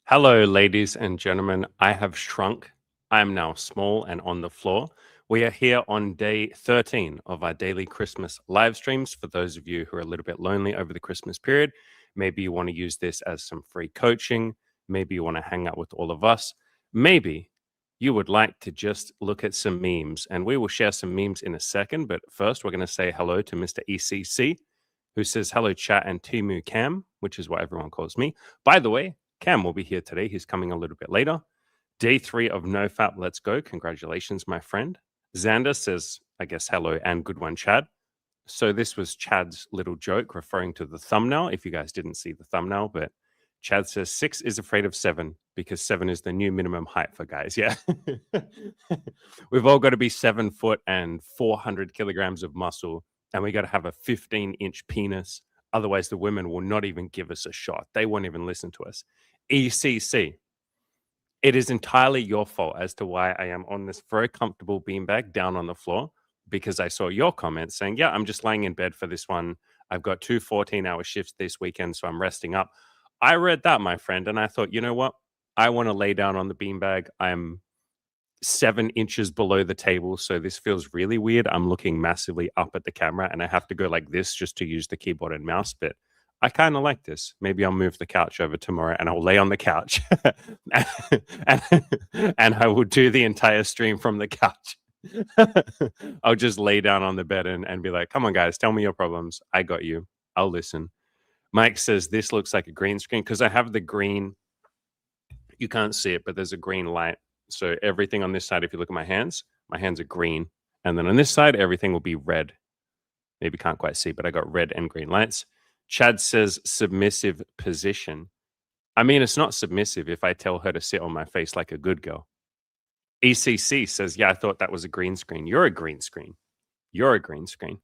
Hello, ladies and gentlemen. I have shrunk. I am now small and on the floor. We are here on day 13 of our daily Christmas live streams. For those of you who are a little bit lonely over the Christmas period, maybe you want to use this as some free coaching. Maybe you want to hang out with all of us. Maybe you would like to just look at some memes, and we will share some memes in a second. But first, we're going to say hello to Mr. ECC, who says hello, chat, and Timu Cam, which is what everyone calls me. By the way, Cam will be here today. He's coming a little bit later. Day 3 of NoFap. Let's go. Congratulations, my friend. Xander says, I guess, hello and good one, Chad. So this was Chad's little joke referring to the thumbnail, if you guys didn't see the thumbnail. But Chad says 6 is afraid of 7 because 7 is the new minimum height for guys. Yeah. We've all got to be 7 foot and 400 kilograms of muscle. And we got to have a 15-inch penis. Otherwise, the women will not even give us a shot. They won't even listen to us. ECC, it is entirely your fault as to why I am on this very comfortable beanbag down on the floor, because I saw your comments saying, yeah, I'm just lying in bed for this one. I've got 2 14-hour shifts this weekend, so I'm resting up. I read that, my friend, and I thought, you know what? I want to lay down on the beanbag. I'm 7 inches below the table, so this feels really weird. I'm looking massively up at the camera, and I have to go like this just to use the keyboard and mouse, but I kind of like this. Maybe I'll move the couch over tomorrow, and I'll lay on the couch, and I will do the entire stream from the couch. I'll just lay down on the bed and be like, come on, guys, tell me your problems. I got you. I'll listen. Mike says, this looks like a green screen because I have the green. You can't see it, but there's a green light. So everything on this side, if you look at my hands are green. And then on this side, everything will be red. Maybe can't quite see, but I got red and green lights. Chad says submissive position. I mean, it's not submissive if I tell her to sit on my face like a good girl. ECC says, yeah, I thought that was a green screen. You're a green screen. You're a green screen.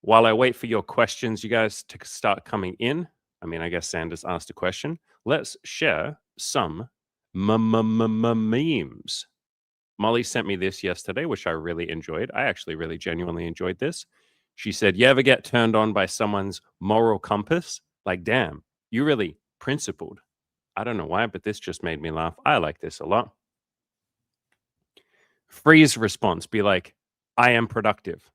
While I wait for your questions, you guys, to start coming in, I mean, I guess Sanders asked a question. Let's share some memes. Molly sent me this yesterday, which I really enjoyed. I actually really genuinely enjoyed this. She said, you ever get turned on by someone's moral compass? Like, damn, you really principled. I don't know why, but this just made me laugh. I like this a lot. Freeze response, be like, I am productive.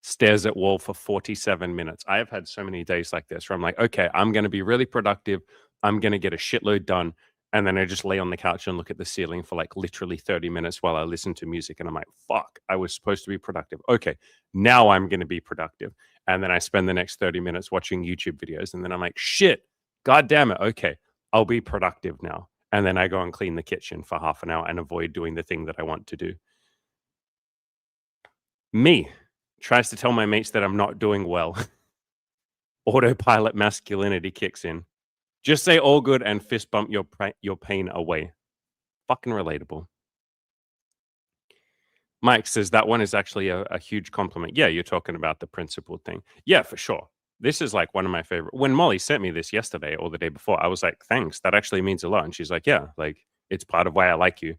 Stares at wall for 47 minutes. I have had so many days like this where I'm like, okay, I'm going to be really productive. I'm going to get a shitload done. And then I just lay on the couch and look at the ceiling for like literally 30 minutes while I listen to music. And I'm like, fuck, I was supposed to be productive. Okay, now I'm going to be productive. And then I spend the next 30 minutes watching YouTube videos. And then I'm like, shit, God damn it. Okay, I'll be productive now. And then I go and clean the kitchen for half an hour and avoid doing the thing that I want to do. Me tries to tell my mates that I'm not doing well. Autopilot masculinity kicks in. Just say all good and fist bump your pain away. Fucking relatable. Mike says that one is actually a huge compliment. Yeah, you're talking about the principled thing. Yeah, for sure. This is like one of my favorite. When Molly sent me this yesterday or the day before, I was like, thanks. That actually means a lot. And she's like, yeah, like it's part of why I like you.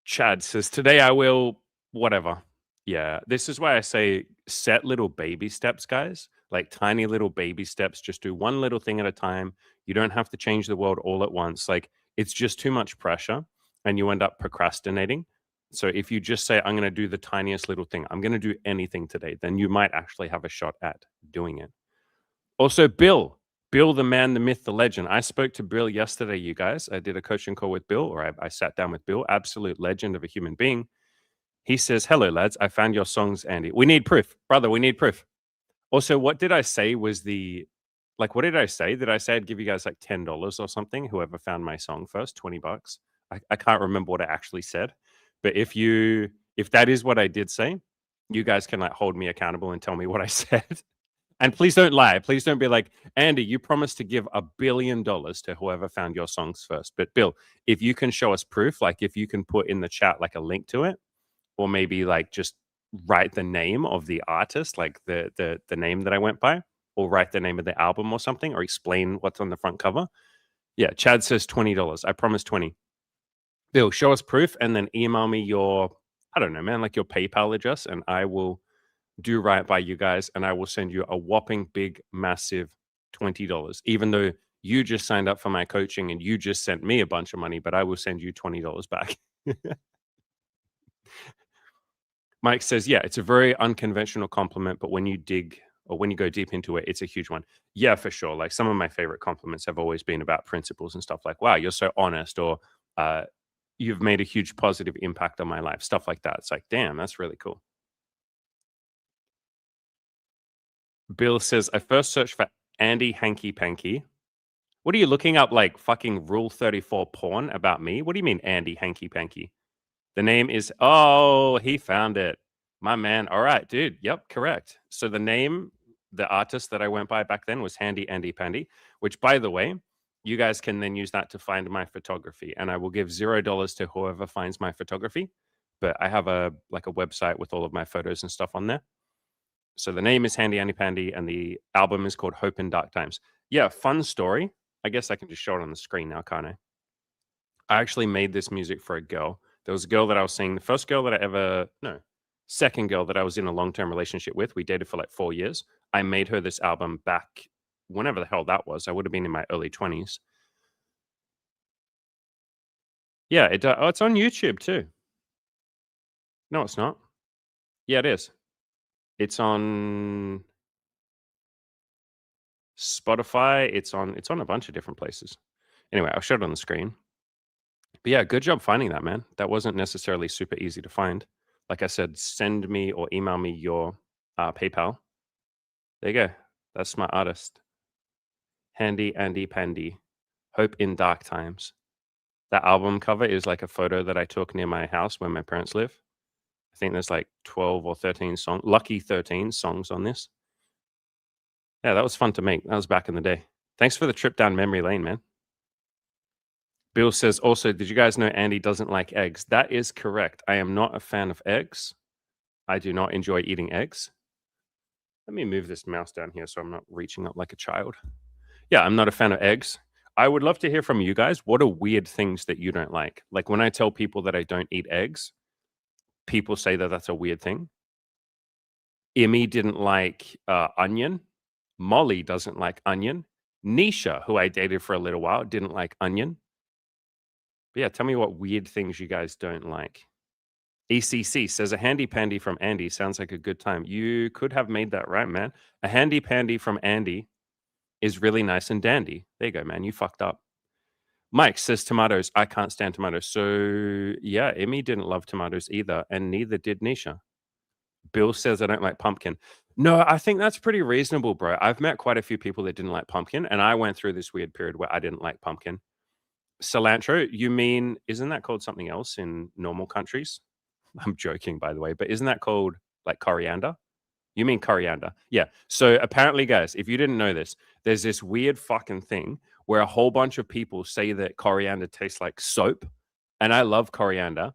Chad says, today I will whatever. Yeah, this is why I say set little baby steps, guys. Like tiny little baby steps. Just do one little thing at a time. You don't have to change the world all at once. Like it's just too much pressure and you end up procrastinating. So if you just say, I'm going to do the tiniest little thing, I'm going to do anything today, then you might actually have a shot at doing it. Also, Bill, the man, the myth, the legend. I spoke to Bill yesterday, you guys. I did a coaching call with Bill, or I sat down with Bill, absolute legend of a human being. He says, hello, lads. I found your songs, Andy. We need proof. Brother, we need proof. Also, what did I say was what did I say? Did I say I'd give you guys like $10 or something? Whoever found my song first, $20. I can't remember what I actually said. But if that is what I did say, you guys can like hold me accountable and tell me what I said. And please don't lie. Please don't be like, Andy, you promised to give $1 billion to whoever found your songs first. But Bill, if you can show us proof, like if you can put in the chat like a link to it, or maybe like just write the name of the artist, like the name that I went by, or write the name of the album or something, or explain what's on the front cover. Yeah, Chad says $20. I promise 20. Bill, show us proof and then email me your, I don't know, man, like your PayPal address, and I will do right by you guys, and I will send you a whopping big, massive $20, even though You just signed up for my coaching and you just sent me a bunch of money, but I will send you $20 back. Mike says, yeah, it's a very unconventional compliment, but when you dig or when you go deep into it, it's a huge one. Yeah, for sure. Like some of my favorite compliments have always been about principles and stuff like, wow, you're so honest, or uh, you've made a huge positive impact on my life, stuff like that. It's like, damn, that's really cool. Bill says, I first searched for Andy Hanky Panky. What are you looking up, like fucking Rule 34 porn about me? What do you mean, Andy Hanky Panky? The name is, oh, he found it. My man. All right, dude. Yep, correct. So the name, the artist that I went by back then was Handy Andy Pandy, which, by the way, you guys can then use that to find my photography. And I will give $0 to whoever finds my photography. But I have a like a website with all of my photos and stuff on there. So the name is Handy Andy Pandy, and the album is called Hope in Dark Times. Yeah, fun story. I guess I can just show it on the screen now, can't I? I actually made this music for a girl. There was a girl that I was seeing, the first girl that I ever, no, second girl that I was in a long term relationship with. We dated for like 4 years. I made her this album back whenever the hell that was. I would have been in my early 20s. Yeah, oh, it's on YouTube too. No, it's not. Yeah, it is. It's on Spotify. It's on a bunch of different places. Anyway, I'll show it on the screen. But yeah, good job finding that, man. That wasn't necessarily super easy to find. Like I said, send me or email me your PayPal. There you go. That's my artist. Handy Andy Pandy. Hope in Dark Times. That album cover is like a photo that I took near my house where my parents live. I think there's like 12 or 13 songs, lucky 13 songs on this. Yeah, that was fun to make. That was back in the day. Thanks for the trip down memory lane, man. Bill says, also, did you guys know Andy doesn't like eggs? That is correct. I am not a fan of eggs. I do not enjoy eating eggs. Let me move this mouse down here so I'm not reaching up like a child. Yeah, I'm not a fan of eggs. I would love to hear from you guys. What are weird things that you don't like? Like when I tell people that I don't eat eggs, people say that that's a weird thing. Imi didn't like onion. Molly doesn't like onion. Nisha, who I dated for a little while, didn't like onion. But yeah, tell me what weird things you guys don't like. ECC says a handy pandy from Andy sounds like a good time. You could have made that right, man. A handy pandy from Andy is really nice and dandy. There you go, man. You fucked up. Mike says tomatoes. I can't stand tomatoes. So yeah, Emmy didn't love tomatoes either, and neither did Nisha. Bill says I don't like pumpkin. No, I think that's pretty reasonable, bro. I've met quite a few people that didn't like pumpkin, and I went through this weird period where I didn't like pumpkin. Cilantro, you mean, isn't that called something else in normal countries? I'm joking, by the way, but isn't that called like coriander? You mean coriander? Yeah. So apparently, guys, if you didn't know this, there's this weird fucking thing where a whole bunch of people say that coriander tastes like soap. And I love coriander.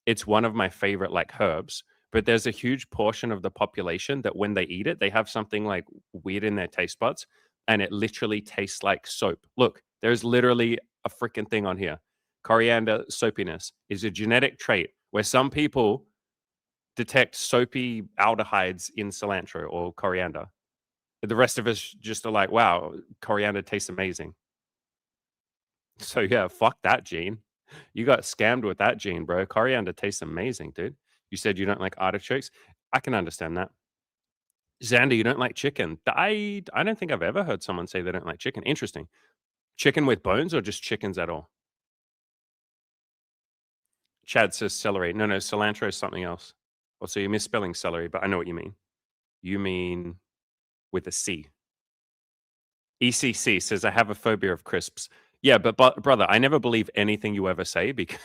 It's one of my favorite like herbs. But there's a huge portion of the population that when they eat it, they have something like weird in their taste buds and it literally tastes like soap. Look, there's literally a freaking thing on here. Coriander soapiness is a genetic trait where some people detect soapy aldehydes in cilantro or coriander. The rest of us just are like, wow, coriander tastes amazing. So yeah, fuck that gene. You got scammed with that gene, bro. Coriander tastes amazing, dude. You said you don't like artichokes. I can understand that. Xander, you don't like chicken. I don't think I've ever heard someone say they don't like chicken. Interesting. Chicken with bones or just chickens at all? Chad says celery. No, cilantro is something else. Also, you're misspelling celery, but I know what you mean. You mean with a C. ECC says, I have a phobia of crisps. Yeah, but brother, I never believe anything you ever say because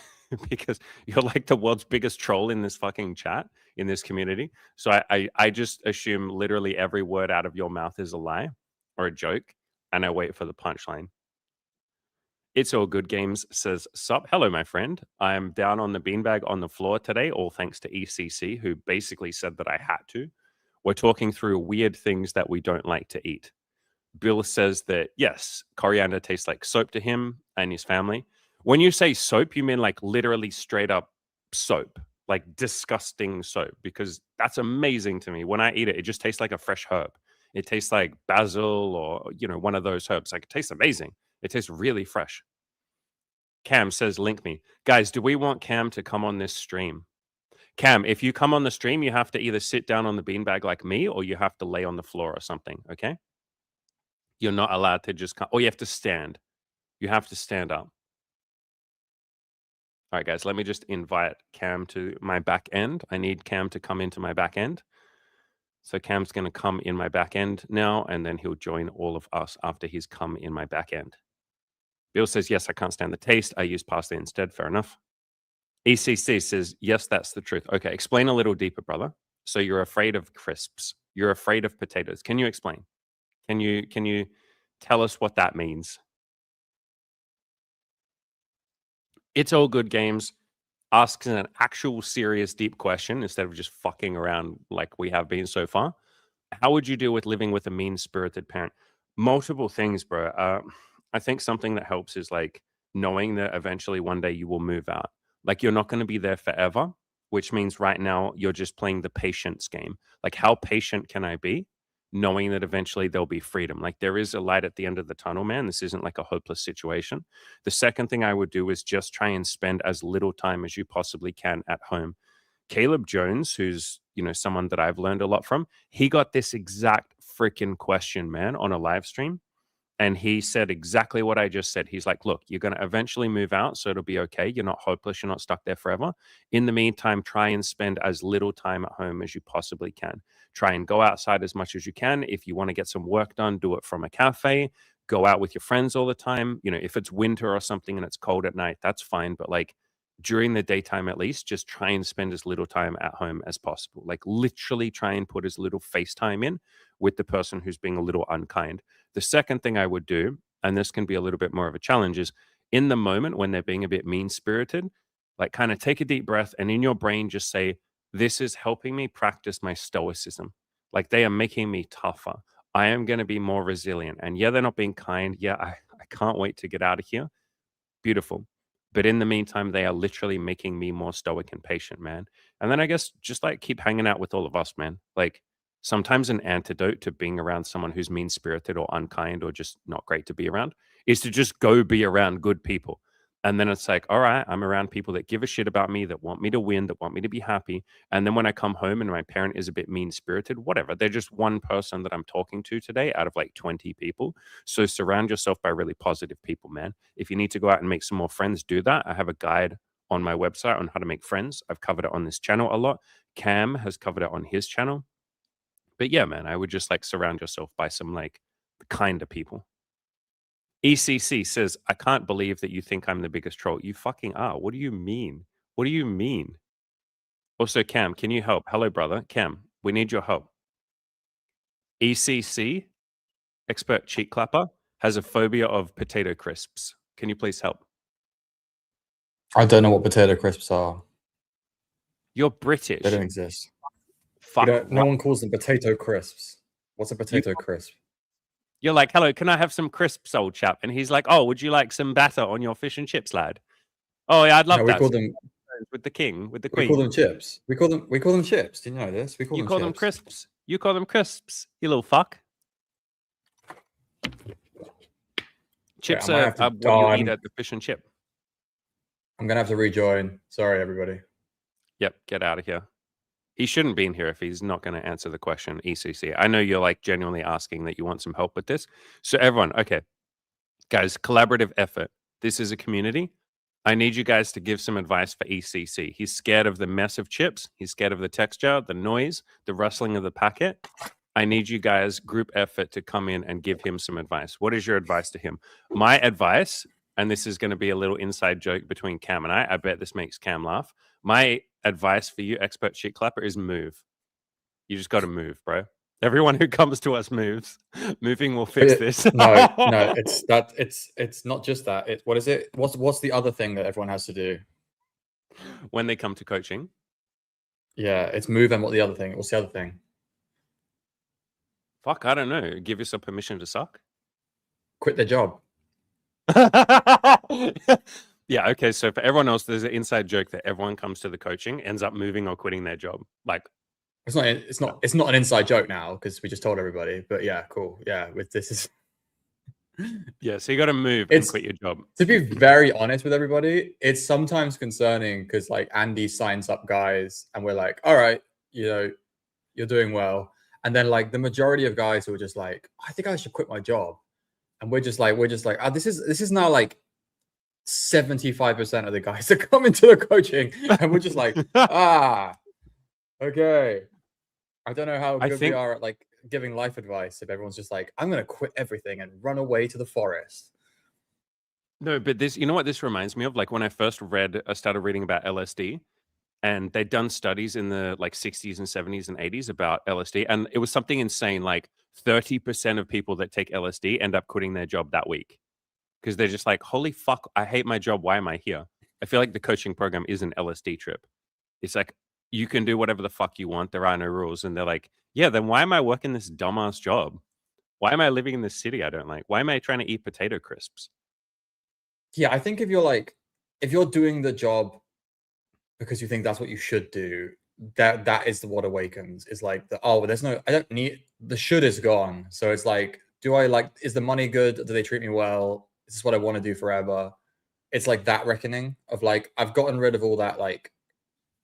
because you're like the world's biggest troll in this fucking chat, in this community. So I just assume literally every word out of your mouth is a lie or a joke, and I wait for the punchline. It's all good games says, sup. Hello, my friend. I'm down on the beanbag on the floor today, all thanks to ECC, who basically said that I had to. We're talking through weird things that we don't like to eat. Bill says that, yes, coriander tastes like soap to him and his family. When you say soap, you mean like literally straight up soap, like disgusting soap, because that's amazing to me. When I eat it, it just tastes like a fresh herb. It tastes like basil or, one of those herbs. Like it tastes amazing. It tastes really fresh. Cam says, link me. Guys, do we want Cam to come on this stream? Cam, if you come on the stream, you have to either sit down on the beanbag like me or you have to lay on the floor or something, okay? You're not allowed to just come, or you have to stand. You have to stand up. All right, guys, let me just invite Cam to my back end. I need Cam to come into my back end. So Cam's going to come in my back end now, and then he'll join all of us after he's come in my back end. Bill says, yes, I can't stand the taste. I use pasta instead. Fair enough. ECC says, yes, that's the truth. Okay, explain a little deeper, brother. So you're afraid of crisps. You're afraid of potatoes. Can you explain? Can you tell us what that means? It's all good games. Ask an actual serious deep question instead of just fucking around like we have been so far. How would you deal with living with a mean-spirited parent? Multiple things, bro. I think something that helps is like knowing that eventually one day you will move out. Like you're not going to be there forever, which means right now you're just playing the patience game. Like how patient can I be? Knowing that eventually there'll be freedom. Like there is a light at the end of the tunnel, man. This isn't like a hopeless situation. The second thing I would do is just try and spend as little time as you possibly can at home. Caleb Jones, who's, you know, someone that I've learned a lot from, he got this exact freaking question, man, on a live stream. And he said exactly what I just said. He's like, look, you're going to eventually move out, so it'll be okay. You're not hopeless. You're not stuck there forever. In the meantime, try and spend as little time at home as you possibly can. Try and go outside as much as you can. If you want to get some work done, do it from a cafe. Go out with your friends all the time. You know, if it's winter or something and it's cold at night, that's fine. But like during the daytime, at least, just try and spend as little time at home as possible. Like literally try and put as little FaceTime in with the person who's being a little unkind. The second thing I would do, and this can be a little bit more of a challenge, is in the moment when they're being a bit mean-spirited, like kind of take a deep breath and in your brain just say, this is helping me practice my stoicism. Like they are making me tougher. I am going to be more resilient. And yeah, they're not being kind. Yeah, I can't wait to get out of here. Beautiful. But in the meantime, they are literally making me more stoic and patient, man. And then I guess just like keep hanging out with all of us, man. Like sometimes an antidote to being around someone who's mean spirited or unkind or just not great to be around is to just go be around good people. And then it's like, all right, I'm around people that give a shit about me, that want me to win, that want me to be happy. And then when I come home and my parent is a bit mean spirited, whatever, they're just one person that I'm talking to today out of like 20 people. So surround yourself by really positive people, man. If you need to go out and make some more friends, do that. I have a guide on my website on how to make friends. I've covered it on this channel a lot. Cam has covered it on his channel. But yeah, man, I would just like surround yourself by some like kinder people. ECC says, I can't believe that you think I'm the biggest troll. You fucking are. What do you mean? What do you mean? Also, Cam, can you help? Hello, brother. Cam, we need your help. ECC, expert cheek clapper, has a phobia of potato crisps. Can you please help? I don't know what potato crisps are. You're British. They don't exist. Fuck. No one calls them potato crisps. What's a potato crisp? You're like, hello, can I have some crisps, old chap? And he's like, oh, would you like some batter on your fish and chips, lad? Oh, yeah, I'd love that. We call them with the king, with the queen. We call them chips. We call them chips. Do you know this? We call them crisps. You call them crisps, you little fuck. Chips are what you eat at the fish and chip. I'm gonna have to rejoin. Sorry, everybody. Yep, get out of here. He shouldn't be in here if he's not going to answer the question, ECC. I know you're like genuinely asking that you want some help with this. So everyone, okay, guys, collaborative effort. This is a community. I need you guys to give some advice for ECC. He's scared of the mess of chips. He's scared of the texture, the noise, the rustling of the packet. I need you guys, group effort, to come in and give him some advice. What is your advice to him? My advice, and this is going to be a little inside joke between Cam and I bet this makes Cam laugh. My advice for you, expert cheek clapper, is move. You just got to move, bro. Everyone who comes to us moves. Moving will fix this. No, it's not just that. What is it? What's the other thing that everyone has to do when they come to coaching? Yeah, it's move. And what's the other thing? What's the other thing? Fuck, I don't know. Give yourself permission to suck. Quit their job. Yeah, okay. So for everyone else, there's an inside joke that everyone comes to the coaching, ends up moving or quitting their job. Like, it's not an inside joke now because we just told everybody. But yeah, cool. Yeah, with this is Yeah, so you got to move and It's quit your job. to be very honest with everybody, it's sometimes concerning because like Andy signs up guys and we're like, all right, you're doing well. And then like the majority of guys who are just like, I think I should quit my job. And we're just like, oh, this is now like 75% of the guys that come into the coaching. And we're just like, okay. I don't know how I good we think are at like giving life advice if everyone's just like, I'm gonna quit everything and run away to the forest. no, but this, you know what this reminds me of? Like when I started reading about LSD, and they'd done studies in the like 60s and 70s and 80s about LSD, and it was something insane. Like 30% of people that take LSD end up quitting their job that week because they're just like, holy fuck, I hate my job. Why am I here? I feel like the coaching program is an LSD trip. It's like you can do whatever the fuck you want. There are no rules. And they're like, yeah, then why am I working this dumbass job? Why am I living in this city I don't like? Why am I trying to eat potato crisps? Yeah, I think if you're doing the job because you think that's what you should do, that is what awakens. Is like there's no, I don't need, the should is gone. So it's like, is the money good? Do they treat me well? Is this what I want to do forever? It's like that reckoning of like, I've gotten rid of all that like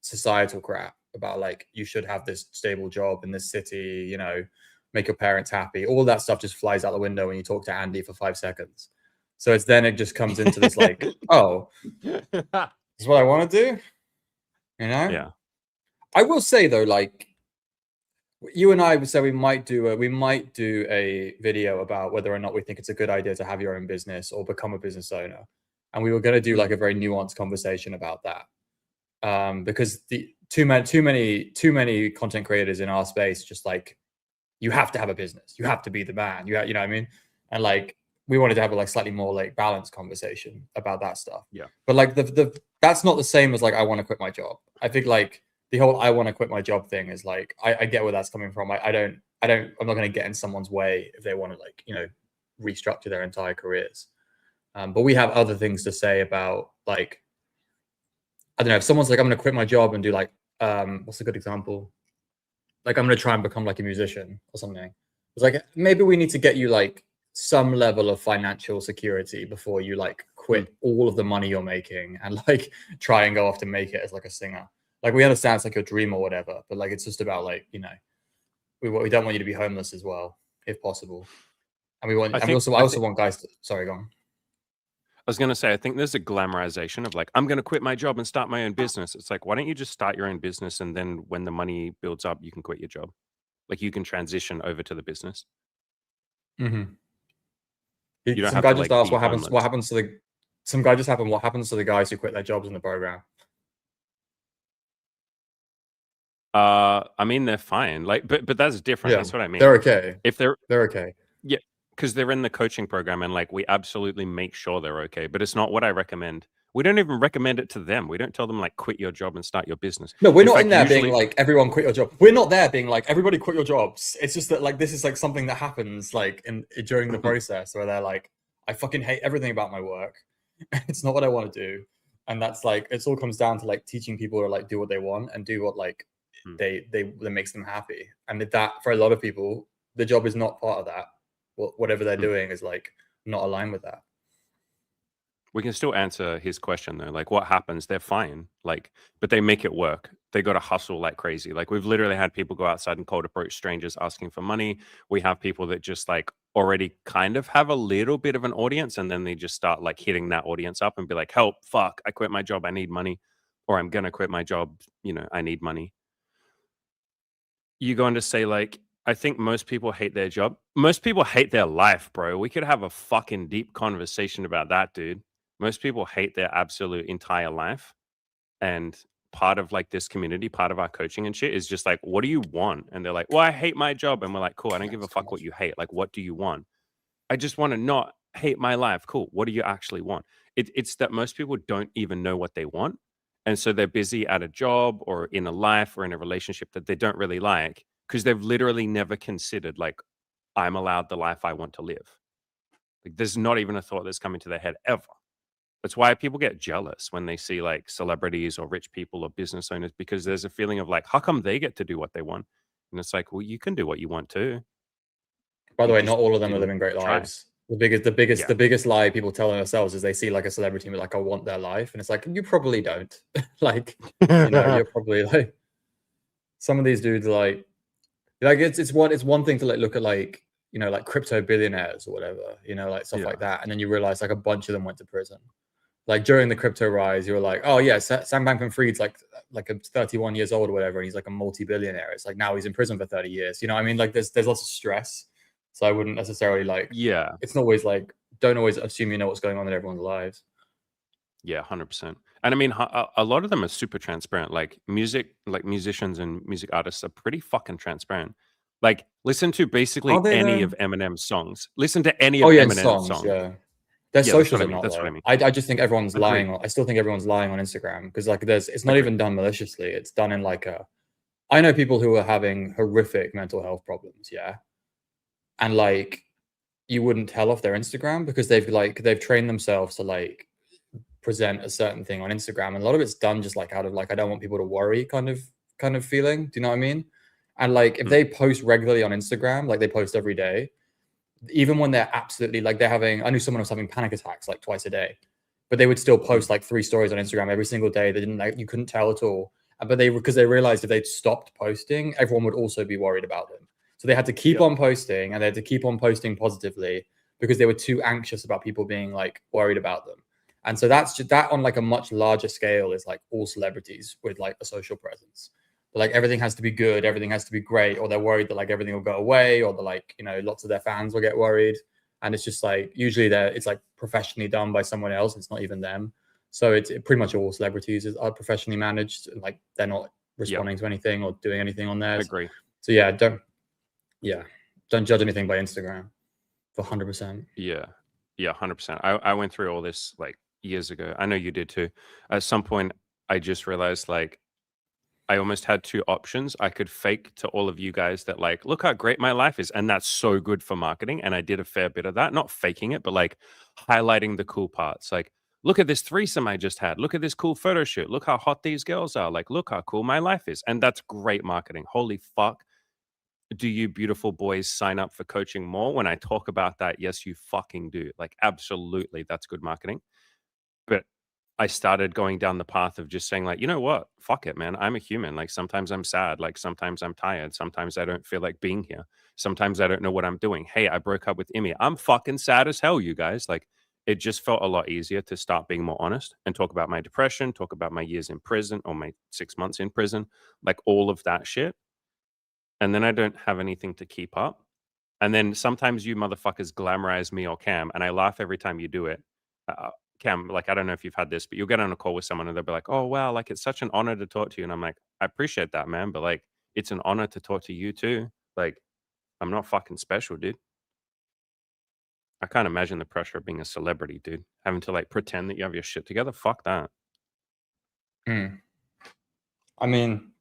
societal crap about like you should have this stable job in this city, make your parents happy. All that stuff just flies out the window when you talk to Andy for 5 seconds. So it just comes into this like, oh, this is what I want to do. Yeah. I will say though, like you and I would say we might do a video about whether or not we think it's a good idea to have your own business or become a business owner. And we were going to do like a very nuanced conversation about that. Because the too many content creators in our space just like, you have to have a business, you have to be the man, you know what I mean? And like we wanted to have a like slightly more like balanced conversation about that stuff. Yeah. But like the that's not the same as like I want to quit my job. I think like the whole I want to quit my job thing is like I get where that's coming from. I'm not going to get in someone's way if they want to like restructure their entire careers. But we have other things to say about like, I don't know, if someone's like, I'm going to quit my job and do like, what's a good example? Like, I'm going to try and become like a musician or something. It's like, maybe we need to get you like some level of financial security before you like quit all of the money you're making and like try and go off to make it as like a singer. Like, we understand it's like your dream or whatever, but like, it's just about like, we don't want you to be homeless as well, if possible. And I also want guys to, sorry, go on. I was going to say, I think there's a glamorization of like, I'm going to quit my job and start my own business. It's like, why don't you just start your own business? And then when the money builds up, you can quit your job. Like you can transition over to the business. Mm-hmm. You don't some have guy to, just like, asked be what happens to the guys who quit their jobs in the program. I mean, they're fine. Like, but that's different. Yeah, That's what I mean. they're okay. If they're okay. Yeah, because they're in the coaching program and like we absolutely make sure they're okay. But it's not what I recommend. We don't even recommend it to them. We don't tell them like quit your job and start your business. No, we're In not fact, in there usually, being like, everyone quit your job. We're not there being like, everybody quit your jobs. It's just that like this is like something that happens like during the process where they're like, I fucking hate everything about my work. It's not what I want to do. And that's like, it all comes down to like teaching people to like do what they want and do what like that makes them happy. And that for a lot of people, the job is not part of that. Whatever they're doing is like not aligned with that. we can still answer his question though. Like, what happens? They're fine. Like, but they make it work. They got to hustle like crazy. Like, we've literally had people go outside and cold approach strangers asking for money. We have people that just like already kind of have a little bit of an audience, and then they just start like hitting that audience up and be like, "Help! Fuck! I quit my job. I need money," or "I'm gonna quit my job. I need money." You going to say like, I think most people hate their job. Most people hate their life, bro. We could have a fucking deep conversation about that, dude. Most people hate their absolute entire life. And part of like this community, part of our coaching and shit is just like, what do you want? And they're like, well, I hate my job. And we're like, cool, I don't give a fuck what you hate. Like, what do you want? I just want to not hate my life. Cool. What do you actually want? It's that most people don't even know what they want. And so they're busy at a job or in a life or in a relationship that they don't really like because they've literally never considered, like, I'm allowed the life I want to live. Like, there's not even a thought that's come into their head ever. That's why people get jealous when they see like celebrities or rich people or business owners, because there's a feeling of like, how come they get to do what they want? And it's like, well, you can do what you want too. By the You way, just not all of them are didn't living great try. lives. The biggest lie people tell themselves is they see like a celebrity and be like, I want their life, and it's like, you probably don't. Like, you're probably like, some of these dudes like it's one thing to like look at like, like crypto billionaires or whatever, like stuff like that, and then you realize like a bunch of them went to prison. Like during the crypto rise, you were like, oh yeah, Sam Bankman-Fried's like a 31 years old or whatever, and he's like a multi-billionaire. It's like now he's in prison for 30 years. You know what I mean? Like there's lots of stress. So I wouldn't necessarily like, it's not always like, don't always assume you know what's going on in everyone's lives. Yeah, 100%. And I mean, a lot of them are super transparent. Like musicians and music artists are pretty fucking transparent. Like, listen to basically Are they any though? of Eminem's songs. Listen to any Oh of yeah, in Eminem's songs, songs. yeah. Their Yeah, that's socials what I are mean. not That's what I though. mean. I just think everyone's Agreed. lying. I still think everyone's lying on Instagram because like it's not Agreed. even done maliciously. It's done in like I know people who are having horrific mental health problems, yeah. And like you wouldn't tell off their Instagram because they've trained themselves to like present a certain thing on Instagram. And a lot of it's done just like out of like, I don't want people to worry kind of feeling. Do you know what I mean? And like if they post regularly on Instagram, like they post every day, even when they're absolutely like I knew someone was having panic attacks like twice a day, but they would still post like 3 stories on Instagram every single day. They didn't like, you couldn't tell at all. But because they realized if they'd stopped posting, everyone would also be worried about them. So they had to keep on posting, and they had to keep on posting positively because they were too anxious about people being like worried about them. And so that's just that on like a much larger scale is like all celebrities with like a social presence. Like everything has to be good, everything has to be great, or they're worried that like everything will go away, or like lots of their fans will get worried. And it's just like usually it's like professionally done by someone else. It's not even them. So it's pretty much all celebrities are professionally managed, and like they're not responding to anything or doing anything on theirs. Agree. So yeah, don't judge anything by Instagram for 100%. Yeah. Yeah, 100%. I went through all this like years ago. I know you did too. At some point, I just realized like I almost had 2 options. I could fake to all of you guys that like, look how great my life is. And that's so good for marketing. And I did a fair bit of that, not faking it, but like highlighting the cool parts. Like, look at this threesome I just had. Look at this cool photo shoot. Look how hot these girls are. Like, look how cool my life is. And that's great marketing. Holy fuck. Do you beautiful boys sign up for coaching more? When I talk about that, yes, you fucking do. Like, absolutely. That's good marketing. But I started going down the path of just saying like, you know what? Fuck it, man. I'm a human. Like sometimes I'm sad. Like sometimes I'm tired. Sometimes I don't feel like being here. Sometimes I don't know what I'm doing. Hey, I broke up with Emmy. I'm fucking sad as hell, you guys. Like it just felt a lot easier to start being more honest and talk about my depression, talk about my years in prison or my 6 months in prison, like all of that shit. And then I don't have anything to keep up. And then sometimes you motherfuckers glamorize me or Cam, and I laugh every time you do it. Cam, like, I don't know if you've had this, but you'll get on a call with someone and they'll be like, oh, wow, like, it's such an honor to talk to you. And I'm like, I appreciate that, man. But like, it's an honor to talk to you too. Like, I'm not fucking special, dude. I can't imagine the pressure of being a celebrity, dude. Having to like pretend that you have your shit together. Fuck that. I mean,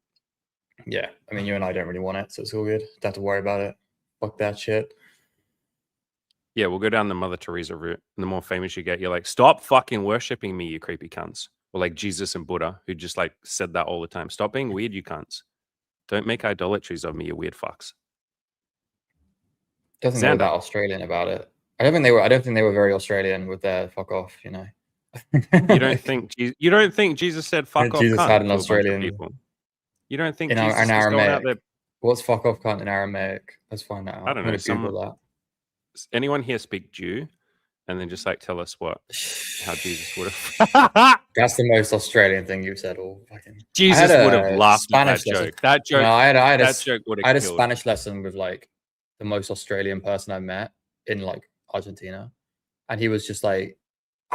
yeah. I mean, you and I don't really want it, so it's all good. Don't have to worry about it. Fuck that shit. Yeah, we'll go down the Mother Teresa route. And the more famous you get, you're like, stop fucking worshipping me, you creepy cunts. Or like Jesus and Buddha, who just like said that all the time. Stop being weird, you cunts. Don't make idolatries of me, you weird fucks. Doesn't they were that Australian about it? I don't think they were very Australian with their fuck off. You don't think Jesus said fuck off Jesus cunt had an to a bunch of Australian people? You don't think in Jesus was going out Aramaic. there? What's fuck off cunt in Aramaic? Let's find that out. I don't I'm know. gonna Google that. Anyone here speak Jew? And then just like tell us how Jesus would have. That's the most Australian thing you've said all fucking. Jesus would have laughed at that lesson. joke. That joke. No, I had a Spanish lesson with like the most Australian person I met in like Argentina, and he was just like,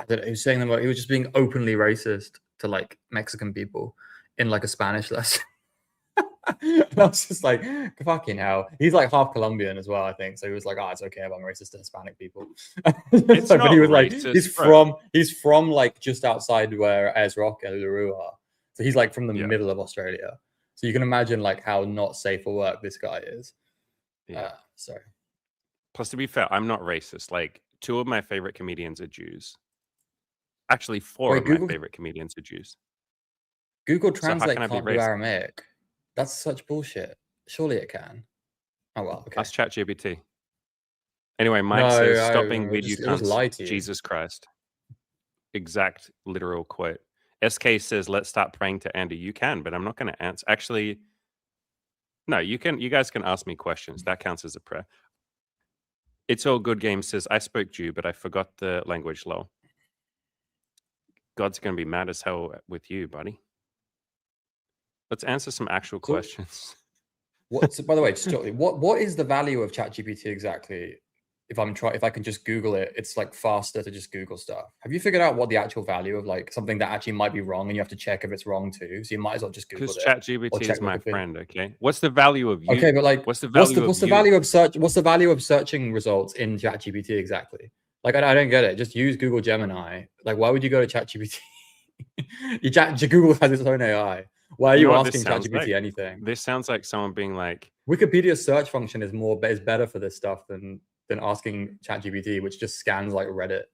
he was saying he was just being openly racist to like Mexican people in like a Spanish lesson. And I was just like, fucking hell. He's like half Colombian as well, I think. So he was like, oh, it's okay if I'm racist to Hispanic people. It's not but he was racist, like, he's from like just outside where Ayers Rock and Uluru are. So he's like from the middle of Australia. So you can imagine like how not safe for work this guy is. Yeah. Sorry. Plus, to be fair, I'm not racist. Like 2 of my favorite comedians are Jews. Actually, 4 of my favorite comedians are Jews. Google Translate can't do Aramaic. That's such bullshit. Surely it can. Oh well, okay. Ask ChatGPT. Anyway, Mike No, says, I "Stop being weird, just, you it just cunts." lie to you. Jesus Christ. Exact literal quote. SK says, "Let's start praying to Andy." You can, but I'm not going to answer. Actually, no, you can. You guys can ask me questions. That counts as a prayer. It's All Good Game says, "I spoke Jew, but I forgot the language, lol." God's going to be mad as hell with you, buddy. Let's answer some actual questions. What? By the way, just totally, what is the value of ChatGPT exactly? If I can just Google it, it's like faster to just Google stuff. Have you figured out what the actual value of like something that actually might be wrong, and you have to check if it's wrong too? So you might as well just Google Because it. ChatGPT is my friend. Okay, what's the value of you? Okay, but like, what's the value of search? What's the value of searching results in ChatGPT exactly? Like, I don't get it. Just use Google Gemini. Like, why would you go to ChatGPT? Google has its own AI. Why are you asking ChatGPT anything? This sounds like someone being like, Wikipedia's search function is better for this stuff than asking ChatGPT, which just scans like Reddit.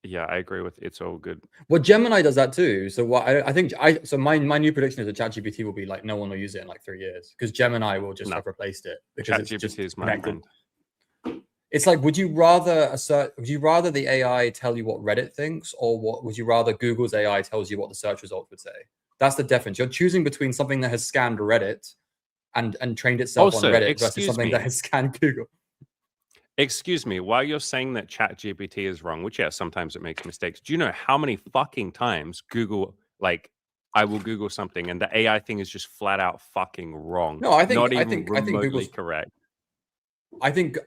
Yeah, I agree with It's All Good. Well, Gemini does that too. So what I think so my new prediction is that ChatGPT will be like no one will use it in like 3 years because Gemini will just have replaced it because it's just ChatGPT is my friend. It's like, would you rather the AI tell you what Reddit thinks, or would you rather Google's AI tells you what the search results would say? That's the difference. You're choosing between something that has scanned Reddit and trained itself on Reddit versus something that has scanned Google. Excuse me, while you're saying that ChatGPT is wrong, which, yeah, sometimes it makes mistakes, do you know how many fucking times Google, like, I will Google something and the AI thing is just flat out fucking wrong? No, I think not even remotely Google's correct. I think,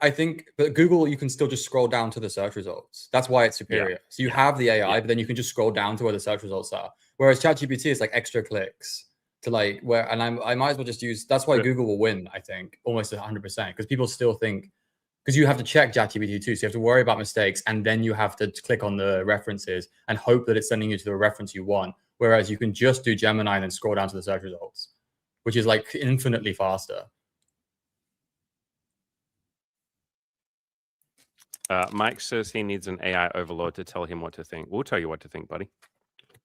but Google, you can still just scroll down to the search results. That's why it's superior. Yeah. So you have the AI, but then you can just scroll down to where the search results are. Whereas ChatGPT is like extra clicks to like where, and I might as well just use. That's why Google will win. I think almost 100% because people still think, because you have to check ChatGPT too, so you have to worry about mistakes, and then you have to click on the references and hope that it's sending you to the reference you want. Whereas you can just do Gemini and then scroll down to the search results, which is like infinitely faster. Mike says he needs an AI overlord to tell him what to think. We'll tell you what to think, buddy.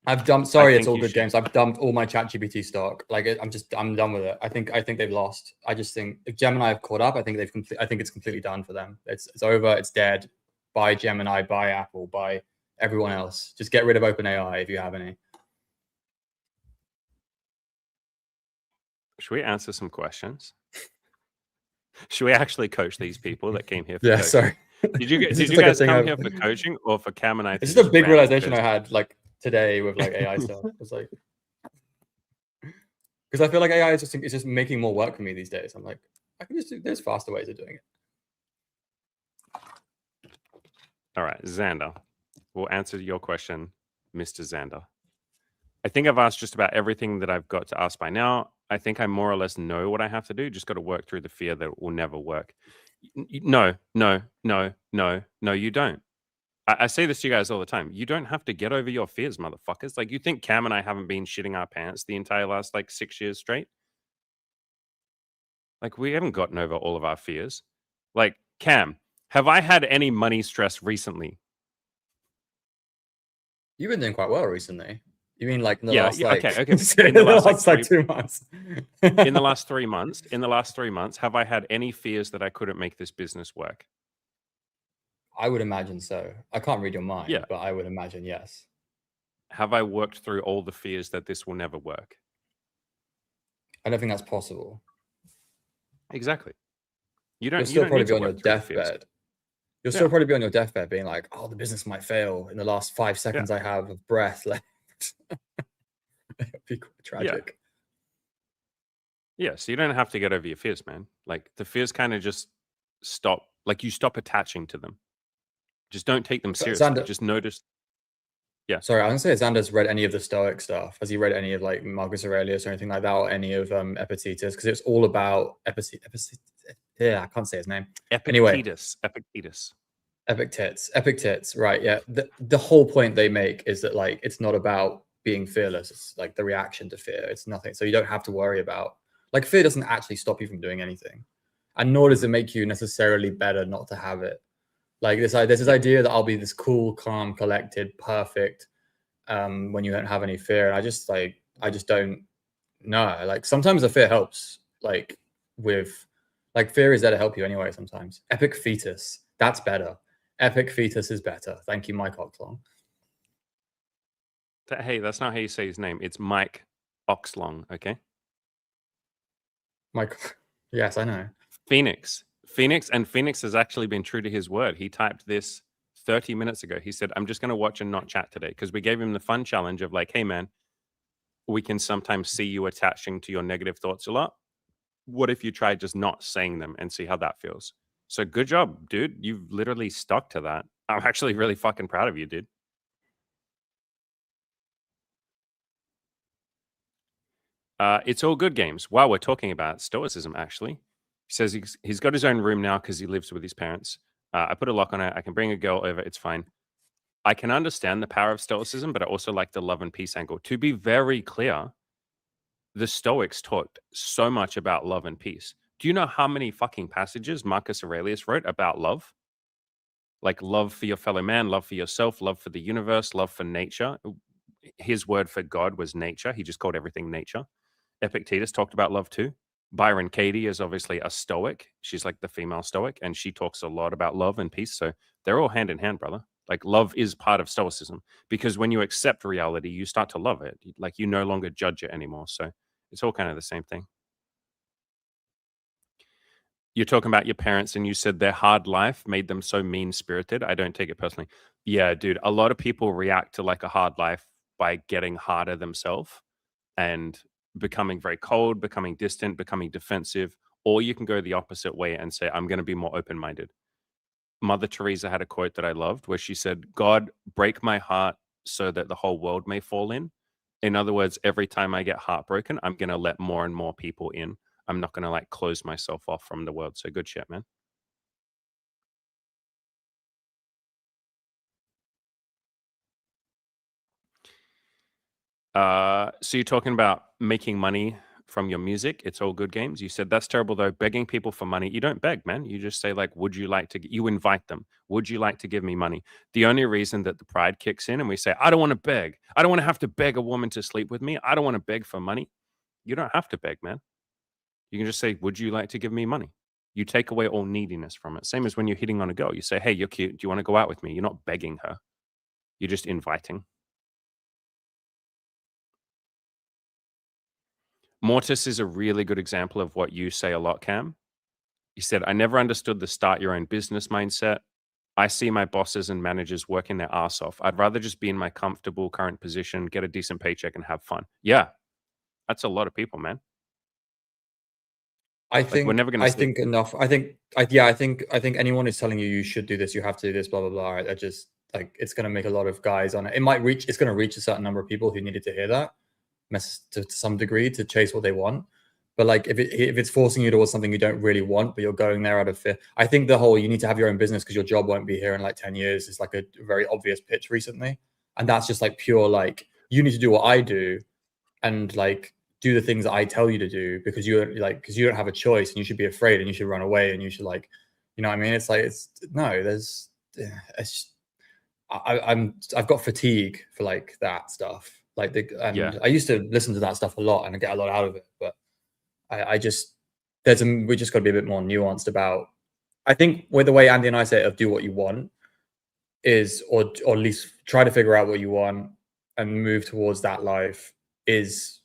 I've dumped. Sorry, It's All Good Games. I've dumped all my ChatGPT stock. Like, I'm done with it. I think they've lost. I just think if Gemini have caught up, I think it's completely done for them. It's over. It's dead. Buy Gemini. Buy Apple. Buy everyone else. Just get rid of OpenAI if you have any. Should we answer some questions? Should we actually coach these people that came here for coaching? Sorry. Did you guys come here for coaching or for Cam and I? It's just a big realization I had like today with like AI stuff. It's like, because I feel like AI is just making more work for me these days. I'm like, I can just do, there's faster ways of doing it. All right, Xander, we'll answer your question, Mr. Xander. I think I've asked just about everything that I've got to ask by now. I think I more or less know what I have to do. Just got to work through the fear that it will never work. No, you don't. I say this to you guys all the time. You don't have to get over your fears, motherfuckers. Like, you think Cam and I haven't been shitting our pants the entire last, like, 6 years straight? Like, we haven't gotten over all of our fears. Like, Cam, have I had any money stress recently? You've been doing quite well recently. You mean like in the last like okay. In the last like 2 months. In the last 3 months, have I had any fears that I couldn't make this business work? I would imagine so. I can't read your mind, but I would imagine yes. Have I worked through all the fears that this will never work? I don't think that's possible. Exactly. You'll still probably be on your deathbed. You'll still probably be on your deathbed being like, oh, the business might fail in the last 5 seconds I have of breath left. It'd be quite tragic. Yeah, so you don't have to get over your fears, man. Like, the fears kind of just stop. Like, you stop attaching to them. Just don't take them seriously. Xander, just notice. Yeah. Sorry, I was going to say, Xander's read any of the Stoic stuff. Has he read any of like Marcus Aurelius or anything like that, or any of Epictetus? Because it's all about Epictetus. Yeah, I can't say his name. Epictetus. Epictetus. Right. Yeah. The whole point they make is that like it's not about being fearless. It's like the reaction to fear. It's nothing. So you don't have to worry about, like, fear doesn't actually stop you from doing anything, and nor does it make you necessarily better not to have it. Like there's this idea that I'll be this cool, calm, collected, perfect when you don't have any fear. And I just don't know. Like sometimes the fear helps, like with Like fear is there to help you anyway. Sometimes epic fetus. That's better. Epic fetus is better. Thank you, Mike Oxlong. Hey, that's not how you say his name. It's Mike Oxlong, okay? Mike. Yes, I know. Phoenix has actually been true to his word. He typed this 30 minutes ago. He said, I'm just going to watch and not chat today, because we gave him the fun challenge of like, hey, man, we can sometimes see you attaching to your negative thoughts a lot. What if you try just not saying them and see how that feels? So good job, dude. You've literally stuck to that. I'm actually really fucking proud of you, dude. It's all good games. While we're talking about stoicism, actually, he says he's got his own room now because he lives with his parents. I put a lock on it. I can bring a girl over. It's fine. I can understand the power of stoicism, but I also like the love and peace angle. To be very clear, the Stoics talked so much about love and peace. Do you know how many fucking passages Marcus Aurelius wrote about love? Like love for your fellow man, love for yourself, love for the universe, love for nature. His word for God was nature. He just called everything nature. Epictetus talked about love too. Byron Katie is obviously a Stoic. She's like the female Stoic, and she talks a lot about love and peace. So they're all hand in hand, brother. Like love is part of Stoicism, because when you accept reality, you start to love it. Like you no longer judge it anymore. So it's all kind of the same thing. You're talking about your parents, and you said their hard life made them so mean spirited. I don't take it personally. Yeah, dude. A lot of people react to like a hard life by getting harder themselves and becoming very cold, becoming distant, becoming defensive. Or you can go the opposite way and say, I'm going to be more open minded. Mother Teresa had a quote that I loved where she said, God, break my heart so that the whole world may fall in. In other words, every time I get heartbroken, I'm going to let more and more people in. I'm not going to like close myself off from the world. So good shit, man. So you're talking about making money from your music. It's all good games. You said that's terrible though. Begging people for money. You don't beg, man. You just say like, would you like to, you invite them. Would you like to give me money? The only reason that the pride kicks in and we say, I don't want to beg. I don't want to have to beg a woman to sleep with me. I don't want to beg for money. You don't have to beg, man. You can just say, would you like to give me money? You take away all neediness from it. Same as when you're hitting on a girl. You say, hey, you're cute. Do you want to go out with me? You're not begging her. You're just inviting. Mortis is a really good example of what you say a lot, Cam. He said, I never understood the start your own business mindset. I see my bosses and managers working their ass off. I'd rather just be in my comfortable current position, get a decent paycheck, and have fun. Yeah, that's a lot of people, man. I think we're never going to. I think enough. I think anyone who's telling you you should do this, you have to do this, blah blah blah. I just like it's going to make a lot of guys on it. It might reach. It's going to reach a certain number of people who needed to hear that, to some degree, to chase what they want. But like if it's forcing you towards something you don't really want, but you're going there out of fear. I think the whole you need to have your own business because your job won't be here in like 10 years is like a very obvious pitch recently, and that's just like pure like you need to do what I do, and like do the things that I tell you to do because you're like because you don't have a choice and you should be afraid and you should run away and you should like you know what I mean. It's like it's no there's it's I've got fatigue for like that stuff like I used to listen to that stuff a lot and I get a lot out of it, but I just we just got to be a bit more nuanced about. I think with the way Andy and I say it of do what you want is or at least try to figure out what you want and move towards that life is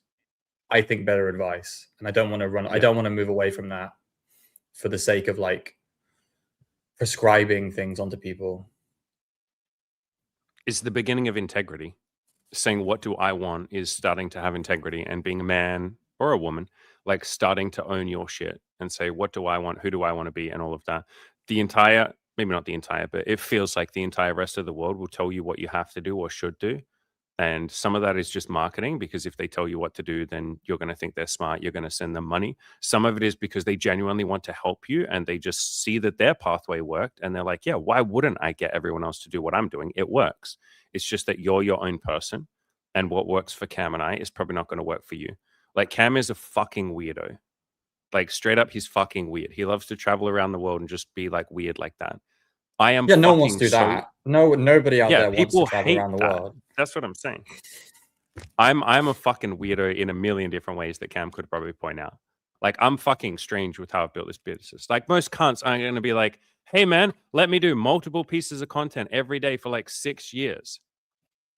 I think better advice. And I don't want to run I don't want to move away from that for the sake of like prescribing things onto people. It's the beginning of integrity. Saying what do I want is starting to have integrity, and being a man or a woman, like starting to own your shit and say, what do I want? Who do I want to be? And all of that. The entire, maybe not the entire, but it feels like the entire rest of the world will tell you what you have to do or should do. And some of that is just marketing, because if they tell you what to do, then you're going to think they're smart. You're going to send them money. Some of it is because they genuinely want to help you and they just see that their pathway worked. And they're like, yeah, why wouldn't I get everyone else to do what I'm doing? It works. It's just that you're your own person. And what works for Cam and I is probably not going to work for you. Like Cam is a fucking weirdo. Like straight up, he's fucking weird. He loves to travel around the world and just be like weird like that. I am. Yeah, no one wants to do that. No, nobody out there wants to travel around the world. That's what I'm saying. I'm a fucking weirdo in a million different ways that Cam could probably point out. Like, I'm fucking strange with how I've built this business. Like, most cunts aren't going to be like, hey, man, let me do multiple pieces of content every day for like 6 years.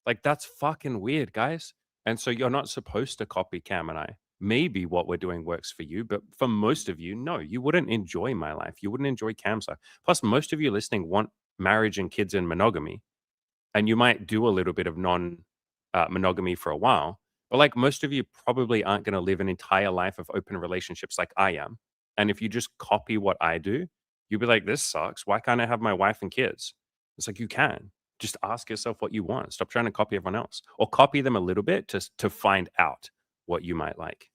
Like, that's fucking weird, guys. And so you're not supposed to copy Cam and I. Maybe what we're doing works for you, but for most of you, no, you wouldn't enjoy my life. You wouldn't enjoy Cam's life. Plus, most of you listening want marriage and kids and monogamy. And you might do a little bit of non-monogamy for a while. But like most of you probably aren't going to live an entire life of open relationships like I am. And if you just copy what I do, you'll be like, this sucks. Why can't I have my wife and kids? It's like, you can. Just ask yourself what you want. Stop trying to copy everyone else, or copy them a little bit to find out what you might like.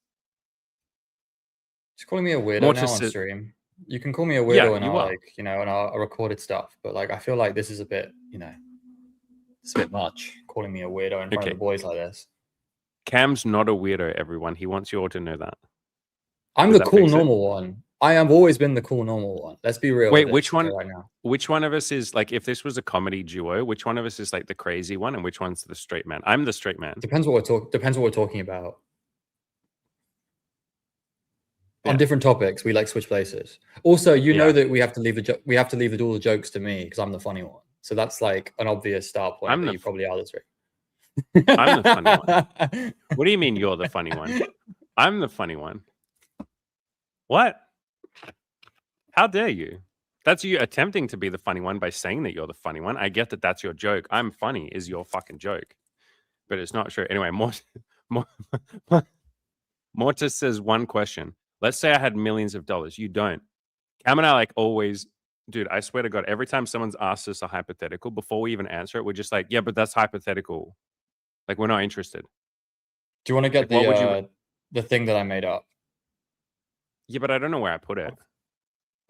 Just calling me a weirdo More now to on sit- stream. You can call me a weirdo Yeah, in you our are. like, you know, in our recorded stuff, but like I feel like this is a bit, you know, it's a bit much calling me a weirdo in front of Okay. the boys like this. Cam's not a weirdo, everyone. He wants you all to know that. I'm Does the that cool fix it? normal one. I have always been the cool normal one. Let's be real. Wait, with which this, one? okay, right now. Which one of us is like, if this was a comedy duo, which one of us is like the crazy one, and which one's the straight man? I'm the straight man. Depends what we're talking about. Yeah. On different topics, we like switch places. Also, you know Yeah. that we have to leave all the jokes to me because I'm the funny one. So that's like an obvious start point that you probably are the straight. I'm the funny one. What do you mean you're the funny one? I'm the funny one. What? How dare you? That's you attempting to be the funny one by saying that you're the funny one. I get that that's your joke. I'm funny is your fucking joke. But it's not true. Anyway, Mortis says one question. Let's say I had millions of dollars. You don't. Cam and I like always, dude, I swear to God, every time someone's asked us a hypothetical, before we even answer it, we're just like, yeah, but that's hypothetical. Like, we're not interested. Do you want to get Like, the thing that I made up? Yeah, but I don't know where I put it.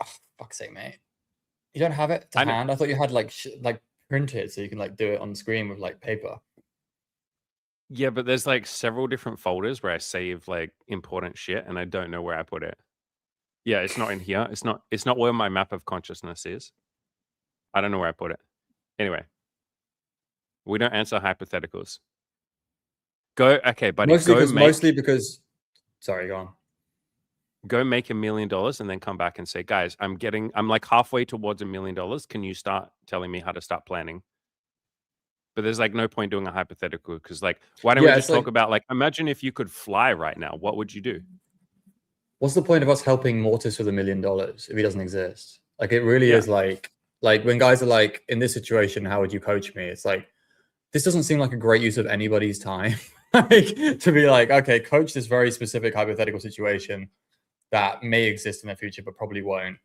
Oh, fuck's sake, mate. You don't have it to hand? I thought you had like printed so you can like do it on the screen with like paper. Yeah, but there's like several different folders where I save like important shit, and I don't know where I put it. Yeah, it's not in here. It's not where my map of consciousness is. I don't know where I put it. Anyway, we don't answer hypotheticals. Okay, buddy. Mostly because. Sorry, go on. Go make $1 million and then come back and say, guys, I'm like halfway towards $1 million. Can you start telling me how to start planning? But there's like no point doing a hypothetical because like, why don't we just talk about like, imagine if you could fly right now, what would you do? What's the point of us helping Mortis with $1 million if he doesn't exist? Like, it really is like when guys are like, in this situation, how would you coach me? It's like, this doesn't seem like a great use of anybody's time. Like, to be like, okay, coach this very specific hypothetical situation that may exist in the future, but probably won't.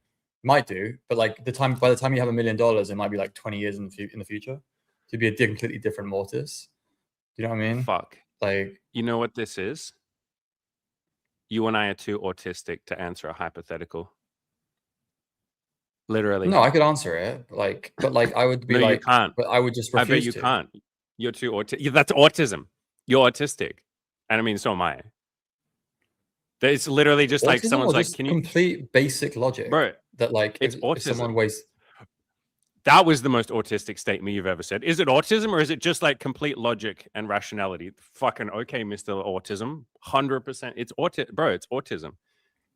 Might do, but like by the time you have $1 million, it might be like 20 years in the future to be a completely different Mortis. Do you know what I mean? Fuck. Like, you know what this is? You and I are too autistic to answer a hypothetical. Literally. No, I could answer it. But I would be no, like, you can't. But I would just refuse. I bet you can't. You're too autistic. That's autism. You're autistic, and I mean, so am I. It's literally just autism, like someone's like, "Can you?" Complete basic logic, bro. That like, it's autism. If someone wastes. That was the most autistic statement you've ever said. Is it autism or is it just like complete logic and rationality? Fucking okay, Mr. Autism. 100%. It's autism, bro. It's autism.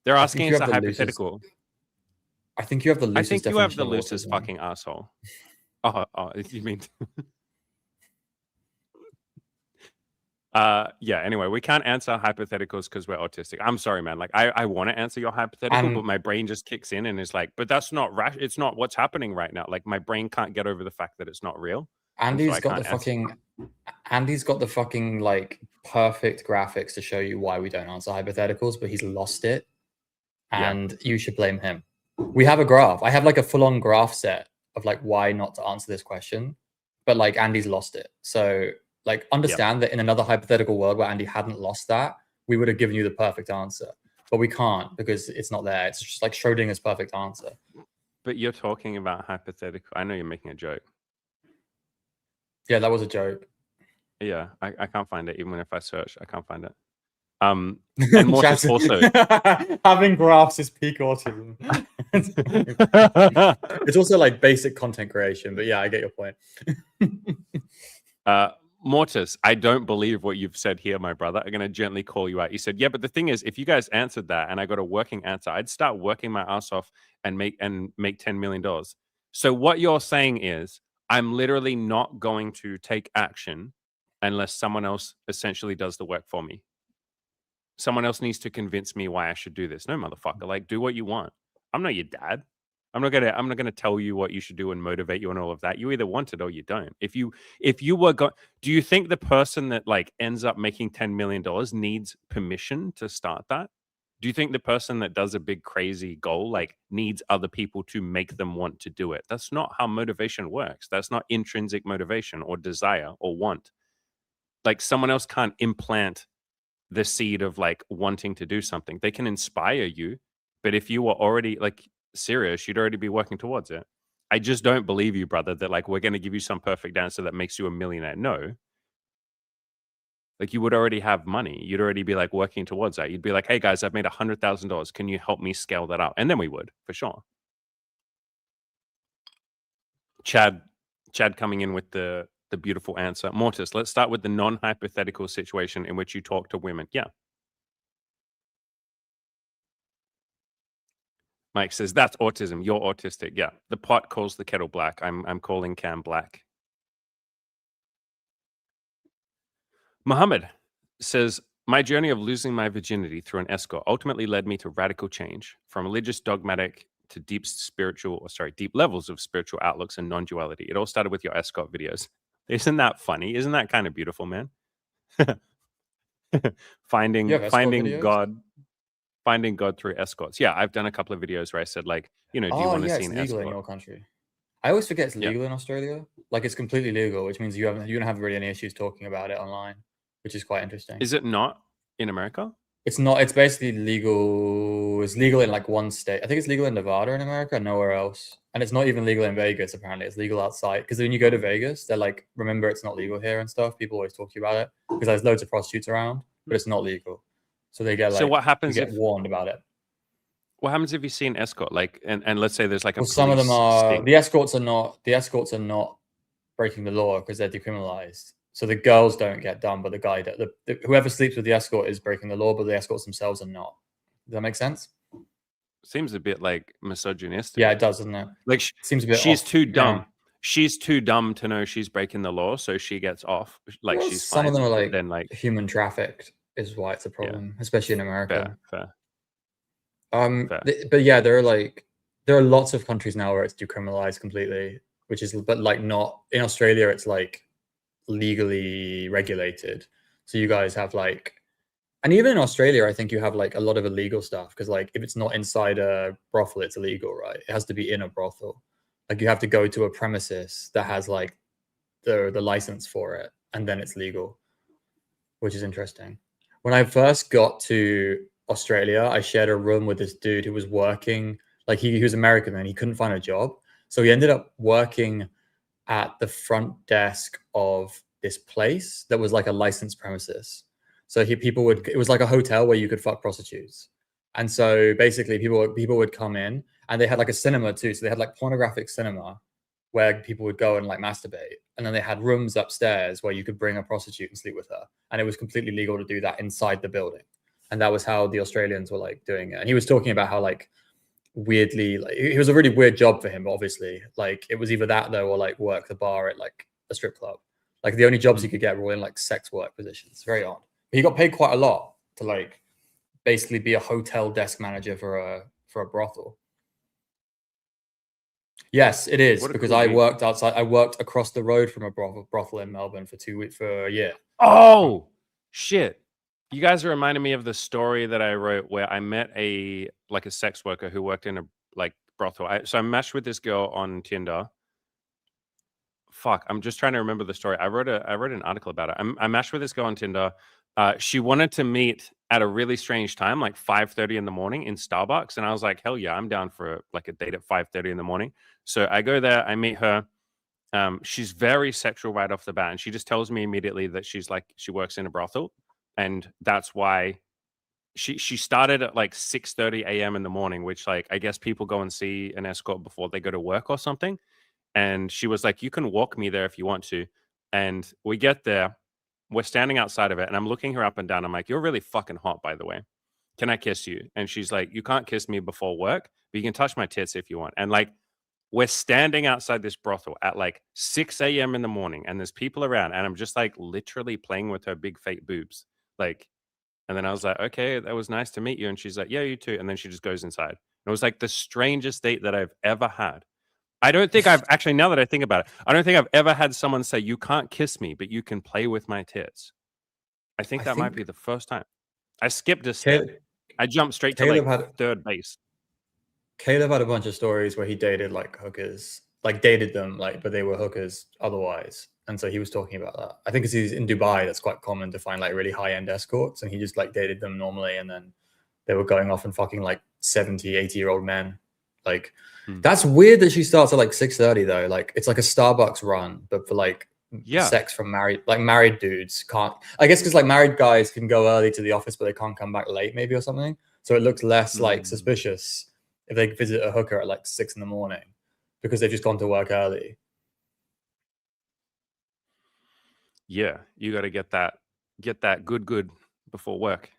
They're asking us a hypothetical. I think you have the loosest. I think you have the loosest autism. Fucking asshole. Oh, you mean? Yeah, anyway, we can't answer hypotheticals because we're autistic. I'm sorry, man. Like, I want to answer your hypothetical, but my brain just kicks in and is like, but that's not it's not what's happening right now. Like, my brain can't get over the fact that it's not real. Andy's got the fucking like perfect graphics to show you why we don't answer hypotheticals, but he's lost it. And you should blame him. We have a graph. I have like a full-on graph set of like why not to answer this question, but like Andy's lost it. So like, understand that in another hypothetical world where Andy hadn't lost that, we would have given you the perfect answer, but we can't because it's not there. It's just like Schrodinger's perfect answer. But you're talking about hypothetical. I know you're making a joke. Yeah, that was a joke. Yeah, I can't find it. Even if I search, I can't find it. And Mortis also having graphs is peak autism. It's also like basic content creation, but yeah, I get your point. Mortis, I don't believe what you've said here, my brother. I'm going to gently call you out. You said, yeah, but the thing is, if you guys answered that and I got a working answer, I'd start working my ass off and make $10 million. So what you're saying is I'm literally not going to take action unless someone else essentially does the work for me. Someone else needs to convince me why I should do this. No, motherfucker, like do what you want. I'm not your dad. I'm not gonna tell you what you should do and motivate you and all of that. You either want it or you don't. If you were do you think the person that like ends up making $10 million needs permission to start that? Do you think the person that does a big crazy goal like needs other people to make them want to do it? That's not how motivation works. That's not intrinsic motivation or desire or want. Like someone else can't implant the seed of like wanting to do something. They can inspire you, but if you were already like serious, you'd already be working towards it. I just don't believe you, brother, that like we're going to give you some perfect answer that makes you a millionaire. No. Like you would already have money. You'd already be like working towards that. You'd be like, hey guys, I've made $100,000. Can you help me scale that up? And then we would, for sure. Chad coming in with the beautiful answer. Mortis, let's start with the non-hypothetical situation in which you talk to women. Yeah. Mike says, that's autism. You're autistic. Yeah. The pot calls the kettle black. I'm calling Cam black. Muhammad says, my journey of losing my virginity through an escort ultimately led me to radical change from religious dogmatic to deep levels of spiritual outlooks and non-duality. It all started with your escort videos. Isn't that funny? Isn't that kind of beautiful, man? finding videos? finding God through escorts. Yeah, I've done a couple of videos where I said like, do you want to see an legal escort? in your country. I always forget it's legal in Australia. Like it's completely legal, which means you don't have really any issues talking about it online, which is quite interesting. Is it not in America? It's not. It's basically legal. It's legal in like one state. I think it's legal in Nevada in America, nowhere else. And it's not even legal in Vegas. Apparently, it's legal outside. Because when you go to Vegas, they're like, remember, it's not legal here and stuff. People always talk to you about it because there's loads of prostitutes around, but it's not legal. So they get like. So what happens? You get warned about it. What happens if you see an escort? Like, and let's say there's like a. Well, some of them are the escorts are not breaking the law because they're decriminalized. So the girls don't get done, but the guy, whoever sleeps with the escort is breaking the law, but the escorts themselves are not. Does that make sense? Seems a bit like misogynistic. Yeah, it does, doesn't it? Like seems a bit. She's too dumb. Yeah. She's too dumb to know she's breaking the law, so she gets off. Like well, she's some fine. of them are like human trafficked, is why it's a problem, especially in America. Fair. But yeah, there are lots of countries now where it's decriminalized completely, which is but like not in Australia. It's like legally regulated, so you guys have like, and even in Australia I think you have like a lot of illegal stuff because like if it's not inside a brothel it's illegal, right? It has to be in a brothel. Like you have to go to a premises that has like the license for it and then it's legal, which is interesting. When I first got to Australia, I shared a room with this dude who was working, like he was American and he couldn't find a job, so he ended up working at the front desk of this place that was like a licensed premises. So it was like a hotel where you could fuck prostitutes. And so basically people would come in and they had like a cinema too. So they had like pornographic cinema where people would go and like masturbate. And then they had rooms upstairs where you could bring a prostitute and sleep with her. And it was completely legal to do that inside the building. And that was how the Australians were like doing it. And he was talking about how like weirdly, like it was a really weird job for him, obviously. Like it was either that though or like work the bar at like a strip club. Like the only jobs he could get were in like sex work positions. Very odd. But he got paid quite a lot to like basically be a hotel desk manager for a brothel. Yes, it is, because I worked outside. I worked across the road from a brothel in Melbourne for 2 weeks, for a year. Oh shit. You guys are reminding me of the story that I wrote where I met a sex worker who worked in a like brothel. So I matched with this girl on Tinder. Fuck, I'm just trying to remember the story. I wrote an article about it. I matched with this girl on Tinder. She wanted to meet at a really strange time, like 5:30 in the morning in Starbucks, and I was like, hell yeah, I'm down for like a date at 5:30 in the morning. So I go there, I meet her. She's very sexual right off the bat, and she just tells me immediately that she works in a brothel, and that's why she started at like 6:30 a.m. in the morning, which like I guess people go and see an escort before they go to work or something. And she was like, you can walk me there if you want to. And we get there, we're standing outside of it, and I'm looking her up and down. I'm like, "You're really fucking hot, by the way. Can I kiss you?" And she's like, "You can't kiss me before work, but you can touch my tits if you want." And like, we're standing outside this brothel at like 6 a.m. in the morning, and there's people around, and I'm just like literally playing with her big fake boobs. Like, and then I was like, "Okay, that was nice to meet you." And she's like, "Yeah, you too." And then she just goes inside. And it was like the strangest date that I've ever had. I don't think I've actually, now that I think about it, I don't think I've ever had someone say, "You can't kiss me, but you can play with my tits." I think I that might think be the first time. I skipped a step. Caleb, I jumped straight to Caleb like had third base. Caleb had a bunch of stories where he dated like hookers, like dated them, like, but they were hookers otherwise. And so he was talking about that. I think because he's in Dubai, that's quite common to find like really high end escorts. And he just like dated them normally. And then they were going off and fucking like 70, 80-year-old men. Like, that's weird that she starts at like 6:30 though. Like, it's like a Starbucks run, but for like sex from married dudes can't. I guess because like married guys can go early to the office, but they can't come back late, maybe, or something. So it looks less like suspicious if they visit a hooker at like 6 in the morning because they've just gone to work early. Yeah, you got to get that good before work.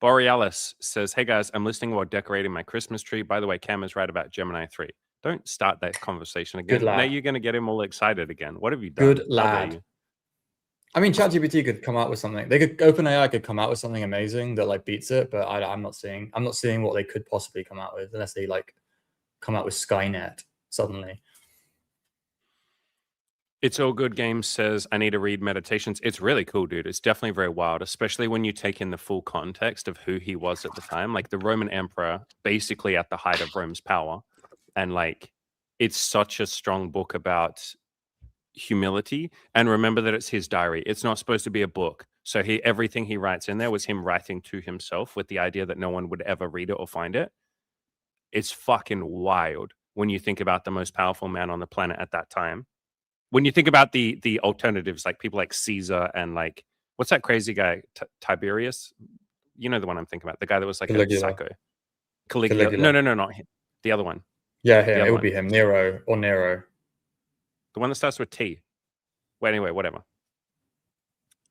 Borealis says, "Hey guys, I'm listening while decorating my Christmas tree. By the way, Cam is right about Gemini 3. Don't start that conversation again. Good lad. Now you're going to get him all excited again. What have you done? Good lad. I mean, ChatGPT could come out with something. OpenAI could come out with something amazing that like beats it, but I'm not seeing what they could possibly come out with unless they like come out with Skynet suddenly. It's All Good Games says, "I need to read Meditations." It's really cool, dude. It's definitely very wild, especially when you take in the full context of who he was at the time. Like the Roman emperor, basically at the height of Rome's power. And like, it's such a strong book about humility. And remember that it's his diary. It's not supposed to be a book. So everything he writes in there was him writing to himself with the idea that no one would ever read it or find it. It's fucking wild when you think about the most powerful man on the planet at that time. When you think about the alternatives, like people like Caesar and like, what's that crazy guy, Tiberius? You know the one I'm thinking about, the guy that was like a psycho. Caligula. No, not him. The other one. Yeah, it would be him, Nero. The one that starts with T. Well, anyway, whatever.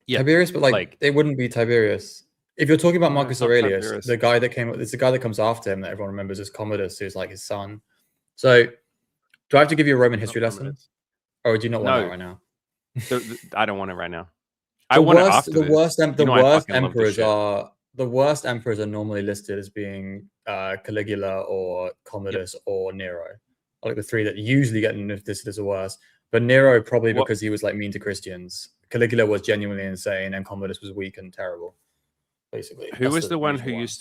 Yeah, Tiberius, but like it wouldn't be Tiberius. If you're talking about Marcus Aurelius, the guy that it's the guy that comes after him that everyone remembers as Commodus, who's like his son. So, do I have to give you a Roman history lesson? Or do you not want that right now? I don't want it right now. I want it after this. The worst emperors are normally listed as being Caligula or Commodus or Nero. Like the three that usually get listed as the worst. But Nero probably because he was like mean to Christians. Caligula was genuinely insane, and Commodus was weak and terrible. Basically, who was the one who used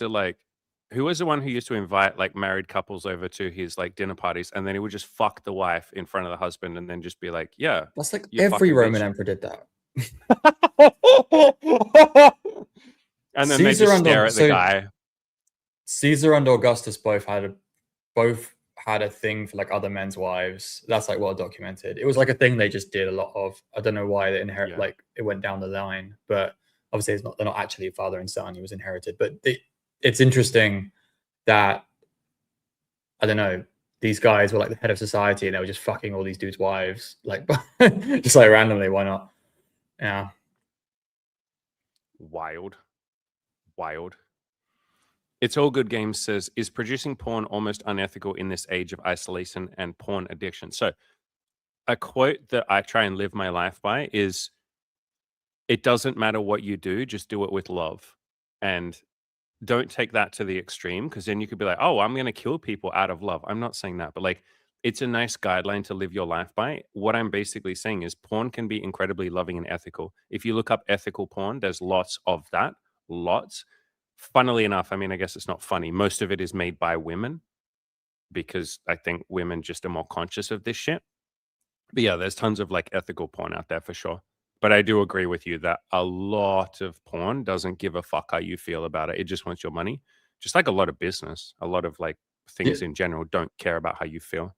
to invite like married couples over to his like dinner parties, and then he would just fuck the wife in front of the husband, and then just be like, "Yeah, that's like every Roman emperor did that." And then they just stare at the guy. Caesar and Augustus both had a thing for like other men's wives. That's like well documented. It was like a thing they just did a lot of. I don't know why they inherit like it went down the line, but obviously they're not actually father and son. He was inherited, but it's interesting that I don't know. These guys were like the head of society, and they were just fucking all these dudes' wives, like just like randomly. Why not? Yeah. Wild. It's All Good Games says, "Is producing porn almost unethical in this age of isolation and porn addiction?" So a quote that I try and live my life by is, "It doesn't matter what you do, just do it with love." And don't take that to the extreme, because then you could be like, "Oh, I'm going to kill people out of love." I'm not saying that, but like, it's a nice guideline to live your life by. What I'm basically saying is porn can be incredibly loving and ethical. If you look up ethical porn, there's lots of that. Lots. Funnily enough, I mean, I guess it's not funny. Most of it is made by women because I think women just are more conscious of this shit. But yeah, there's tons of like ethical porn out there for sure. But I do agree with you that a lot of porn doesn't give a fuck how you feel about it. It just wants your money. Just like a lot of business, a lot of like things in general don't care about how you feel.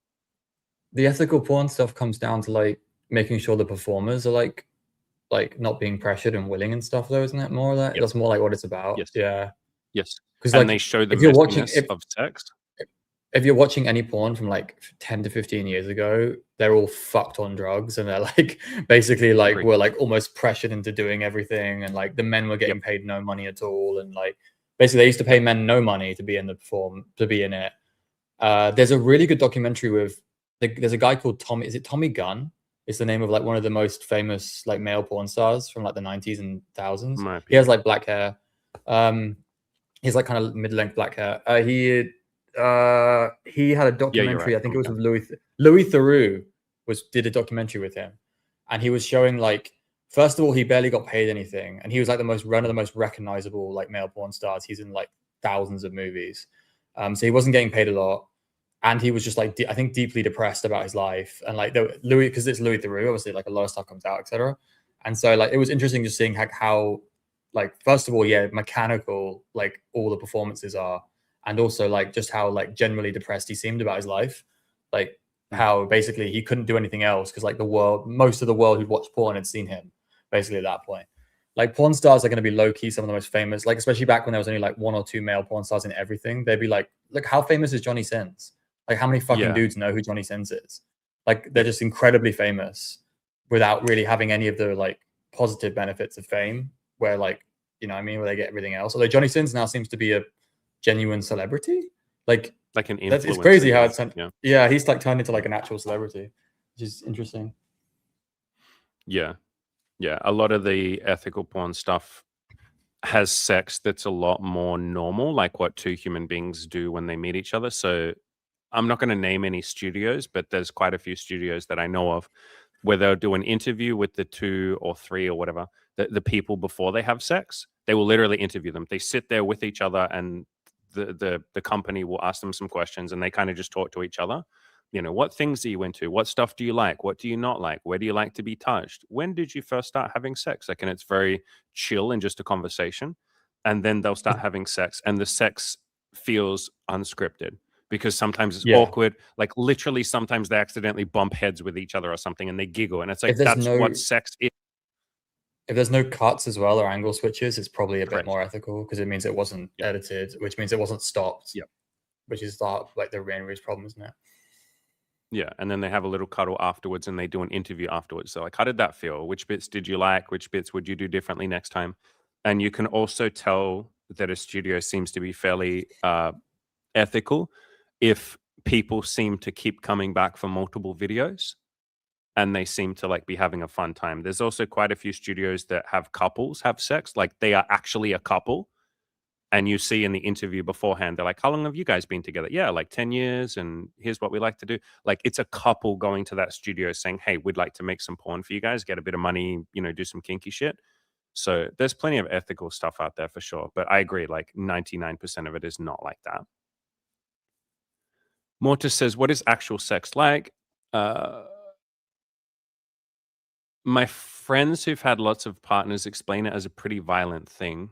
The ethical porn stuff comes down to like making sure the performers are like not being pressured and willing and stuff, though, isn't it? More of that. That's more like what it's about. Yes. Yeah. Yes. Because like they show the messiness of sex. if you're watching any porn from like 10 to 15 years ago, they're all fucked on drugs and they're like basically like Agreed. were like almost pressured into doing everything, and like the men were Yep. getting paid no money at all, and like basically they used to pay men no money to be in it. There's a really good documentary with there's a guy called Tommy. Is it Tommy Gunn? It's the name of like one of the most famous like male porn stars from like the 90s and thousands. Might He be. has like black hair. He's like kind of mid-length black hair. He had a Yeah, you're documentary. right. I think it Tommy was Gunn. with Louis Theroux did a documentary with him, and he was showing like, first of all, he barely got paid anything, and he was like one of the most recognizable like male porn stars. He's in like thousands of movies, so he wasn't getting paid a lot, and he was just like I think deeply depressed about his life, and like Louis, because it's Louis Theroux, obviously like a lot of stuff comes out, etc. And so like it was interesting just seeing how like first of all, yeah, mechanical like all the performances are, and also like just how like generally depressed he seemed about his life, like how basically he couldn't do anything else because like most of the world who'd watched porn had seen him basically at that point. Like porn stars are going to be low key some of the most famous, like especially back when there was only like one or two male porn stars in everything. They'd be like, look, how famous is Johnny Sins? Like how many fucking dudes know who Johnny Sins is? Like they're just incredibly famous without really having any of the like positive benefits of fame, where like, you know what I mean, where they get everything else. Although Johnny Sins now seems to be a genuine celebrity. Like Like an it's crazy how influencer. it's yeah, he's like turned into like an actual celebrity, which is interesting. Yeah. Yeah. A lot of the ethical porn stuff has sex that's a lot more normal, like what two human beings do when they meet each other. So I'm not going to name any studios, but there's quite a few studios that I know of where they'll do an interview with the two or three or whatever, the people before they have sex. They will literally interview them. They sit there with each other, and the company will ask them some questions, and they kind of just talk to each other. You know, what things are you into? What stuff do you like? What do you not like? Where do you like to be touched? When did you first start having sex? Like, and it's very chill and just a conversation. And then they'll start having sex, and the sex feels unscripted because sometimes it's Yeah. awkward. Like literally, sometimes they accidentally bump heads with each other or something, and they giggle, and it's like If there's that's no what sex is. if there's no cuts as well or angle switches, it's probably a bit Correct. more ethical because it means it wasn't Yep. edited, which means it wasn't stopped. Yep. Which is like the main problem, isn't it? Yeah, and then they have a little cuddle afterwards, and they do an interview afterwards. So, like, how did that feel? Which bits did you like? Which bits would you do differently next time? And you can also tell that a studio seems to be fairly ethical if people seem to keep coming back for multiple videos, and they seem to like be having a fun time. There's also quite a few studios that have couples have sex, like they are actually a couple, and you see in the interview beforehand, they're like, how long have you guys been together? Yeah, like 10 years. And here's what we like to do. Like it's a couple going to that studio saying, hey, we'd like to make some porn for you guys, get a bit of money, you know, do some kinky shit. So there's plenty of ethical stuff out there for sure. But I agree, like 99% of it is not like that. Mortis says, what is actual sex like? My friends who've had lots of partners explain it as a pretty violent thing.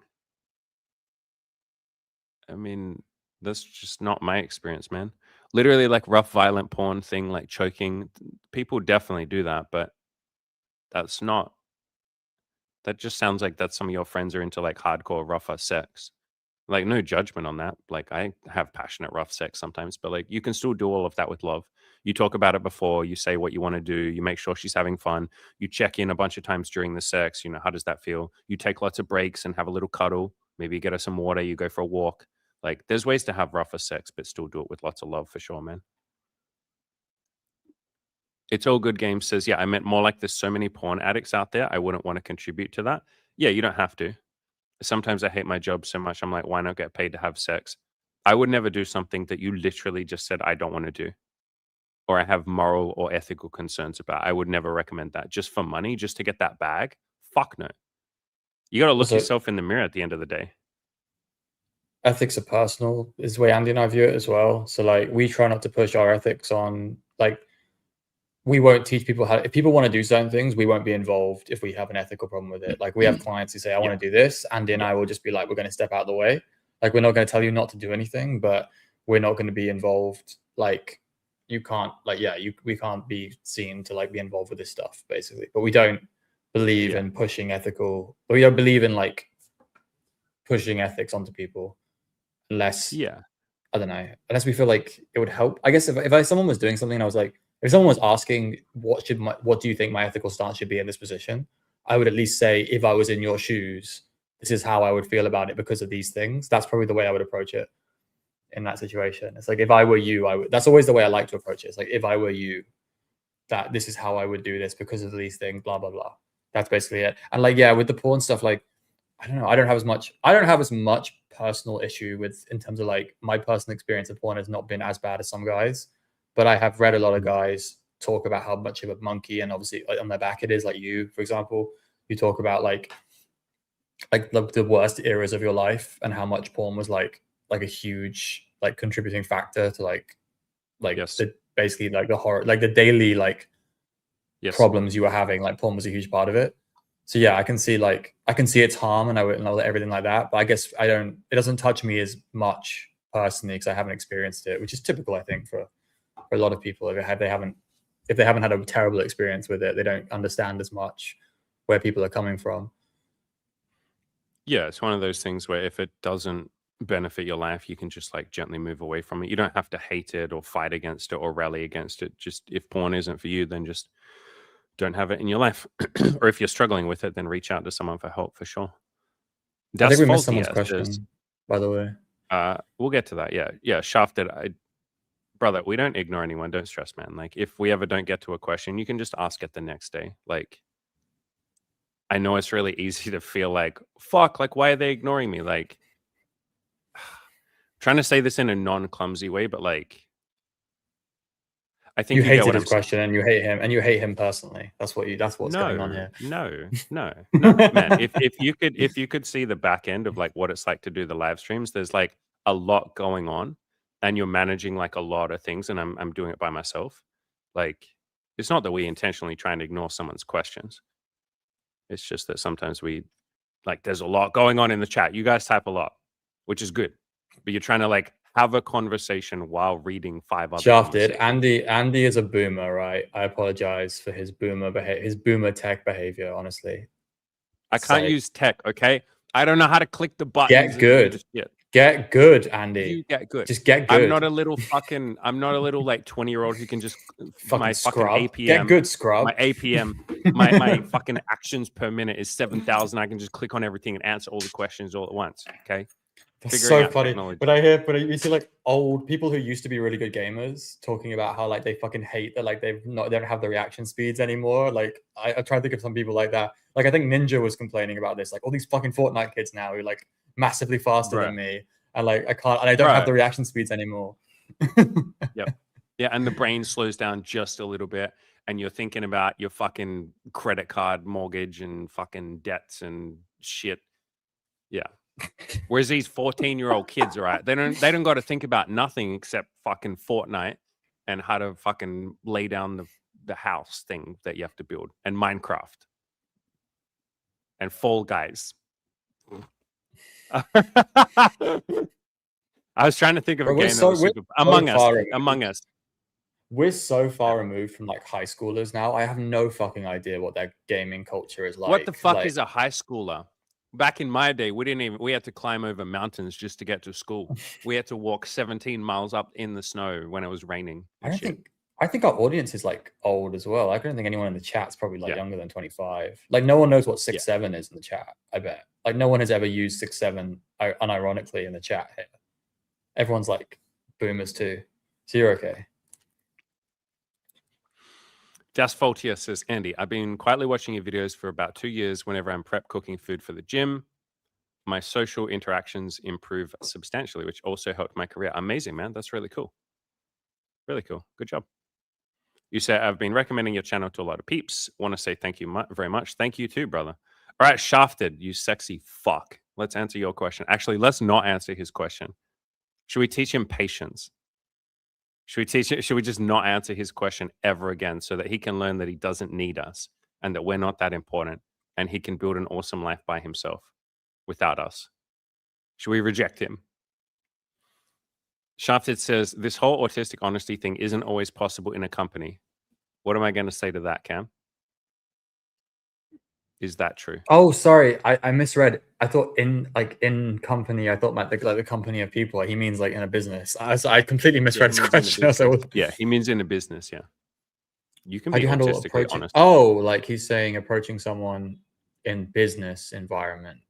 I mean, that's just not my experience, man. Literally, like rough, violent porn thing, like choking. People definitely do that, but that's not. That just sounds like that some of your friends are into like hardcore, rougher sex. Like, no judgment on that. Like, I have passionate, rough sex sometimes, but like, you can still do all of that with love. You talk about it before, you say what you want to do, you make sure she's having fun, you check in a bunch of times during the sex. You know, how does that feel? You take lots of breaks and have a little cuddle. Maybe you get her some water, you go for a walk. Like, there's ways to have rougher sex, but still do it with lots of love for sure, man. It's All Good Games says, yeah, I meant more like there's so many porn addicts out there. I wouldn't want to contribute to that. Yeah, you don't have to. Sometimes I hate my job so much. I'm like, why not get paid to have sex? I would never do something that you literally just said I don't want to do, or I have moral or ethical concerns about. I would never recommend that just for money, just to get that bag. Fuck no. You got to look Also, yourself in the mirror at the end of the day. ethics are personal is the way Andy and I view it as well. So like we try not to push our ethics on, like we won't teach people how, if people want to do certain things, we won't be involved if we have an ethical problem with it. Like we have clients who say, I want to do this. Andy and I will just be like, we're going to step out of the way. Like we're not going to tell you not to do anything, but we're not going to be involved. Like you can't, like, yeah, we can't be seen to like be involved with this stuff basically, but we don't believe in pushing ethical, we don't believe in like pushing ethics onto people unless I don't know, unless we feel like it would help. I guess if someone was doing something and I was like, if someone was asking what do you think my ethical stance should be in this position, I would at least say, if I was in your shoes, this is how I would feel about it because of these things. That's probably the way I would approach it in that situation. It's like, if I were you, I would. That's always the way I like to approach it. It's like, if I were you, that this is how I would do this because of these things, blah blah blah. That's basically it. And like, yeah, with the porn stuff, like, I don't know. I don't have as much personal issue with, in terms of like, my personal experience of porn has not been as bad as some guys, but I have read a lot of guys talk about how much of a monkey, and obviously like, on their back it is, like you, for example, you talk about like the worst eras of your life and how much porn was like a huge like contributing factor to like Yes. basically like the horror, like the daily like Yes. problems you were having. Like porn was a huge part of it. So yeah, I can see its harm and everything like that. But I guess it doesn't touch me as much personally because I haven't experienced it, which is typical, I think, for a lot of people. If they haven't had a terrible experience with it, they don't understand as much where people are coming from. Yeah, it's one of those things where if it doesn't benefit your life, you can just like gently move away from it. You don't have to hate it or fight against it or rally against it. Just if porn isn't for you, then just don't have it in your life. Or if you're struggling with it, then reach out to someone for help for sure. I think Das we missed someone's Faultier question, says, by the way. we'll get to that. Yeah. Shafted. Brother, we don't ignore anyone. Don't stress, man. Like if we ever don't get to a question, you can just ask it the next day. Like, I know it's really easy to feel like, fuck, like, why are they ignoring me? Like, trying to say this in a non-clumsy way, but like, I think You you get hated what his I'm saying. question and you hate him personally. That's what's going on here. No, man. If you could see the back end of like what it's like to do the live streams, there's like a lot going on, and you're managing like a lot of things, and I'm doing it by myself. Like, it's not that we intentionally try and ignore someone's questions. It's just that sometimes we like there's a lot going on in the chat. You guys type a lot, which is good, but you're trying to like have a conversation while reading 5 other Shafted. conversations. Andy is a boomer, right? I apologize for his boomer tech behavior, honestly. I can't use tech, okay? I don't know how to click the buttons. Get good. And shit. Get good, Andy. You get good. Just get good. I'm not a little like 20-year-old who can just my fucking scrub. APM. Get good, scrub. My APM, my fucking actions per minute is 7,000. I can just click on everything and answer all the questions all at once. Okay. That's so funny. But you see like old people who used to be really good gamers talking about how like they fucking hate that like they don't have the reaction speeds anymore. Like I try to think of some people like that. Like I think Ninja was complaining about this. Like all these fucking Fortnite kids now who like massively faster than me, and like I don't have the reaction speeds anymore. Yep. Yeah, and the brain slows down just a little bit, and you're thinking about your fucking credit card mortgage and fucking debts and shit. Yeah. Whereas these 14-year-old kids, right? They don't got to think about nothing except fucking Fortnite and how to fucking lay down the house thing that you have to build, and Minecraft and Fall Guys. I was trying to think of a game that was super... Among Us. We're so far removed from like high schoolers now. I have no fucking idea what their gaming culture is like. What the fuck is a high schooler? Back in my day, we had to climb over mountains just to get to school. We had to walk 17 miles up in the snow when it was raining. I think our audience is like old as well. I don't think anyone in the chat's probably like younger than 25. Like no one knows what 6'7" is in the chat, I bet. Like no one has ever used 6'7" unironically in the chat here. Everyone's like boomers too. So you're okay. Das Faultier says, Andy, I've been quietly watching your videos for about 2 years. Whenever I'm prep cooking food for the gym, my social interactions improve substantially, which also helped my career. Amazing, man. That's really cool. Really cool. Good job. You say, I've been recommending your channel to a lot of peeps. Want to say thank you very much. Thank you too, brother. All right, Shafted, you sexy fuck. Let's answer your question. Actually, let's not answer his question. Should we teach him patience? Should we just not answer his question ever again so that he can learn that he doesn't need us and that we're not that important and he can build an awesome life by himself without us? Should we reject him? Shafted says, this whole autistic honesty thing isn't always possible in a company. What am I going to say to that, Cam? Is that true? Oh, sorry, I misread. I thought in company. I thought meant the company of people. He means like in a business. I completely Yeah, misread he his means in the question. So business. Yeah, he means in a business. Yeah, you can how be do you handle autistically approaching? honest. Oh, like he's saying approaching someone in business environment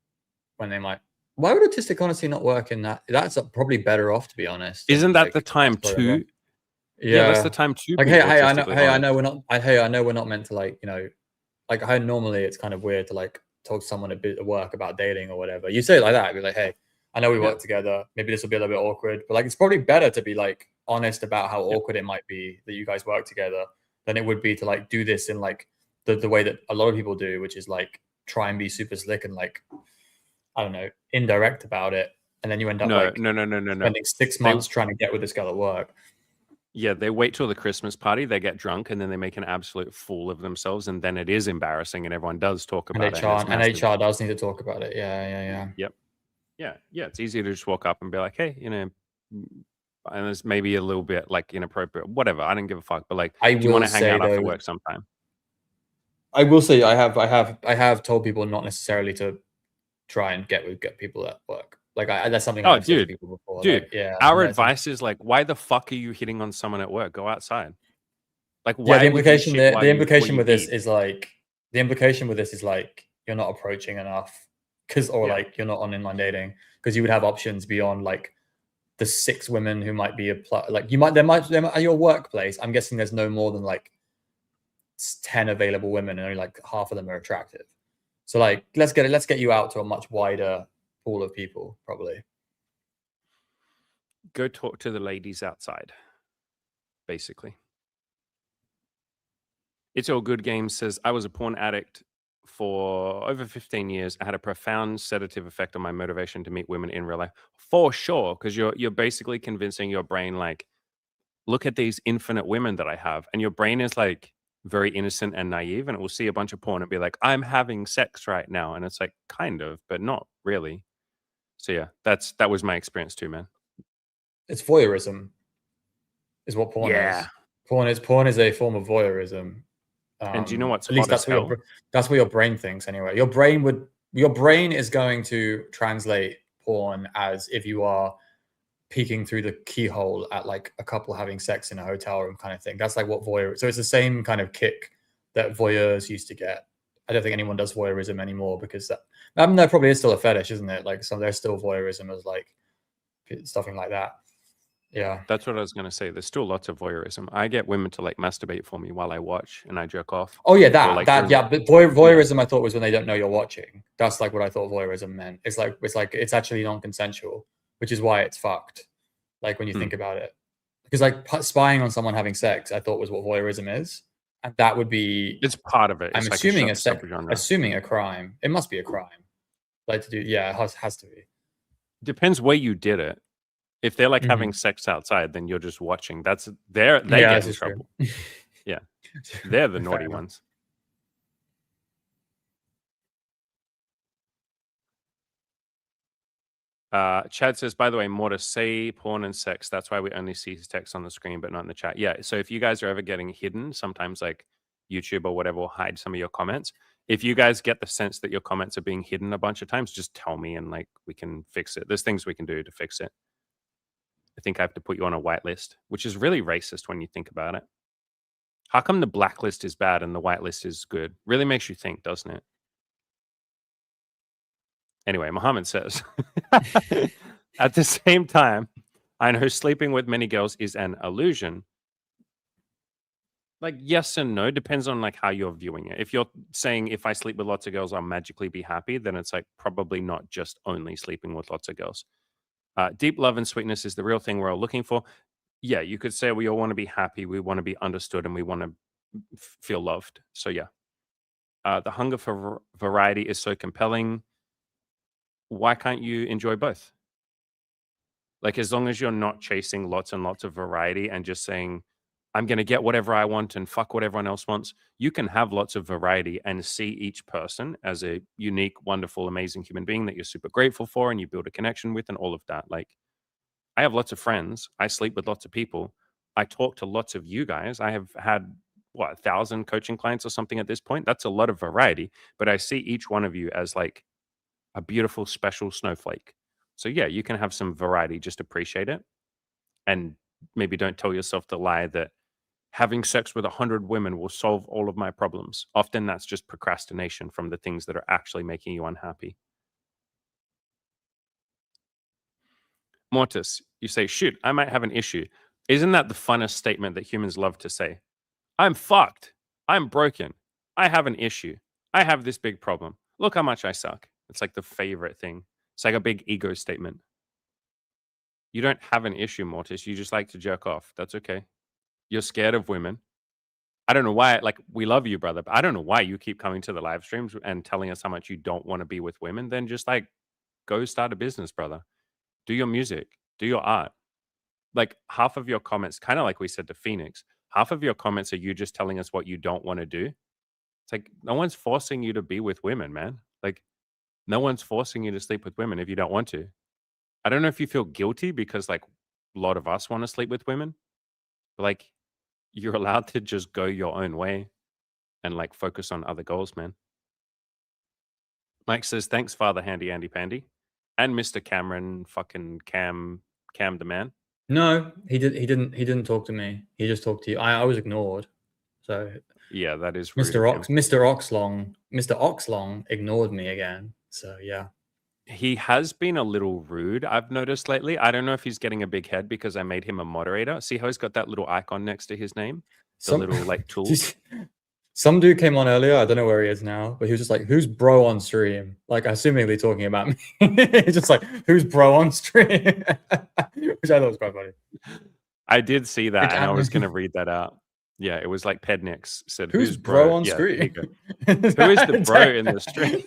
when they might. Why would autistic honesty not work in that? That's probably better off, to be honest. Isn't And that the like time ask whatever. to? Yeah, that's the Yeah. time to Like be hey, I know. autistically Hey, I honest. know we're not. Hey, I know we're not meant to like like how normally it's kind of weird to like talk to someone at work about dating or whatever. You say it like that, be like, hey, I know we Yeah. work together. Maybe this will be a little bit awkward, but like it's probably better to be like honest about how Yeah. awkward it might be that you guys work together than it would be to like do this in like the way that a lot of people do, which is like try and be super slick and like I don't know, indirect about it. And then you end up No, like no, no, no, no, no. spending 6 They months trying to get with this girl at work. Yeah, they wait till the Christmas party, they get drunk, and then they make an absolute fool of themselves, and then it is embarrassing, and everyone does talk And about it, and it's and massive. HR does need to talk about it. Yeah, yeah, yeah. Yep. Yeah, it's easy to just walk up and be like, "Hey," and it's maybe a little bit, like, inappropriate, whatever, I don't give a fuck, but, like, I "Do you will wanna hang say out after though, work sometime?" I will say I have told people not necessarily to try and get people at work. Like that's something Oh, I've said to dude, people before. dude, Like, yeah, our and that's advice is, like, "Why the fuck are you hitting on someone at work? Go outside." Like, yeah. why would you shit while The you eat? implication with this is like you're not approaching enough or Yeah. like you're not on inline dating because you would have options beyond like the 6 women who might be like you might there might at your workplace. I'm guessing there's no more than like 10 available women and only like half of them are attractive. So like let's get you out to a much wider pool of people probably. Go talk to the ladies outside, basically. It's All Good Games says, I was a porn addict for over 15 years. I had a profound sedative effect on my motivation to meet women in real life. For sure, because you're basically convincing your brain, like, look at these infinite women that I have. And your brain is like very innocent and naive, and it will see a bunch of porn and be like, I'm having sex right now. And it's like, kind of, but not really. So yeah, that was my experience too, man. It's voyeurism is what porn Yeah. is. Porn is a form of voyeurism. And do you know what's At least hot as hell? that's what your brain thinks anyway. Your brain is going to translate porn as if you are peeking through the keyhole at like a couple having sex in a hotel room kind of thing. That's like what voyeur. So it's the same kind of kick that voyeurs used to get. I don't think anyone does voyeurism anymore because there probably is still a fetish, isn't it? Like there's still voyeurism as like stuffing like that. Yeah. That's what I was gonna say. There's still lots of voyeurism. I get women to like masturbate for me while I watch and I jerk off. Oh yeah, Or like that during yeah. But voyeurism, I thought was when they don't know you're watching. That's like what I thought voyeurism meant. It's actually non-consensual, which is why it's fucked. Like when you think about it, because like spying on someone having sex, I thought was what voyeurism is, and that would be, It's part of it. I'm It's like a assuming subgenre. assuming a crime. It must be a crime. Like to do, yeah, it has to be. Depends where you did it. If they're like having Mhm. sex outside, then you're just watching. They Yeah, get this in is true. trouble. Yeah. They're the Fair naughty enough. ones. Chad says, by the way, more to say porn and sex. That's why we only see his text on the screen, but not in the chat. Yeah. So if you guys are ever getting hidden, sometimes like YouTube or whatever will hide some of your comments. If you guys get the sense that your comments are being hidden a bunch of times, just tell me and like we can fix it. There's things we can do to fix it. I think I have to put you on a whitelist, which is really racist when you think about it. How come the blacklist is bad and the whitelist is good? Really makes you think, doesn't it? Anyway, Muhammad says, at the same time, I know sleeping with many girls is an illusion. Like, yes and no, depends on like how you're viewing it. If you're saying if I sleep with lots of girls, I'll magically be happy, then it's like probably not just only sleeping with lots of girls. Deep love and sweetness is the real thing we're all looking for. Yeah, you could say we all want to be happy, we want to be understood, and we want to feel loved. So yeah, the hunger for variety is so compelling. Why can't you enjoy both? Like, as long as you're not chasing lots and lots of variety and just saying, I'm going to get whatever I want and fuck what everyone else wants, you can have lots of variety and see each person as a unique, wonderful, amazing human being that you're super grateful for and you build a connection with and all of that. Like, I have lots of friends. I sleep with lots of people. I talk to lots of you guys. I have had what, 1,000 coaching clients or something at this point. That's a lot of variety, but I see each one of you as like a beautiful special snowflake. So yeah, you can have some variety, just appreciate it, and maybe don't tell yourself the lie that having sex with 100 women will solve all of my problems. Often that's just procrastination from the things that are actually making you unhappy. Mortis, you say, shoot, I might have an issue. Isn't that the funnest statement that humans love to say? I'm fucked. I'm broken. I have an issue. I have this big problem. Look how much I suck. It's like the favorite thing. It's like a big ego statement. You don't have an issue, Mortis. You just like to jerk off. That's okay. You're scared of women. I don't know why. Like, we love you, brother, but I don't know why you keep coming to the live streams and telling us how much you don't want to be with women. Then just like go start a business, brother. Do your music, do your art. Like, half of your comments, kind of like we said to Phoenix, half of your comments are you just telling us what you don't want to do. It's like no one's forcing you to be with women, man. Like, no one's forcing you to sleep with women if you don't want to. I don't know if you feel guilty because like a lot of us want to sleep with women, but like you're allowed to just go your own way and like focus on other goals, man. Mike says, thanks, Father Handy Andy Pandy. And Mr. Cameron, fucking Cam the man. No, he didn't talk to me. He just talked to you. I was ignored. So yeah, that is rude Mr. Oxlong ignored me again. So yeah. He has been a little rude, I've noticed lately. I don't know if he's getting a big head because I made him a moderator. See how he's got that little icon next to his name? The little like tool. Some dude came on earlier. I don't know where he is now, but he was just like, "Who's bro on stream?" Like, assumingly talking about me. He's just like, "Who's bro on stream?" Which I thought was quite funny. I did see that, and I was going to read that out. Yeah, it was like Pednix said, "Who's bro on stream?" Who is the bro in the stream?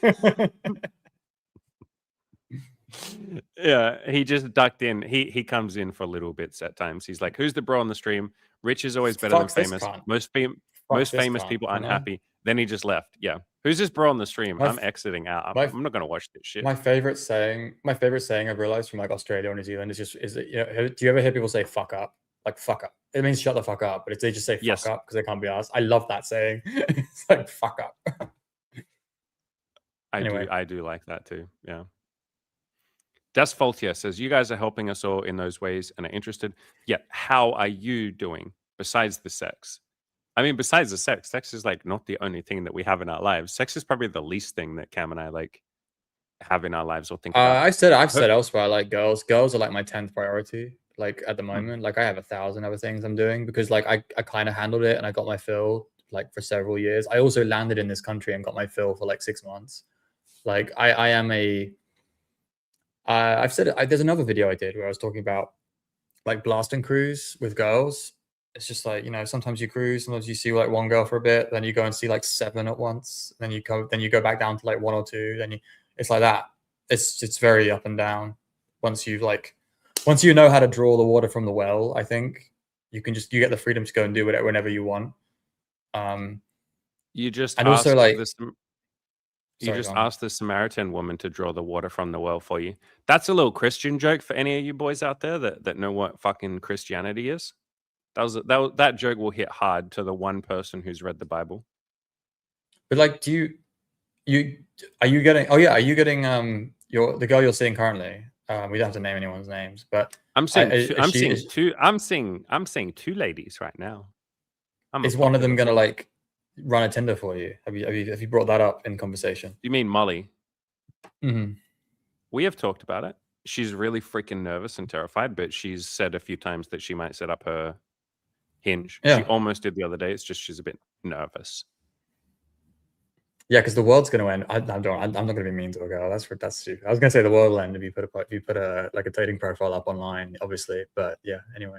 Yeah, he just ducked in. He comes in for little bits at times. He's like, "Who's the bro on the stream?" Rich is always better than famous. Most famous people unhappy. Then he just left. Yeah, who's this bro on the stream? I'm exiting out. I'm not gonna watch this shit. My favorite saying I've realized from like Australia or New Zealand is that, you know, do you ever hear people say "fuck up"? Like "fuck up." It means shut the fuck up, but they just say "fuck up" because they can't be asked. I love that saying. It's like "fuck up." I do like that too. Yeah. Das Faultier says, you guys are helping us all in those ways and are interested. Yet, how are you doing besides the sex? I mean, besides the sex is like not the only thing that we have in our lives. Sex is probably the least thing that Cam and I like have in our lives or think about. I've said elsewhere, I like girls. Girls are like my 10th priority. Like at the moment, like I have 1,000 other things I'm doing because like I kind of handled it and I got my fill like for several years. I also landed in this country and got my fill for like 6 months. Like I am a I've said it. There's another video I did where I was talking about like blasting cruise with girls. It's just like, you know, sometimes you cruise, sometimes you see like one girl for a bit, then you go and see like 7 at once, then you go back down to like 1 or 2, it's like that. It's very up and down. Once you know how to draw the water from the well, I think you get the freedom to go and do it whenever you want. You just and also like you just asked the Samaritan woman to draw the water from the well for you. That's a little Christian joke for any of you boys out there that know what fucking Christianity is. That joke will hit hard to the one person who's read the Bible. But like, are you getting the girl you're seeing currently? We don't have to name anyone's names, but I'm seeing two ladies right now. Is one of them gonna like run a Tinder for you? Have you brought that up in conversation? You mean Molly? Mm-hmm. We have talked about it. She's really freaking nervous and terrified, but she's said a few times that she might set up her Hinge. Yeah. She almost did the other day. It's just she's a bit nervous. Yeah, because the world's going to end. I'm not going to be mean to a girl. That's stupid. I was going to say the world will end if you put a like a dating profile up online, obviously. But yeah, anyway.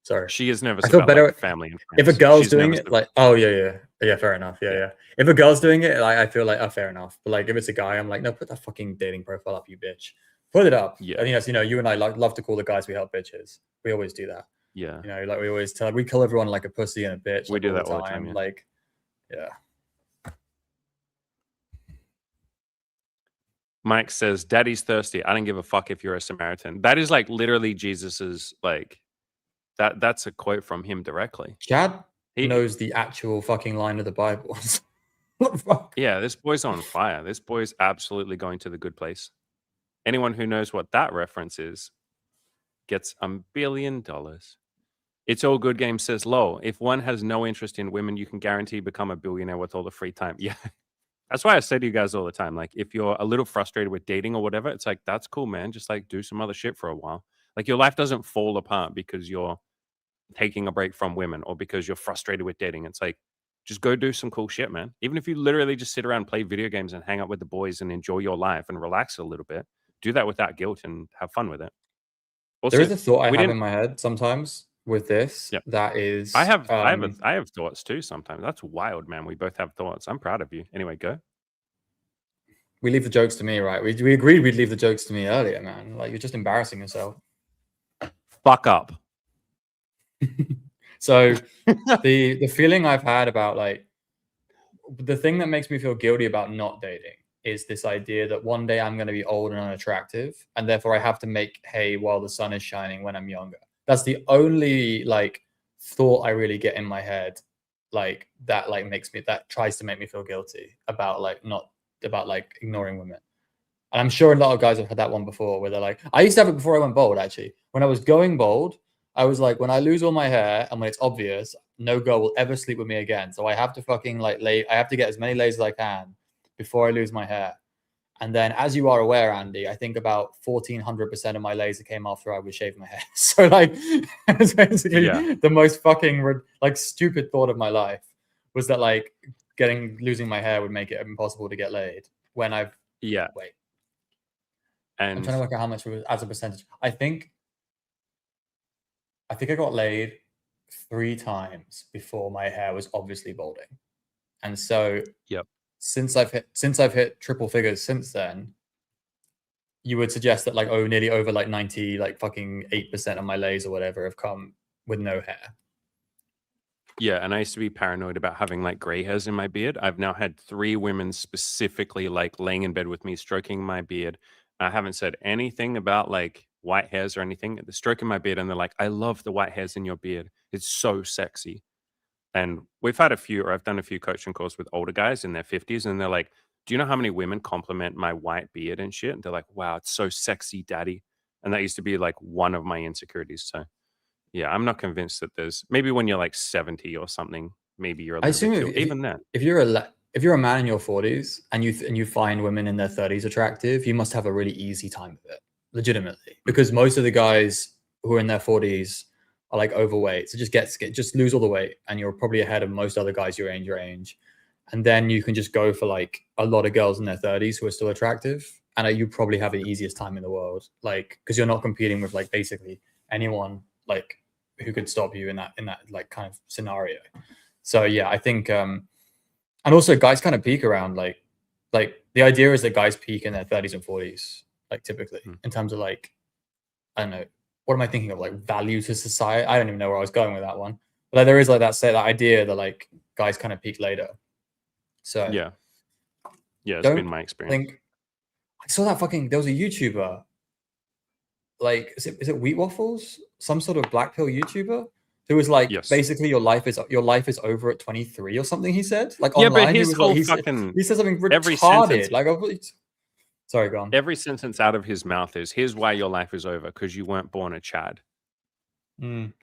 Sorry. She is nervous about better, like, family and friends. If a girl's doing it, like, oh yeah, fair enough. Yeah. If a girl's doing it, I feel like, oh, fair enough. But like, if it's a guy, I'm like, no, put that fucking dating profile up, you bitch. Put it up. Yeah. I think that's, you know, you and I love to call the guys we help bitches. We always do that. Yeah. You know, like we always we call everyone like a pussy and a bitch. We do that all the time. Yeah. Like, yeah. Mike says, "Daddy's thirsty. I don't give a fuck if you're a Samaritan." That is like literally Jesus's like. That's a quote from him directly. Chad He, knows the actual fucking line of the Bible. What the fuck? yeah, this boy's on fire. This boy's absolutely going to the good place. Anyone who knows what that reference is gets $1 billion. It's all good game says, lol, if one has no interest in women, you can guarantee become a billionaire with all the free time. Yeah. That's why I say to you guys all the time, like, if you're a little frustrated with dating or whatever, it's like, that's cool, man. Just like do some other shit for a while. Like, your life doesn't fall apart because you're taking a break from women or because you're frustrated with dating. It's like, just go do some cool shit, man. Even if you literally just sit around, play video games and hang out with the boys and enjoy your life and relax a little bit, do that without guilt and have fun with it. There Also, is a thought I we have didn't, in my head sometimes with this yeah. that is I have thoughts too sometimes. That's wild, man. We both have thoughts. I'm proud of you. Anyway, go. we leave the jokes to me, right? We agreed we'd leave the jokes to me earlier, man. Like, you're just embarrassing yourself. Fuck up. So the feeling I've had about, like, the thing that makes me feel guilty about not dating is this idea that one day I'm going to be old and unattractive, and therefore I have to make hay while the sun is shining when I'm younger. That's the only, like, thought I really get in my head, like, that, like, that tries to make me feel guilty about, like, not about, like, ignoring women. And I'm sure a lot of guys have had that one before, where they're like, I used to have it before I went bald, actually. When I was going bald, I was like, when I lose all my hair and when it's obvious, no girl will ever sleep with me again. So I have to fucking, like, I have to get as many lays as I can before I lose my hair. And then, as you are aware, Andy, I think about 1400% of my laser came after I was shaving my hair. So, like, it's basically the most fucking, like, stupid thought of my life was that, like, losing my hair would make it impossible to get laid when I've, wait. And I'm trying to work out how much it was as a percentage. I think I got laid 3 times before my hair was obviously balding. And so since I've hit triple figures since then, you would suggest that, like, nearly over, like, 90, like, fucking 8% of my lays or whatever have come with no hair. Yeah, and I used to be paranoid about having, like, gray hairs in my beard. I've now had 3 women specifically, like, laying in bed with me, stroking my beard. I haven't said anything about, like, white hairs or anything. They're stroking my beard and they're like, I love the white hairs in your beard. It's so sexy. And I've done a few coaching calls with older guys in their 50s, and they're like, do you know how many women compliment my white beard and shit? And they're like, wow, it's so sexy, daddy. And that used to be, like, one of my insecurities. So yeah, I'm not convinced that there's, maybe when you're like 70 or something, maybe you're a little bit too, even then. If you're a man in your 40s and you find women in their 30s attractive, you must have a really easy time with it, legitimately, because most of the guys who are in their 40s are, like, overweight. So just lose all the weight, and you're probably ahead of most other guys your age. And then you can just go for, like, a lot of girls in their 30s who are still attractive, and you probably have the easiest time in the world, like, because you're not competing with, like, basically anyone, like, who could stop you in that like, kind of scenario. So yeah, I think and also guys kind of peak around, like the idea is that guys peak in their 30s and 40s, like, typically, in terms of, like, I don't know, what am I thinking of, like, value to society? I don't even know where I was going with that one, but, like, there is, like, that idea that, like, guys kind of peak later. So yeah, it's been my experience. I saw that there was a YouTuber, like, is it Wheat Waffles, some sort of black pill YouTuber, who was like, basically, your life is over at 23 or something. He said, like, online, but his whole he said something retarded. Like, sorry, go on. Every sentence out of his mouth is, here's why your life is over, because you weren't born a Chad.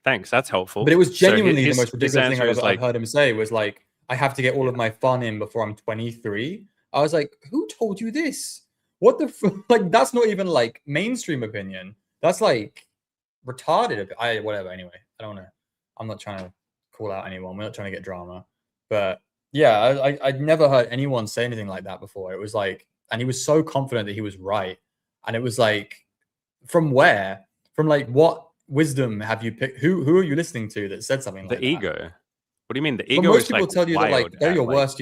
Thanks, that's helpful. But it was genuinely the most ridiculous thing I've heard him say, was like, I have to get all of my fun in before I'm 23. I was like, who told you this? What the like, that's not even, like, mainstream opinion. That's, like, retarded. Whatever. Anyway, I'm not trying to call out anyone. We're not trying to get drama. But yeah, I'd never heard anyone say anything like that before. It was like, and he was so confident that he was right. And it was like, from where? From, like, what wisdom have you picked? Who are you listening to that said something like that? The ego. What do you mean? The ego most is, people like, tell you that, like, they're your worst.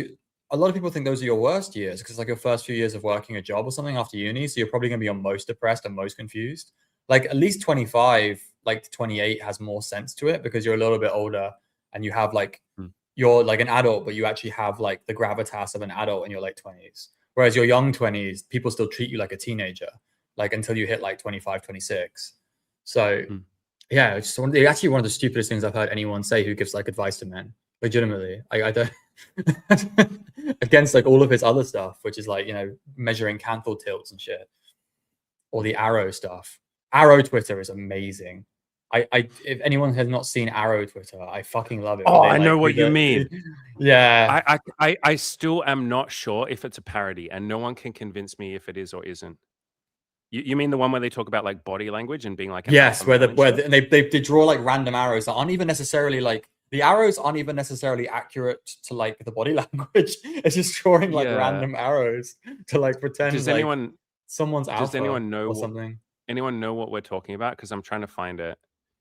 A lot of people think those are your worst years because, like, your first few years of working a job or something after uni. So you're probably going to be your most depressed and most confused. Like, at least 25, like, to 28 has more sense to it because you're a little bit older and you have, like, you're, like, an adult, but you actually have, like, the gravitas of an adult in your late 20s. Whereas your young 20s, people still treat you like a teenager, like, until you hit, like, 25, 26. So yeah, it's actually one of the stupidest things I've heard anyone say who gives, like, advice to men. Legitimately, I don't against like all of his other stuff, which is like, you know, measuring cancel tilts and shit, or the arrow stuff. Arrow Twitter is amazing. If anyone has not seen Arrow Twitter, I fucking love it. Oh, They I know like what you mean. yeah. I still am not sure if it's a parody, and no one can convince me if it is or isn't. You mean the one where they talk about like body language and being like an Yes, alpha male and shit? and they draw like random arrows that aren't even necessarily like the arrows aren't even necessarily accurate to like the body language. It's just drawing like Yeah. random arrows to like pretend Does like anyone someone's does alpha anyone know or something. anyone know what we're talking about? Because I'm trying to find it.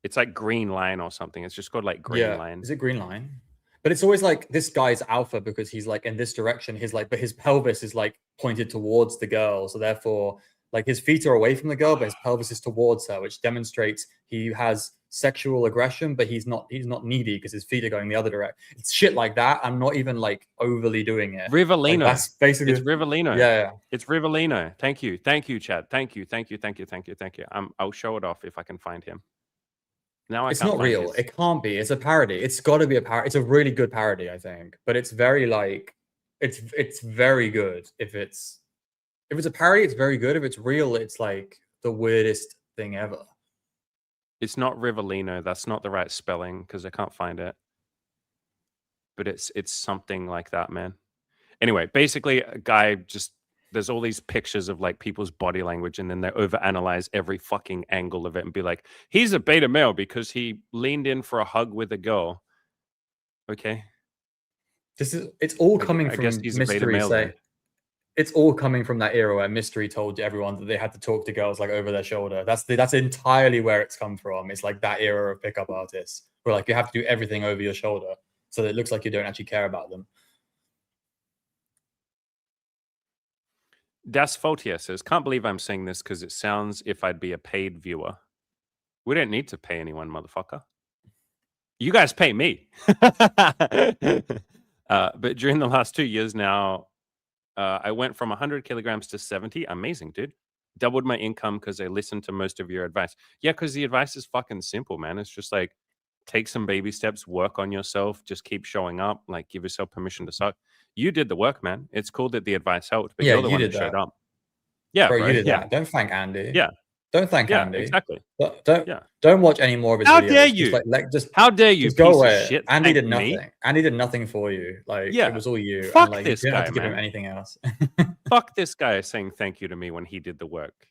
It's like Green Line or something. It's just called like Green Yeah, Line. is it Green Line? But it's always like this guy's alpha because he's like in this direction. His like, but his pelvis is like pointed towards the girl, so therefore, like his feet are away from the girl, but his pelvis is towards her, which demonstrates he has sexual aggression, but he's not needy because his feet are going the other direction. It's shit like that. I'm not even like overly doing it. Like Rivellino. that's basically It's Rivellino. yeah. It's Rivellino. Thank you, Chad. Thank you. I'll show it off if I can find him. Now I It's can't not find real. his. It can't be. It's a parody. It's got to be a parody. It's a really good parody, I think. But it's very like it's very good. If it's a parody, it's very good. If it's real, it's like the weirdest thing ever. It's not Rivellino. That's not the right spelling because I can't find it. But it's something like that, man. Anyway, basically, a guy just there's all these pictures of like people's body language, and then they overanalyze every fucking angle of it and be like, he's a beta male because he leaned in for a hug with a girl. Okay, It's all coming I guess from he's a beta Mystery male say then. it's all coming from that era where Mystery told everyone that they had to talk to girls like over their shoulder. That's entirely where it's come from. It's like that era of pickup artists where like you have to do everything over your shoulder so that it looks like you don't actually care about them. Das Faultier says, can't believe I'm saying this because it sounds if I'd be a paid viewer. We don't need to pay anyone, motherfucker. You guys pay me. But during the last 2 years now, I went from 100 kilograms to 70. Amazing, dude. Doubled my income because I listened to most of your advice. Yeah, because the advice is fucking simple, man. It's just like take some baby steps, work on yourself, just keep showing up, like give yourself permission to suck. You did the work, man. It's cool that the advice helped, but Yeah, you're the you one who did showed that. up. Yeah, Bro, bro. you did Yeah. that. Don't thank Andy. Yeah. Don't thank Yeah, Andy. exactly. Don't Yeah. don't watch any more of his How videos. dare Just you? like How dare you, just go piece of away. shit? Andy did Thank nothing. me. Andy did nothing for you. Like Yeah. it was all you. Fuck and like this you don't have guy, to give him man. anything else. Fuck this guy saying thank you to me when he did the work.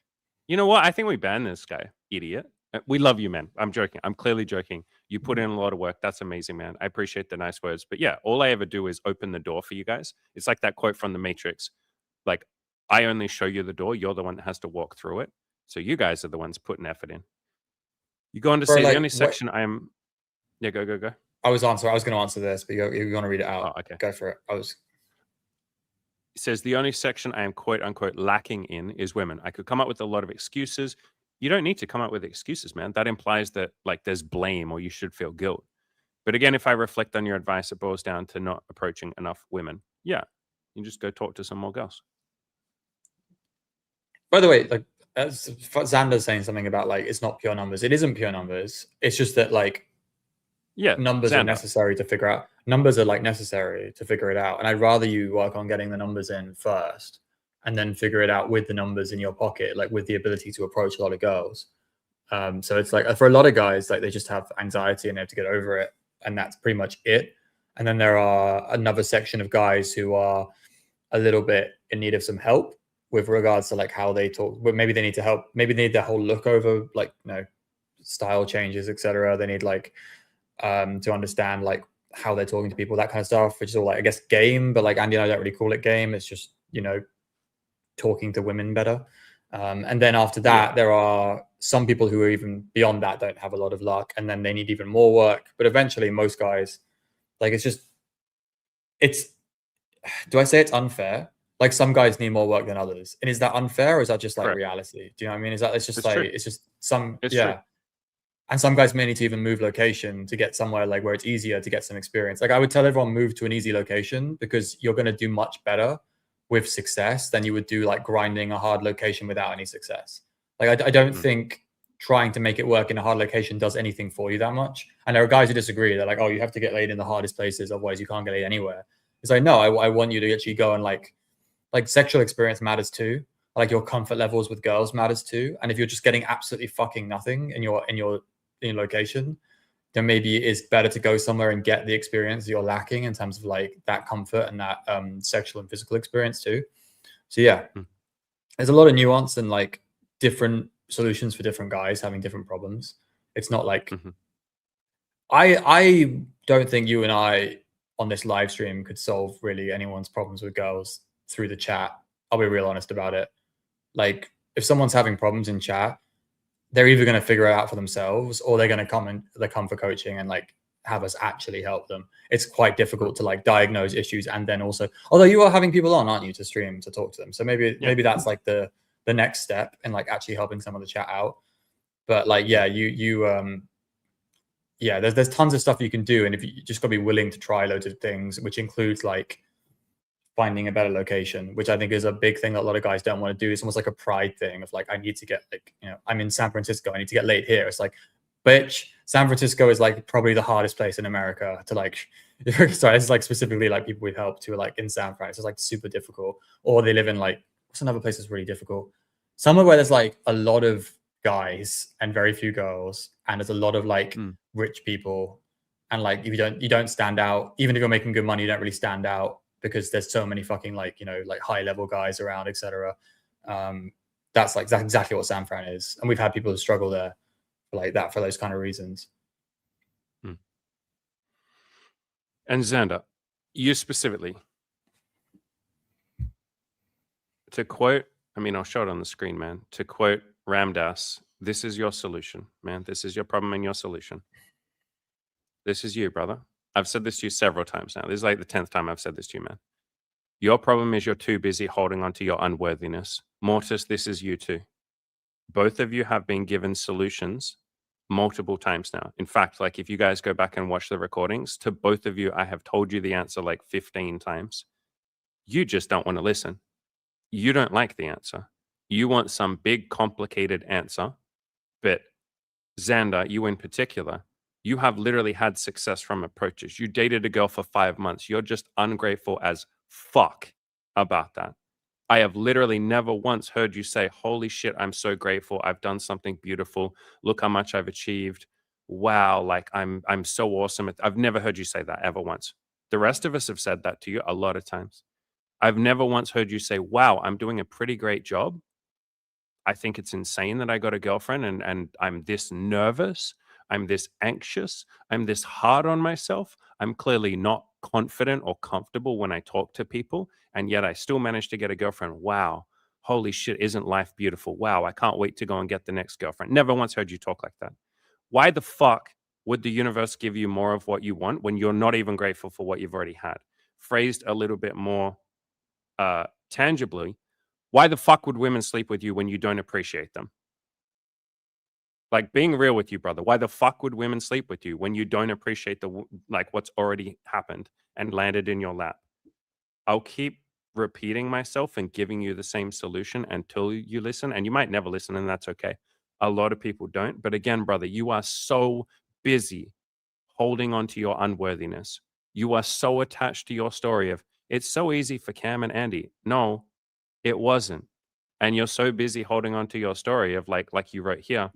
You know what? I think we ban this guy, idiot. We love you, man. I'm joking. I'm clearly joking. You put in a lot of work. That's amazing, man. I appreciate the nice words. But yeah, all I ever do is open the door for you guys. It's like that quote from The Matrix. Like, I only show you the door. You're the one that has to walk through it. So you guys are the ones putting effort in. You go on to Bro, say the like, only what- section I am. Yeah, go. I was going to answer this, but you're going to read it out. Oh, okay. Go for it. It says the only section I am quote unquote lacking in is women. I could come up with a lot of excuses. You don't need to come up with excuses, man. That implies that like there's blame or you should feel guilt. But again, if I reflect on your advice, it boils down to not approaching enough women. Yeah, you just go talk to some more girls. By the way, like as Xander's saying something about like it's not pure numbers. It isn't pure numbers. It's just that like numbers are necessary to figure out. Numbers are like necessary to figure it out. And I'd rather you work on getting the numbers in first and then figure it out with the numbers in your pocket, like with the ability to approach a lot of girls. So it's like for a lot of guys, like they just have anxiety and they have to get over it. And that's pretty much it. And then there are another section of guys who are a little bit in need of some help with regards to like how they talk. But maybe they need to help. Maybe they need their whole look over, like, style changes, etc. They need like to understand like how they're talking to people, that kind of stuff, which is all like I guess game, but like Andy and I don't really call it game. It's just talking to women better. And then after that, there are some people who are even beyond that, don't have a lot of luck, and then they need even more work. But eventually, most guys, like do I say it's unfair? Like some guys need more work than others, and is that unfair or is that just like reality? Do you know what I mean? It's just some true. And some guys may need to even move location to get somewhere like where it's easier to get some experience. Like I would tell everyone move to an easy location because you're going to do much better with success than you would do like grinding a hard location without any success. Like I don't think trying to make it work in a hard location does anything for you that much. And there are guys who disagree. They're like, oh, you have to get laid in the hardest places, otherwise you can't get laid anywhere. It's like, no, I want you to actually go and like sexual experience matters too. Like your comfort levels with girls matters too. And if you're just getting absolutely fucking nothing in your location, then maybe it's better to go somewhere and get the experience you're lacking in terms of like that comfort and that sexual and physical experience too. So yeah, there's a lot of nuance and like different solutions for different guys having different problems. It's not like I don't think you and I on this live stream could solve really anyone's problems with girls through the chat. I'll be real honest about it. Like if someone's having problems in chat, they're either going to figure it out for themselves or they're going to come for coaching and like have us actually help them. It's quite difficult to like diagnose issues and then also, although you are having people on, aren't you, to stream to talk to them? So maybe that's like the next step in like actually helping some of the chat out. But like, yeah, there's tons of stuff you can do, and if you just got to be willing to try loads of things, which includes like finding a better location, which I think is a big thing that a lot of guys don't want to do. It's almost like a pride thing of like, I need to get like, I'm in San Francisco, I need to get laid here. It's like, bitch, San Francisco is like probably the hardest place in America to like, sorry, it's like specifically like people we've helped who are like in San Fran. It's like super difficult. Or they live in like, what's another place that's really difficult? Somewhere where there's like a lot of guys and very few girls, and there's a lot of like rich people. And like, if you don't stand out, even if you're making good money, you don't really stand out because there's so many fucking like, like high level guys around, etc. That's like exactly what San Fran is. And we've had people who struggle there like that for those kind of reasons. And Xander, you specifically, to quote, I mean, I'll show it on the screen, man. To quote Ramdas, this is your solution, man. This is your problem and your solution. This is you, brother. I've said this to you several times now. This is like the 10th time I've said this to you, man. Your problem is you're too busy holding on to your unworthiness. Mortis, this is you too. Both of you have been given solutions multiple times now. In fact, like if you guys go back and watch the recordings, to both of you, I have told you the answer like 15 times. You just don't want to listen. You don't like the answer. You want some big, complicated answer. But Xander, you in particular, you have literally had success from approaches. You dated a girl for 5 months. You're just ungrateful as fuck about that. I have literally never once heard you say, holy shit, I'm so grateful. I've done something beautiful. Look how much I've achieved. Wow, like I'm so awesome. I've never heard you say that ever once. The rest of us have said that to you a lot of times. I've never once heard you say, wow, I'm doing a pretty great job. I think it's insane that I got a girlfriend and I'm this nervous. I'm this anxious. I'm this hard on myself. I'm clearly not confident or comfortable when I talk to people. And yet I still managed to get a girlfriend. Wow. Holy shit, isn't life beautiful? Wow. I can't wait to go and get the next girlfriend. Never once heard you talk like that. Why the fuck would the universe give you more of what you want when you're not even grateful for what you've already had? Phrased a little bit more tangibly, why the fuck would women sleep with you when you don't appreciate them? Like, being real with you, brother, why the fuck would women sleep with you when you don't appreciate like what's already happened and landed in your lap? I'll keep repeating myself and giving you the same solution until you listen, and you might never listen, and that's okay. A lot of people don't. But again, brother, you are so busy holding on to your unworthiness. You are so attached to your story of, it's so easy for Cam and Andy. No, it wasn't. And you're so busy holding on to your story of like you wrote here.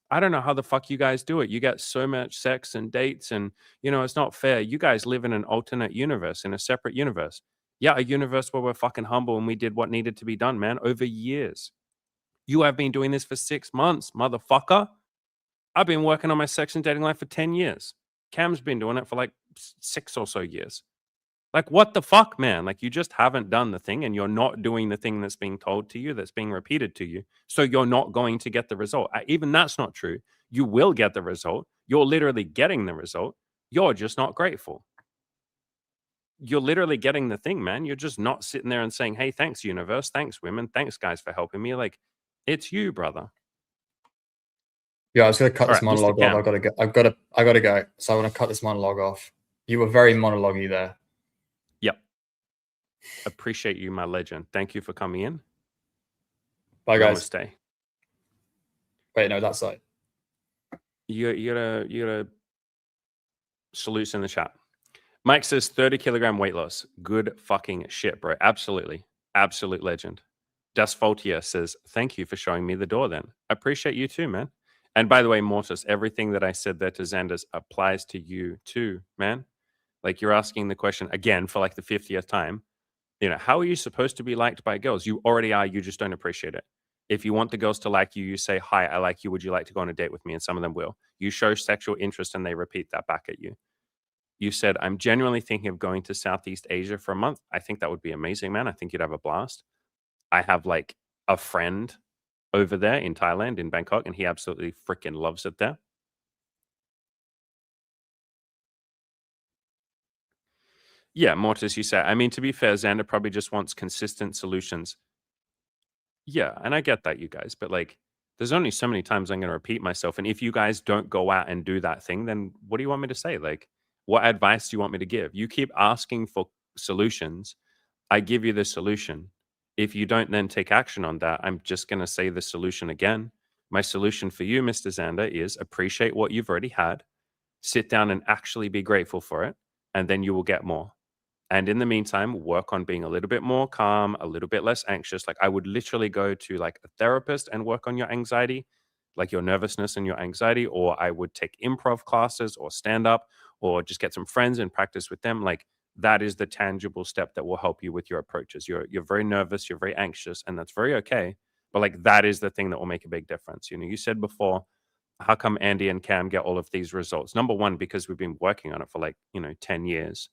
I don't know how the fuck you guys do it. You get so much sex and dates and, it's not fair. You guys live in an alternate universe, in a separate universe. Yeah, a universe where we're fucking humble and we did what needed to be done, man, over years. You have been doing this for 6 months, motherfucker. I've been working on my sex and dating life for 10 years. Cam's been doing it for like 6 or so years. Like, what the fuck, man? Like, you just haven't done the thing and you're not doing the thing that's being told to you, that's being repeated to you. So you're not going to get the result. Even that's not true. You will get the result. You're literally getting the result. You're just not grateful. You're literally getting the thing, man. You're just not sitting there and saying, hey, thanks, universe. Thanks, women. Thanks, guys, for helping me. Like, it's you, brother. Yeah, I was going to cut this monologue off. I've got to go. So I want to cut this monologue off. You were very monologue-y there. Yep. Appreciate you, my legend. Thank you for coming in. Bye, guys. Namaste. Wait, no, that side. You gotta salutes in the chat. Mike says 30 kilogram weight loss. Good fucking shit, bro. Absolutely. Absolute legend. Dasfaultia says, thank you for showing me the door then. I appreciate you too, man. And by the way, Mortis, everything that I said there to Xanders applies to you too, man. Like you're asking the question again for like the 50th time. You know, how are you supposed to be liked by girls? You already are, you just don't appreciate it. If you want the girls to like you, you say, hi, I like you. Would you like to go on a date with me? And some of them will. You show sexual interest and they repeat that back at you. You said, I'm genuinely thinking of going to Southeast Asia for a month. I think that would be amazing, man. I think you'd have a blast. I have like a friend over there in Thailand, in Bangkok, and he absolutely freaking loves it there. Yeah, Mortis, you say, I mean, to be fair, Xander probably just wants consistent solutions. Yeah, and I get that, you guys, but like, there's only so many times I'm going to repeat myself. And if you guys don't go out and do that thing, then what do you want me to say? Like, what advice do you want me to give? You keep asking for solutions. I give you the solution. If you don't then take action on that, I'm just going to say the solution again. My solution for you, Mr. Xander, is appreciate what you've already had, sit down and actually be grateful for it, and then you will get more. And in the meantime, work on being a little bit more calm, a little bit less anxious. Like I would literally go to like a therapist and work on your anxiety, like your nervousness and your anxiety, or I would take improv classes or stand up or just get some friends and practice with them. Like that is the tangible step that will help you with your approaches. You're very nervous, you're very anxious, and that's very okay. But like that is the thing that will make a big difference. You know, you said before, how come Andy and Cam get all of these results? Number one, because we've been working on it for like, 10 years.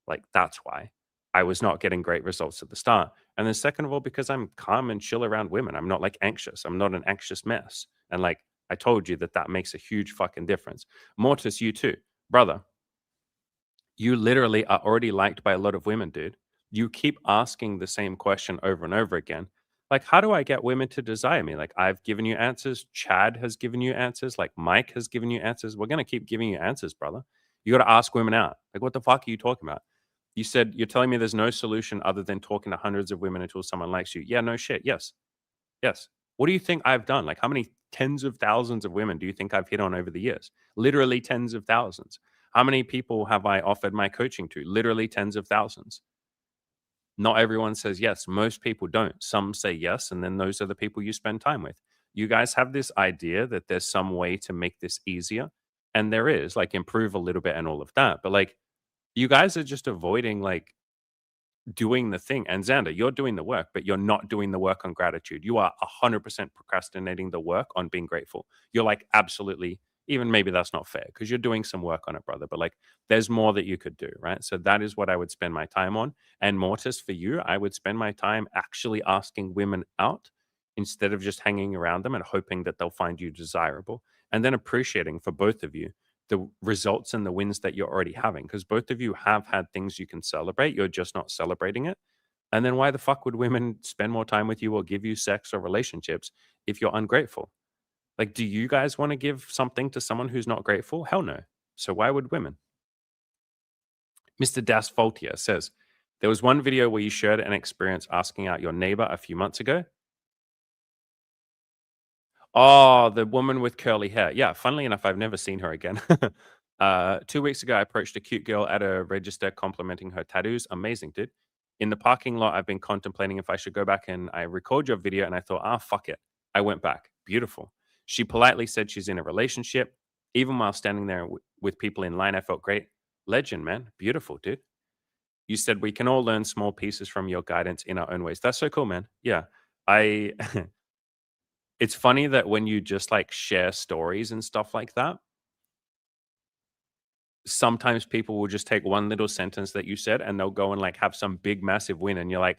Like that's why I was not getting great results at the start. And then second of all, because I'm calm and chill around women. I'm not like anxious. I'm not an anxious mess. And like I told you that makes a huge fucking difference. Mortis, you too, brother. You literally are already liked by a lot of women, dude. You keep asking the same question over and over again. Like, how do I get women to desire me? Like, I've given you answers. Chad has given you answers. Like, Mike has given you answers. We're going to keep giving you answers, brother. You got to ask women out. Like, what the fuck are you talking about? You said, you're telling me there's no solution other than talking to hundreds of women until someone likes you. Yeah, no shit. Yes. Yes. What do you think I've done? Like, how many tens of thousands of women do you think I've hit on over the years? Literally tens of thousands. How many people have I offered my coaching to? Literally tens of thousands. Not everyone says yes. Most people don't. Some say yes, and then those are the people you spend time with. You guys have this idea that there's some way to make this easier, and there is, like improve a little bit and all of that. But like, you guys are just avoiding like doing the thing. And Xander, you're doing the work, but you're not doing the work on gratitude. You are 100% procrastinating the work on being grateful. You're like, absolutely, even maybe that's not fair because you're doing some work on it, brother. But like, there's more that you could do, right? So that is what I would spend my time on. And Mortis, for you, I would spend my time actually asking women out instead of just hanging around them and hoping that they'll find you desirable. And then appreciating for both of you the results and the wins that you're already having because both of you have had things you can celebrate. You're just not celebrating it. And then why the fuck would women spend more time with you or give you sex or relationships if you're ungrateful? Like, do you guys want to give something to someone who's not grateful? Hell no. So why would women? Mr. Dasfaultia says, there was one video where you shared an experience asking out your neighbor a few months ago. Oh, the woman with curly hair. Yeah, funnily enough, I've never seen her again. 2 weeks ago, I approached a cute girl at a register complimenting her tattoos. Amazing, dude. In the parking lot, I've been contemplating if I should go back and I record your video, and I thought, fuck it. I went back. Beautiful. She politely said she's in a relationship. Even while standing there with people in line, I felt great. Legend, man. Beautiful, dude. You said we can all learn small pieces from your guidance in our own ways. That's so cool, man. Yeah. I It's funny that when you just like share stories and stuff like that, sometimes people will just take one little sentence that you said and they'll go and like have some big massive win and you're like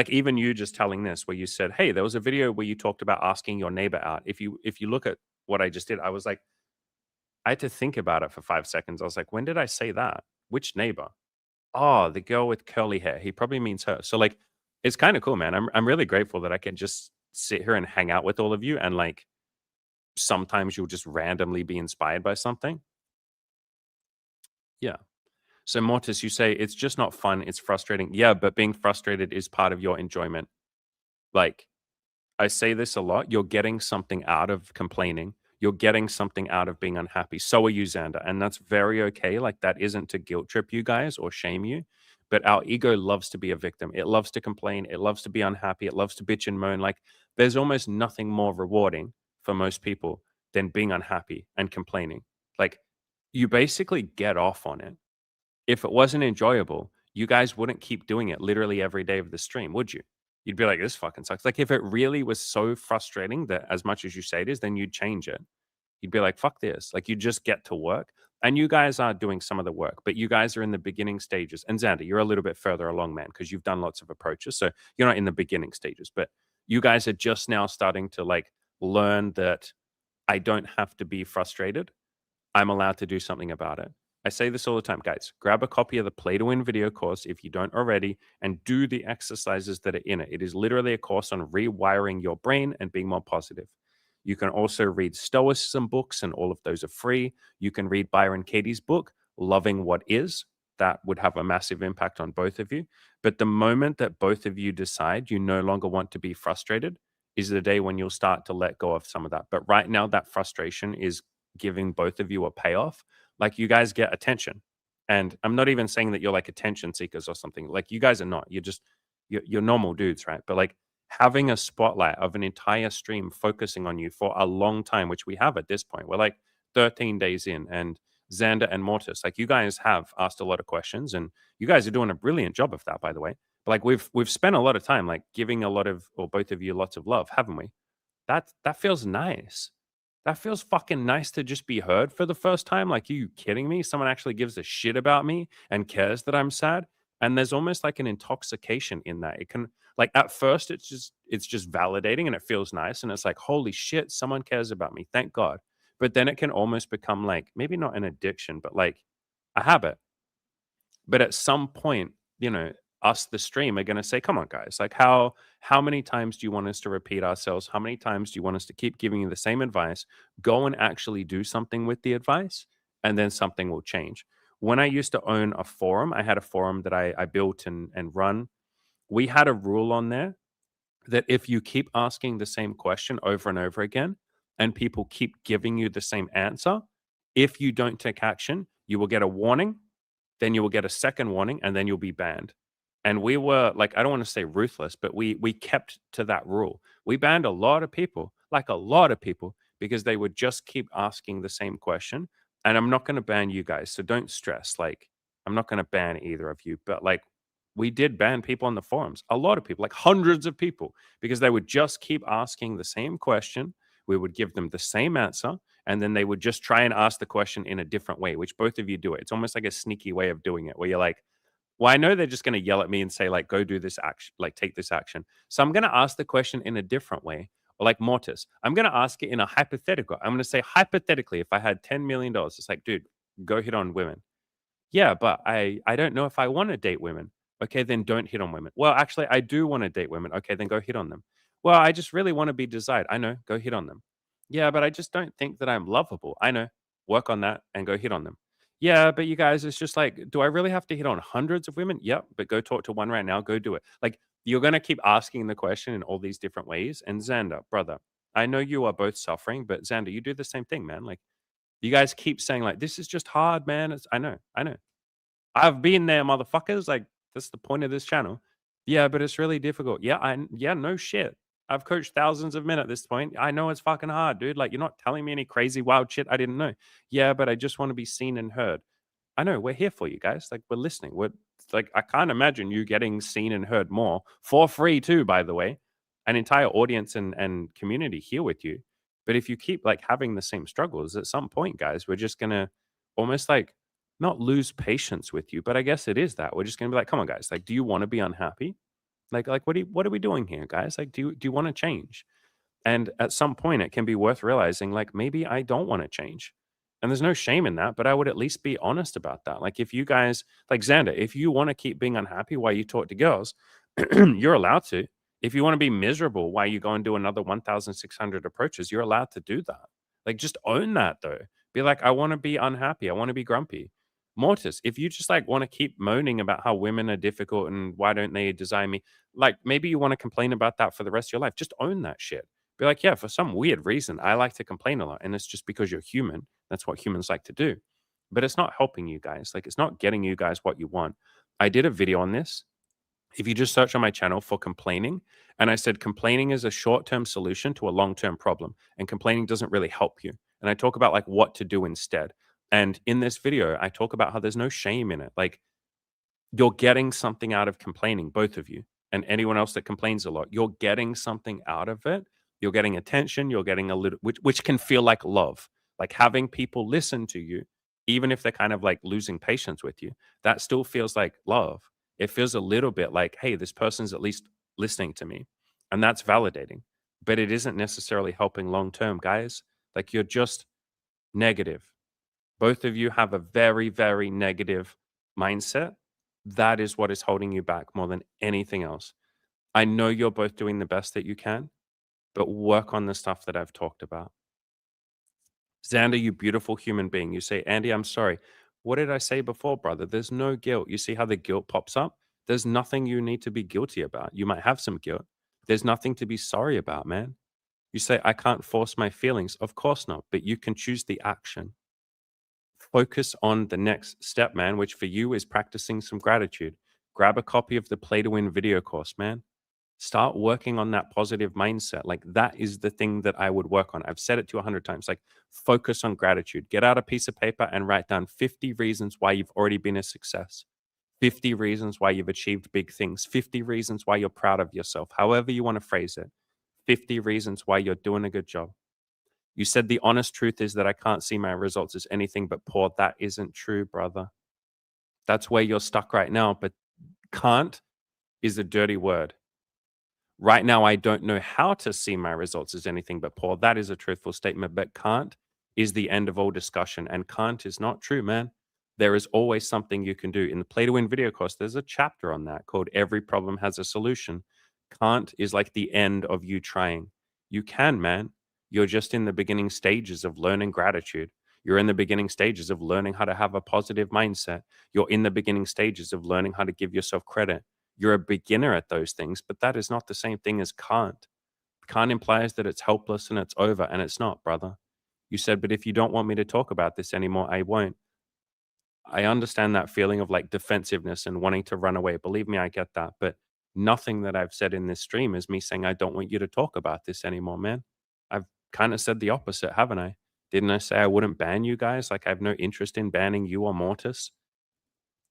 even you just telling this where you said, "Hey, there was a video where you talked about asking your neighbor out." If you look at what I just did, I was like I had to think about it for 5 seconds. I was like, "When did I say that? Which neighbor?" Oh, the girl with curly hair. He probably means her. So like it's kind of cool, man. I'm really grateful that I can just sit here and hang out with all of you and like sometimes you'll just randomly be inspired by something. Yeah. So Mortis, you say it's just not fun, it's frustrating. Yeah, but being frustrated is part of your enjoyment. Like I say this a lot, you're getting something out of complaining. You're getting something out of being unhappy. So are you, Xander. And that's very okay. Like, that isn't to guilt trip you guys or shame you. But our ego loves to be a victim. It loves to complain. It loves to be unhappy. It loves to bitch and moan. Like, there's almost nothing more rewarding for most people than being unhappy and complaining. Like, you basically get off on it. If it wasn't enjoyable, you guys wouldn't keep doing it literally every day of the stream, would you? You'd be like, this fucking sucks. Like, if it really was so frustrating that as much as you say it is, then you'd change it. You'd be like, fuck this. Like, you just get to work. And you guys are doing some of the work, but you guys are in the beginning stages. And Xander, you're a little bit further along, man, because you've done lots of approaches. So you're not in the beginning stages, but you guys are just now starting to like learn that I don't have to be frustrated. I'm allowed to do something about it. I say this all the time, guys. Grab a copy of the Play to Win video course if you don't already and do the exercises that are in it. It is literally a course on rewiring your brain and being more positive. You can also read Stoicism books, and all of those are free. You can read Byron Katie's book, Loving What Is. That would have a massive impact on both of you. But the moment that both of you decide you no longer want to be frustrated is the day when you'll start to let go of some of that. But right now, that frustration is giving both of you a payoff. Like, you guys get attention. And I'm not even saying that you're like attention seekers or something. Like, you guys are not. You're normal dudes, right? But like, having a spotlight of an entire stream focusing on you for a long time, which we have at this point. We're like 13 days in, and Xander and Mortis, like, you guys have asked a lot of questions, and you guys are doing a brilliant job of that, by the way. But like, we've spent a lot of time like giving a lot of, or both of you, lots of love, haven't we? That feels nice. That feels fucking nice to just be heard for the first time. Like, are you kidding me? Someone actually gives a shit about me and cares that I'm sad. And there's almost like an intoxication in that. It can, like, at first it's just validating and it feels nice. And it's like, holy shit, someone cares about me. Thank God. But then it can almost become like, maybe not an addiction, but like a habit. But at some point, us, the stream, are going to say, come on, guys, like, how many times do you want us to repeat ourselves? How many times do you want us to keep giving you the same advice? Go and actually do something with the advice, and then something will change. When I used to own a forum, I had a forum that I built and run. We had a rule on there that if you keep asking the same question over and over again, and people keep giving you the same answer, if you don't take action, you will get a warning, then you will get a second warning, and then you'll be banned. And we were like, I don't want to say ruthless, but we kept to that rule. We banned a lot of people, like a lot of people, because they would just keep asking the same question. And I'm not going to ban you guys, so don't stress. Like, I'm not going to ban either of you, but like, we did ban people on the forums, a lot of people, like hundreds of people, because they would just keep asking the same question. We would give them the same answer, and then they would just try and ask the question in a different way, which both of you do it. It's almost like a sneaky way of doing it, where you're like, well, I know they're just going to yell at me and say, like, go do this action, like, take this action. So I'm going to ask the question in a different way. Or like Mortis, I'm going to ask it in a hypothetical. I'm going to say, hypothetically, if I had $10 million, it's like, dude, go hit on women. Yeah, but I don't know if I wanna date women. Okay, then don't hit on women. Well, actually, I do wanna date women. Okay, then go hit on them. Well, I just really wanna be desired. I know, go hit on them. Yeah, but I just don't think that I'm lovable. I know, work on that and go hit on them. Yeah, but you guys, it's just like, do I really have to hit on hundreds of women? Yep, but go talk to one right now. Go do it. Like, you're gonna keep asking the question in all these different ways. And Xander, brother, I know you are both suffering, but Xander, you do the same thing, man. Like, you guys keep saying like, "This is just hard, man." I know. I've been there, motherfuckers. Like, that's the point of this channel. Yeah, but it's really difficult. Yeah, no shit. I've coached thousands of men at this point. I know it's fucking hard, dude. Like, you're not telling me any crazy wild shit I didn't know. Yeah, but I just want to be seen and heard. I know we're here for you guys. Like, we're listening. We're like, I can't imagine you getting seen and heard more for free too, by the way. An entire audience and community here with you. But if you keep like having the same struggles, at some point, guys, we're just gonna almost like not lose patience with you, but I guess it is that. We're just gonna be like, come on, guys, like, do you want to be unhappy? Like what are we doing here, guys? Like, do you want to change? And at some point, it can be worth realizing, like, maybe I don't want to change. And there's no shame in that, but I would at least be honest about that. Like, if you guys, like Xander, if you want to keep being unhappy while you talk to girls, you're allowed to. If you want to be miserable while you go and do another 1,600 approaches, you're allowed to do that. Like, just own that though. Be like, I want to be unhappy. I want to be grumpy. Mortis, if you just like want to keep moaning about how women are difficult and why don't they desire me, like maybe you want to complain about that for the rest of your life. Just own that shit. Be like, yeah, for some weird reason, I like to complain a lot. And it's just because you're human. That's what humans like to do. But it's not helping you guys. Like, it's not getting you guys what you want. I did a video on this. If you just search on my channel for complaining, and I said complaining is a short-term solution to a long-term problem, and complaining doesn't really help you. And I talk about like what to do instead. And in this video, I talk about how there's no shame in it. Like, you're getting something out of complaining, both of you, and anyone else that complains a lot. You're getting something out of it. You're getting attention. You're getting a little, which can feel like love, like having people listen to you, even if they're kind of like losing patience with you. That still feels like love. It feels a little bit like, hey, this person's at least listening to me, and that's validating. But it isn't necessarily helping long term, guys. Like, you're just negative. Both of you have a very, very negative mindset. That is what is holding you back more than anything else. I know you're both doing the best that you can, but work on the stuff that I've talked about. Xander, you beautiful human being. You say, Andy, I'm sorry. What did I say before, brother? There's no guilt. You see how the guilt pops up? There's nothing you need to be guilty about. You might have some guilt. There's nothing to be sorry about, man. You say, I can't force my feelings. Of course not, but you can choose the action. Focus on the next step, man, which for you is practicing some gratitude. Grab a copy of the Play to Win video course, man. Start working on that positive mindset. Like, that is the thing that I would work on. I've said it to you 100 times. Like, focus on gratitude. Get out a piece of paper and write down 50 reasons why you've already been a success. 50 reasons why you've achieved big things. 50 reasons why you're proud of yourself. However you want to phrase it. 50 reasons why you're doing a good job. You said the honest truth is that I can't see my results as anything but poor. That isn't true, brother. That's where you're stuck right now. But can't is a dirty word. Right now, I don't know how to see my results as anything but poor. That is a truthful statement. But can't is the end of all discussion. And can't is not true, man. There is always something you can do. In the Play to Win video course, there's a chapter on that called Every Problem Has a Solution. Can't is like the end of you trying. You can, man. You're just in the beginning stages of learning gratitude. You're in the beginning stages of learning how to have a positive mindset. You're in the beginning stages of learning how to give yourself credit. You're a beginner at those things, but that is not the same thing as can't. Can't implies that it's helpless and it's over, and it's not, brother. You said, but if you don't want me to talk about this anymore, I won't. I understand that feeling of like defensiveness and wanting to run away. Believe me, I get that. But nothing that I've said in this stream is me saying, I don't want you to talk about this anymore, man. I've kind of said the opposite, haven't I? Didn't I say I wouldn't ban you guys? Like, I have no interest in banning you or Mortis.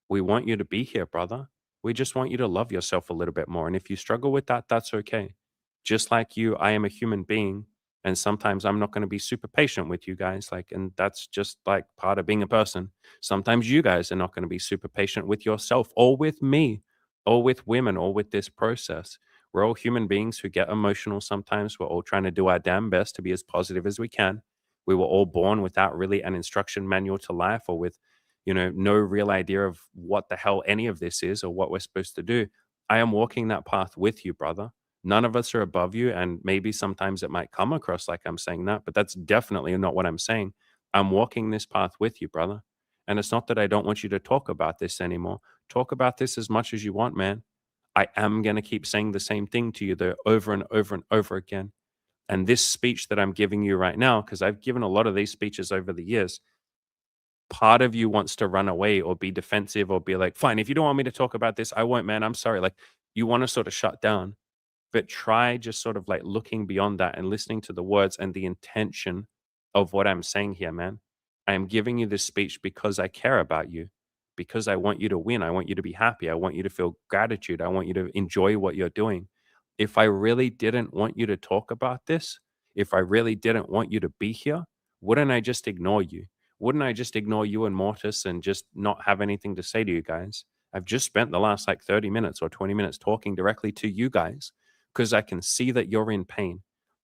We want you to be here, brother. We just want you to love yourself a little bit more. And if you struggle with that, that's okay. Just like you, I am a human being. And sometimes I'm not going to be super patient with you guys. Like, and that's just like part of being a person. Sometimes you guys are not going to be super patient with yourself or with me or with women or with this process. We're all human beings who get emotional sometimes. We're all trying to do our damn best to be as positive as we can. We were all born without really an instruction manual to life, or with no real idea of what the hell any of this is or what we're supposed to do. I am walking that path with you, brother. None of us are above you. And maybe sometimes it might come across like I'm saying that, but that's definitely not what I'm saying. I'm walking this path with you, brother. And it's not that I don't want you to talk about this anymore. Talk about this as much as you want, man. I am going to keep saying the same thing to you, though, over and over and over again. And this speech that I'm giving you right now, because I've given a lot of these speeches over the years, part of you wants to run away or be defensive or be like, fine, if you don't want me to talk about this, I won't, man. I'm sorry. Like, you want to sort of shut down, but try just sort of like looking beyond that and listening to the words and the intention of what I'm saying here, man. I am giving you this speech because I care about you, because I want you to win. I want you to be happy. I want you to feel gratitude. I want you to enjoy what you're doing. If I really didn't want you to talk about this, if I really didn't want you to be here, wouldn't I just ignore you? Wouldn't I just ignore you and Mortis and just not have anything to say to you guys? I've just spent the last like 30 minutes or 20 minutes talking directly to you guys because I can see that you're in pain.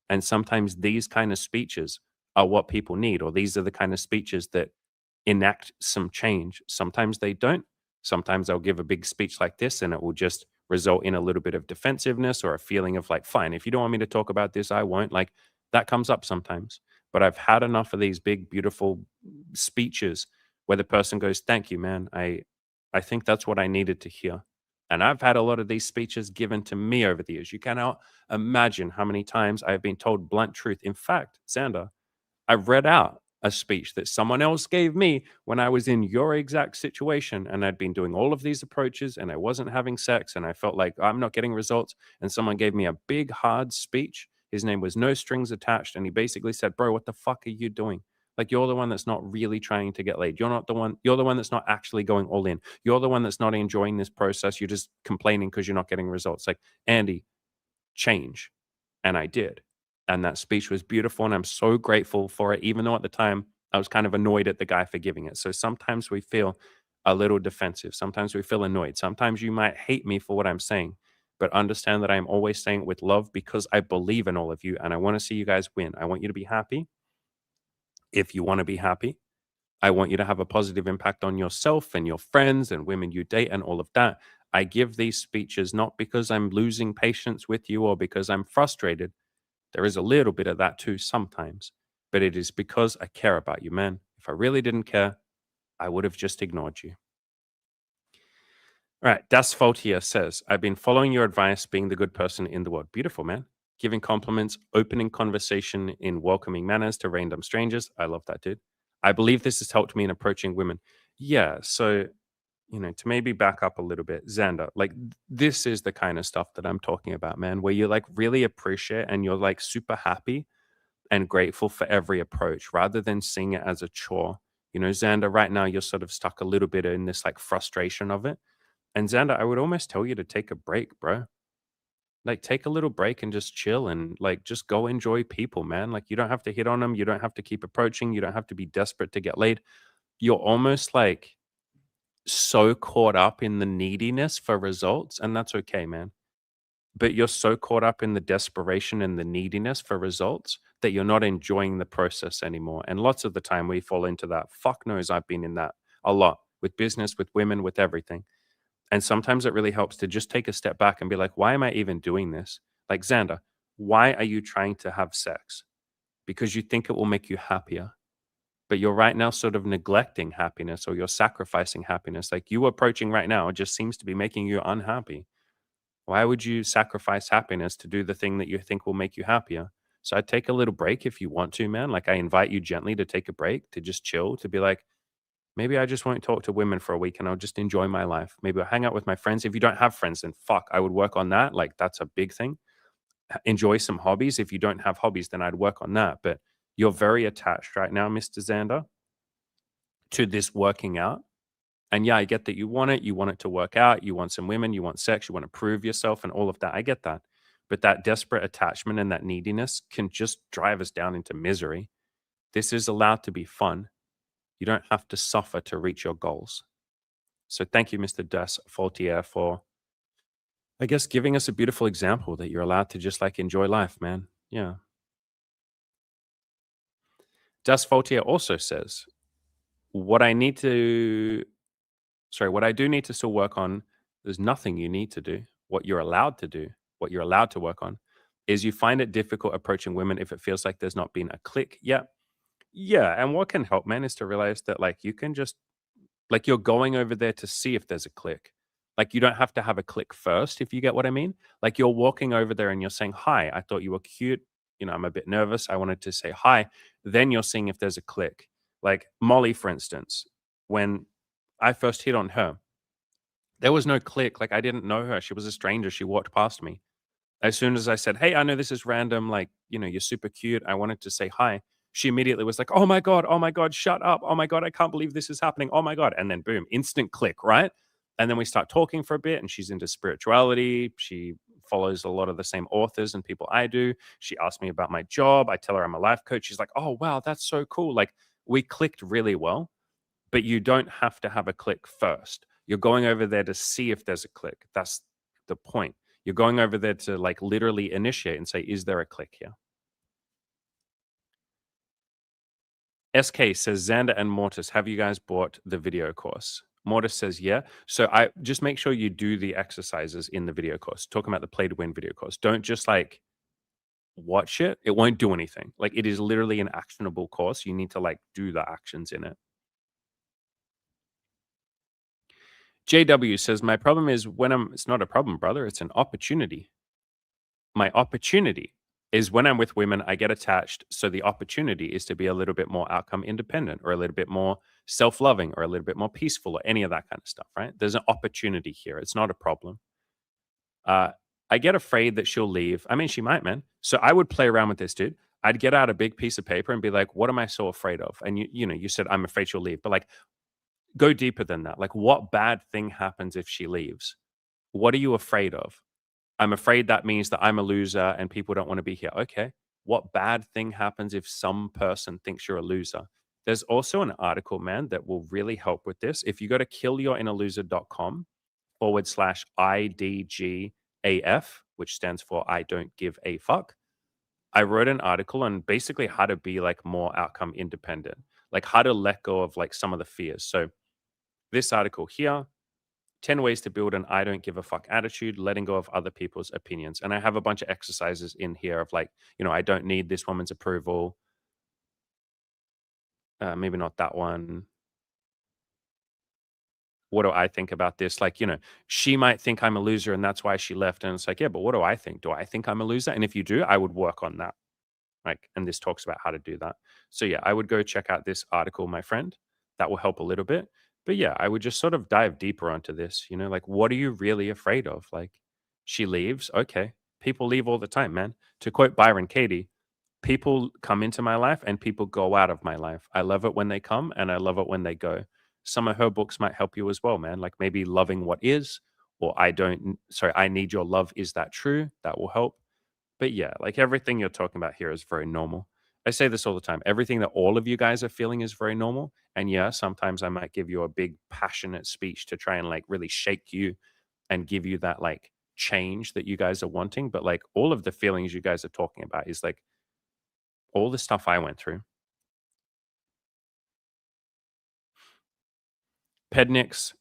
And sometimes these kind of speeches are what people need, or these are the kind of speeches that enact some change. Sometimes they don't. Sometimes I'll give a big speech like this and it will just result in a little bit of defensiveness or a feeling of like, fine, if you don't want me to talk about this, I won't. Like, that comes up sometimes. But I've had enough of these big, beautiful speeches where the person goes, thank you, man. I think that's what I needed to hear. And I've had a lot of these speeches given to me over the years. You cannot imagine how many times I've been told blunt truth. In fact, Xander, I read out a speech that someone else gave me when I was in your exact situation and I'd been doing all of these approaches and I wasn't having sex and I felt like I'm not getting results. And someone gave me a big, hard speech. His name was No Strings Attached. And he basically said, Bro, what the fuck are you doing? Like, you're the one that's not really trying to get laid. You're the one that's not actually going all in. You're the one that's not enjoying this process. You're just complaining because you're not getting results. Like, Andy, change. And I did. And that speech was beautiful. And I'm so grateful for it, even though at the time I was kind of annoyed at the guy for giving it. So sometimes we feel a little defensive. Sometimes we feel annoyed. Sometimes you might hate me for what I'm saying, but understand that I'm always saying it with love because I believe in all of you and I want to see you guys win. I want you to be happy. If you want to be happy, I want you to have a positive impact on yourself and your friends and women you date and all of that. I give these speeches not because I'm losing patience with you or because I'm frustrated. There is a little bit of that too sometimes, but it is because I care about you, man. If I really didn't care, I would have just ignored you. All right. Das Faultier says, I've been following your advice, being the good person in the world. Beautiful, man. Giving compliments, opening conversation in welcoming manners to random strangers. I love that, dude. I believe this has helped me in approaching women. Yeah. So, to maybe back up a little bit, Xander, like this is the kind of stuff that I'm talking about, man, where you like really appreciate and you're like super happy and grateful for every approach rather than seeing it as a chore. Xander, right now you're sort of stuck a little bit in this like frustration of it. And Xander, I would almost tell you to take a break, bro. Like take a little break and just chill and like just go enjoy people, man. Like you don't have to hit on them. You don't have to keep approaching. You don't have to be desperate to get laid. You're almost like so caught up in the neediness for results. And that's okay, man. But you're so caught up in the desperation and the neediness for results that you're not enjoying the process anymore. And lots of the time we fall into that. Fuck knows I've been in that a lot with business, with women, with everything. And sometimes it really helps to just take a step back and be like, why am I even doing this? Like, Xander, why are you trying to have sex? Because you think it will make you happier. But you're right now sort of neglecting happiness or you're sacrificing happiness. Like you approaching right now, it just seems to be making you unhappy. Why would you sacrifice happiness to do the thing that you think will make you happier? So I'd take a little break if you want to, man. Like I invite you gently to take a break, to just chill, to be like, maybe I just won't talk to women for a week and I'll just enjoy my life. Maybe I'll hang out with my friends. If you don't have friends, then fuck, I would work on that. Like that's a big thing. Enjoy some hobbies. If you don't have hobbies, then I'd work on that. But you're very attached right now, Mr. Xander, to this working out. And yeah, I get that you want it. You want it to work out. You want some women. You want sex. You want to prove yourself and all of that. I get that. But that desperate attachment and that neediness can just drive us down into misery. This is allowed to be fun. You don't have to suffer to reach your goals. So thank you, Mr. Das Faultier, for, I guess, giving us a beautiful example that you're allowed to just like enjoy life, man. Yeah. Das Faultier also says, what I need to what I do need to still work on, there's nothing you need to do. What you're allowed to do, what you're allowed to work on, is you find it difficult approaching women if it feels like there's not been a click yet. Yeah. And what can help, man, is to realize that like you can just, like you're going over there to see if there's a click. Like you don't have to have a click first, if you get what I mean. Like you're walking over there and you're saying, Hi, I thought you were cute. I'm a bit nervous. I wanted to say hi. Then you're seeing if there's a click. Like Molly, for instance, when I first hit on her, there was no click. Like I didn't know her. She was a stranger. She walked past me. As soon as I said, "Hey, I know this is random. Like, you're super cute. I wanted to say hi." She immediately was like, oh my God, shut up. Oh my God, I can't believe this is happening. Oh my God." And then boom, instant click, right? And then we start talking for a bit and she's into spirituality. She follows a lot of the same authors and people I do. She asked me about my job. I tell her I'm a life coach. She's like, "Oh, wow, that's so cool." Like we clicked really well, but you don't have to have a click first. You're going over there to see if there's a click. That's the point. You're going over there to like literally initiate and say, is there a click here? SK says, Xander and Mortis, have you guys bought the video course? Mortis says, yeah. So I just make sure you do the exercises in the video course. Talking about the play to win video course. Don't just like watch it. It won't do anything. Like it is literally an actionable course. You need to like do the actions in it. JW says, my problem is it's not a problem, brother. It's an opportunity. My opportunity is when I'm with women, I get attached. So the opportunity is to be a little bit more outcome independent or a little bit more self loving or a little bit more peaceful or any of that kind of stuff, right? There's an opportunity here. It's not a problem. Uh, I get afraid that she'll leave. I mean, she might, man. So I would play around with this, dude. I'd get out a big piece of paper and be like, what am I so afraid of? And you said, I'm afraid she'll leave. But like, go deeper than that. Like, what bad thing happens if she leaves? What are you afraid of? I'm afraid that means that I'm a loser and people don't want to be here. Okay. What bad thing happens if some person thinks you're a loser? There's also an article, man, that will really help with this. If you go to killyourinnerloser.com/IDGAF, which stands for I don't give a fuck, I wrote an article on basically how to be like more outcome independent, like how to let go of like some of the fears. So this article here, 10 ways to build an I don't give a fuck attitude, letting go of other people's opinions. And I have a bunch of exercises in here of like, I don't need this woman's approval. Maybe not that one. What do I think about this? Like, she might think I'm a loser and that's why she left. And it's like, yeah, but what do I think? Do I think I'm a loser? And if you do, I would work on that. Like, and this talks about how to do that. So yeah, I would go check out this article, my friend. That will help a little bit. But yeah, I would just sort of dive deeper onto this, like what are you really afraid of? Like, she leaves, okay. People leave all the time, man. To quote Byron Katie, people come into my life and people go out of my life. I love it when they come and I love it when they go. Some of her books might help you as well, man. Like maybe loving what is, or I need your love. Is that true? That will help. But yeah, like everything you're talking about here is very normal. I say this all the time. Everything that all of you guys are feeling is very normal. And yeah, sometimes I might give you a big passionate speech to try and like really shake you and give you that like change that you guys are wanting. But like all of the feelings you guys are talking about is like all the stuff I went through. Pednix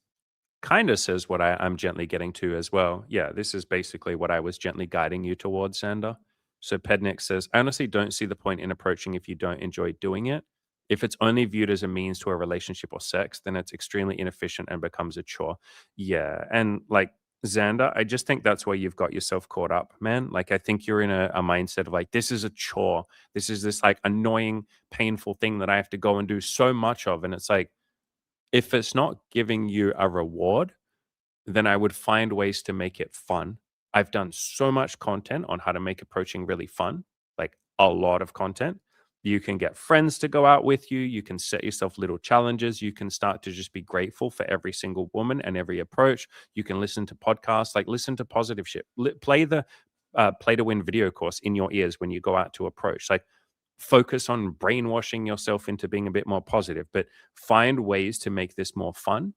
kind of says what I'm gently getting to as well. Yeah, this is basically what I was gently guiding you towards, Sander. So Pednix says, I honestly don't see the point in approaching if you don't enjoy doing it. If it's only viewed as a means to a relationship or sex, then it's extremely inefficient and becomes a chore. Yeah. And like Xander, I just think that's where you've got yourself caught up, man. Like, I think you're in a mindset of like, this is a chore. This is this like annoying, painful thing that I have to go and do so much of. And it's like, if it's not giving you a reward, then I would find ways to make it fun. I've done so much content on how to make approaching really fun, like a lot of content. You can get friends to go out with you. You can set yourself little challenges. You can start to just be grateful for every single woman and every approach. You can listen to podcasts, like listen to positive shit. Play the play to win video course in your ears when you go out to approach. Like, focus on brainwashing yourself into being a bit more positive, but find ways to make this more fun.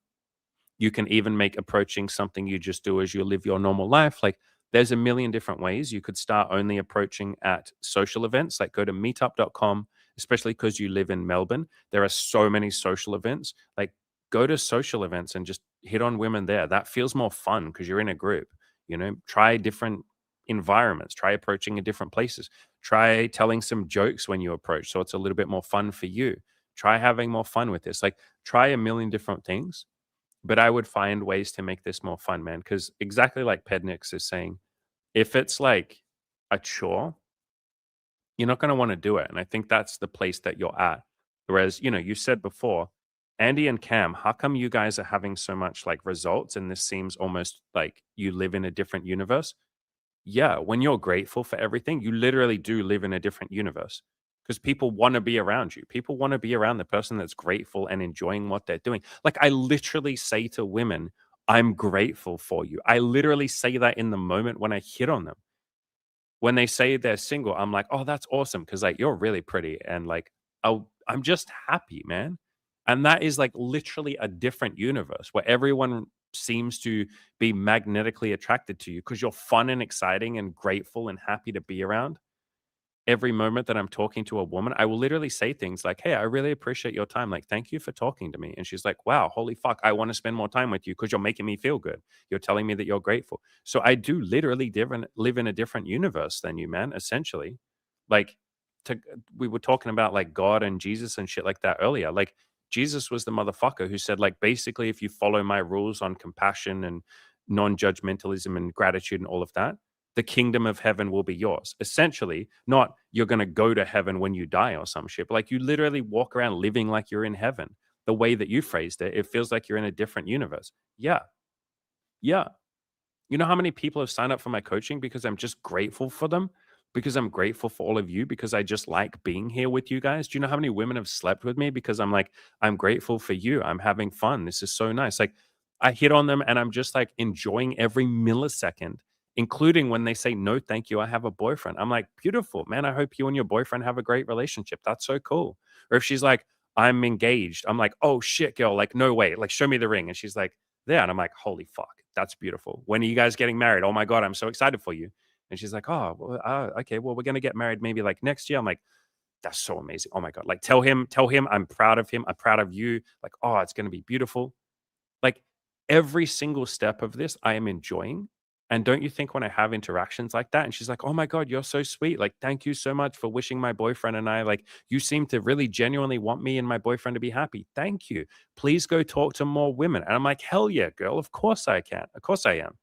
You can even make approaching something you just do as you live your normal life. Like, there's a million different ways. You could start only approaching at social events, like go to meetup.com, especially because you live in Melbourne. There are so many social events. Like, go to social events and just hit on women there. That feels more fun because you're in a group. Try different environments, try approaching in different places, try telling some jokes when you approach. So it's a little bit more fun for you. Try having more fun with this. Like, try a million different things, but I would find ways to make this more fun, man. Because exactly like Pednix is saying, if it's like a chore, you're not going to want to do it. And I think that's the place that you're at. Whereas, you said before, Andy and Cam, how come you guys are having so much like results? And this seems almost like you live in a different universe. Yeah, when you're grateful for everything, you literally do live in a different universe because people want to be around you. People want to be around the person that's grateful and enjoying what they're doing. Like, I literally say to women, I'm grateful for you. I literally say that in the moment when I hit on them. When they say they're single, I'm like, oh, that's awesome because like you're really pretty. And like, I'm just happy, man. And that is like literally a different universe where everyone seems to be magnetically attracted to you because you're fun and exciting and grateful and happy to be around. Every moment that I'm talking to a woman, I will literally say things like, hey, I really appreciate your time. Like, thank you for talking to me. And she's like, wow, holy fuck, I want to spend more time with you because you're making me feel good. You're telling me that you're grateful. So I do literally live in a different universe than you, man, essentially. Like, we were talking about like God and Jesus and shit like that earlier. Like, Jesus was the motherfucker who said, like, basically, if you follow my rules on compassion and non-judgmentalism and gratitude and all of that, the kingdom of heaven will be yours. Essentially, not you're going to go to heaven when you die or some shit, but like you literally walk around living like you're in heaven. The way that you phrased it, it feels like you're in a different universe. Yeah. Yeah. You know how many people have signed up for my coaching because I'm just grateful for them? Because I'm grateful for all of you, because I just like being here with you guys. Do you know how many women have slept with me because I'm like, I'm grateful for you. I'm having fun. This is so nice. Like, I hit on them and I'm just like enjoying every millisecond, including when they say, no, thank you. I have a boyfriend. I'm like, beautiful, man. I hope you and your boyfriend have a great relationship. That's so cool. Or if she's like, I'm engaged, I'm like, oh shit, girl. Like, no way. Like, show me the ring. And she's like, there. And I'm like, holy fuck, that's beautiful. When are you guys getting married? Oh my God, I'm so excited for you. And she's like, oh, well, okay, well, we're going to get married maybe like next year. I'm like, that's so amazing. Oh my God. Like, tell him I'm proud of him. I'm proud of you. Like, oh, it's going to be beautiful. Like, every single step of this, I am enjoying. And don't you think when I have interactions like that, and she's like, oh my God, you're so sweet. Like, thank you so much for wishing my boyfriend and I, like, you seem to really genuinely want me and my boyfriend to be happy. Thank you. Please go talk to more women. And I'm like, hell yeah, girl. Of course I can. Of course I am.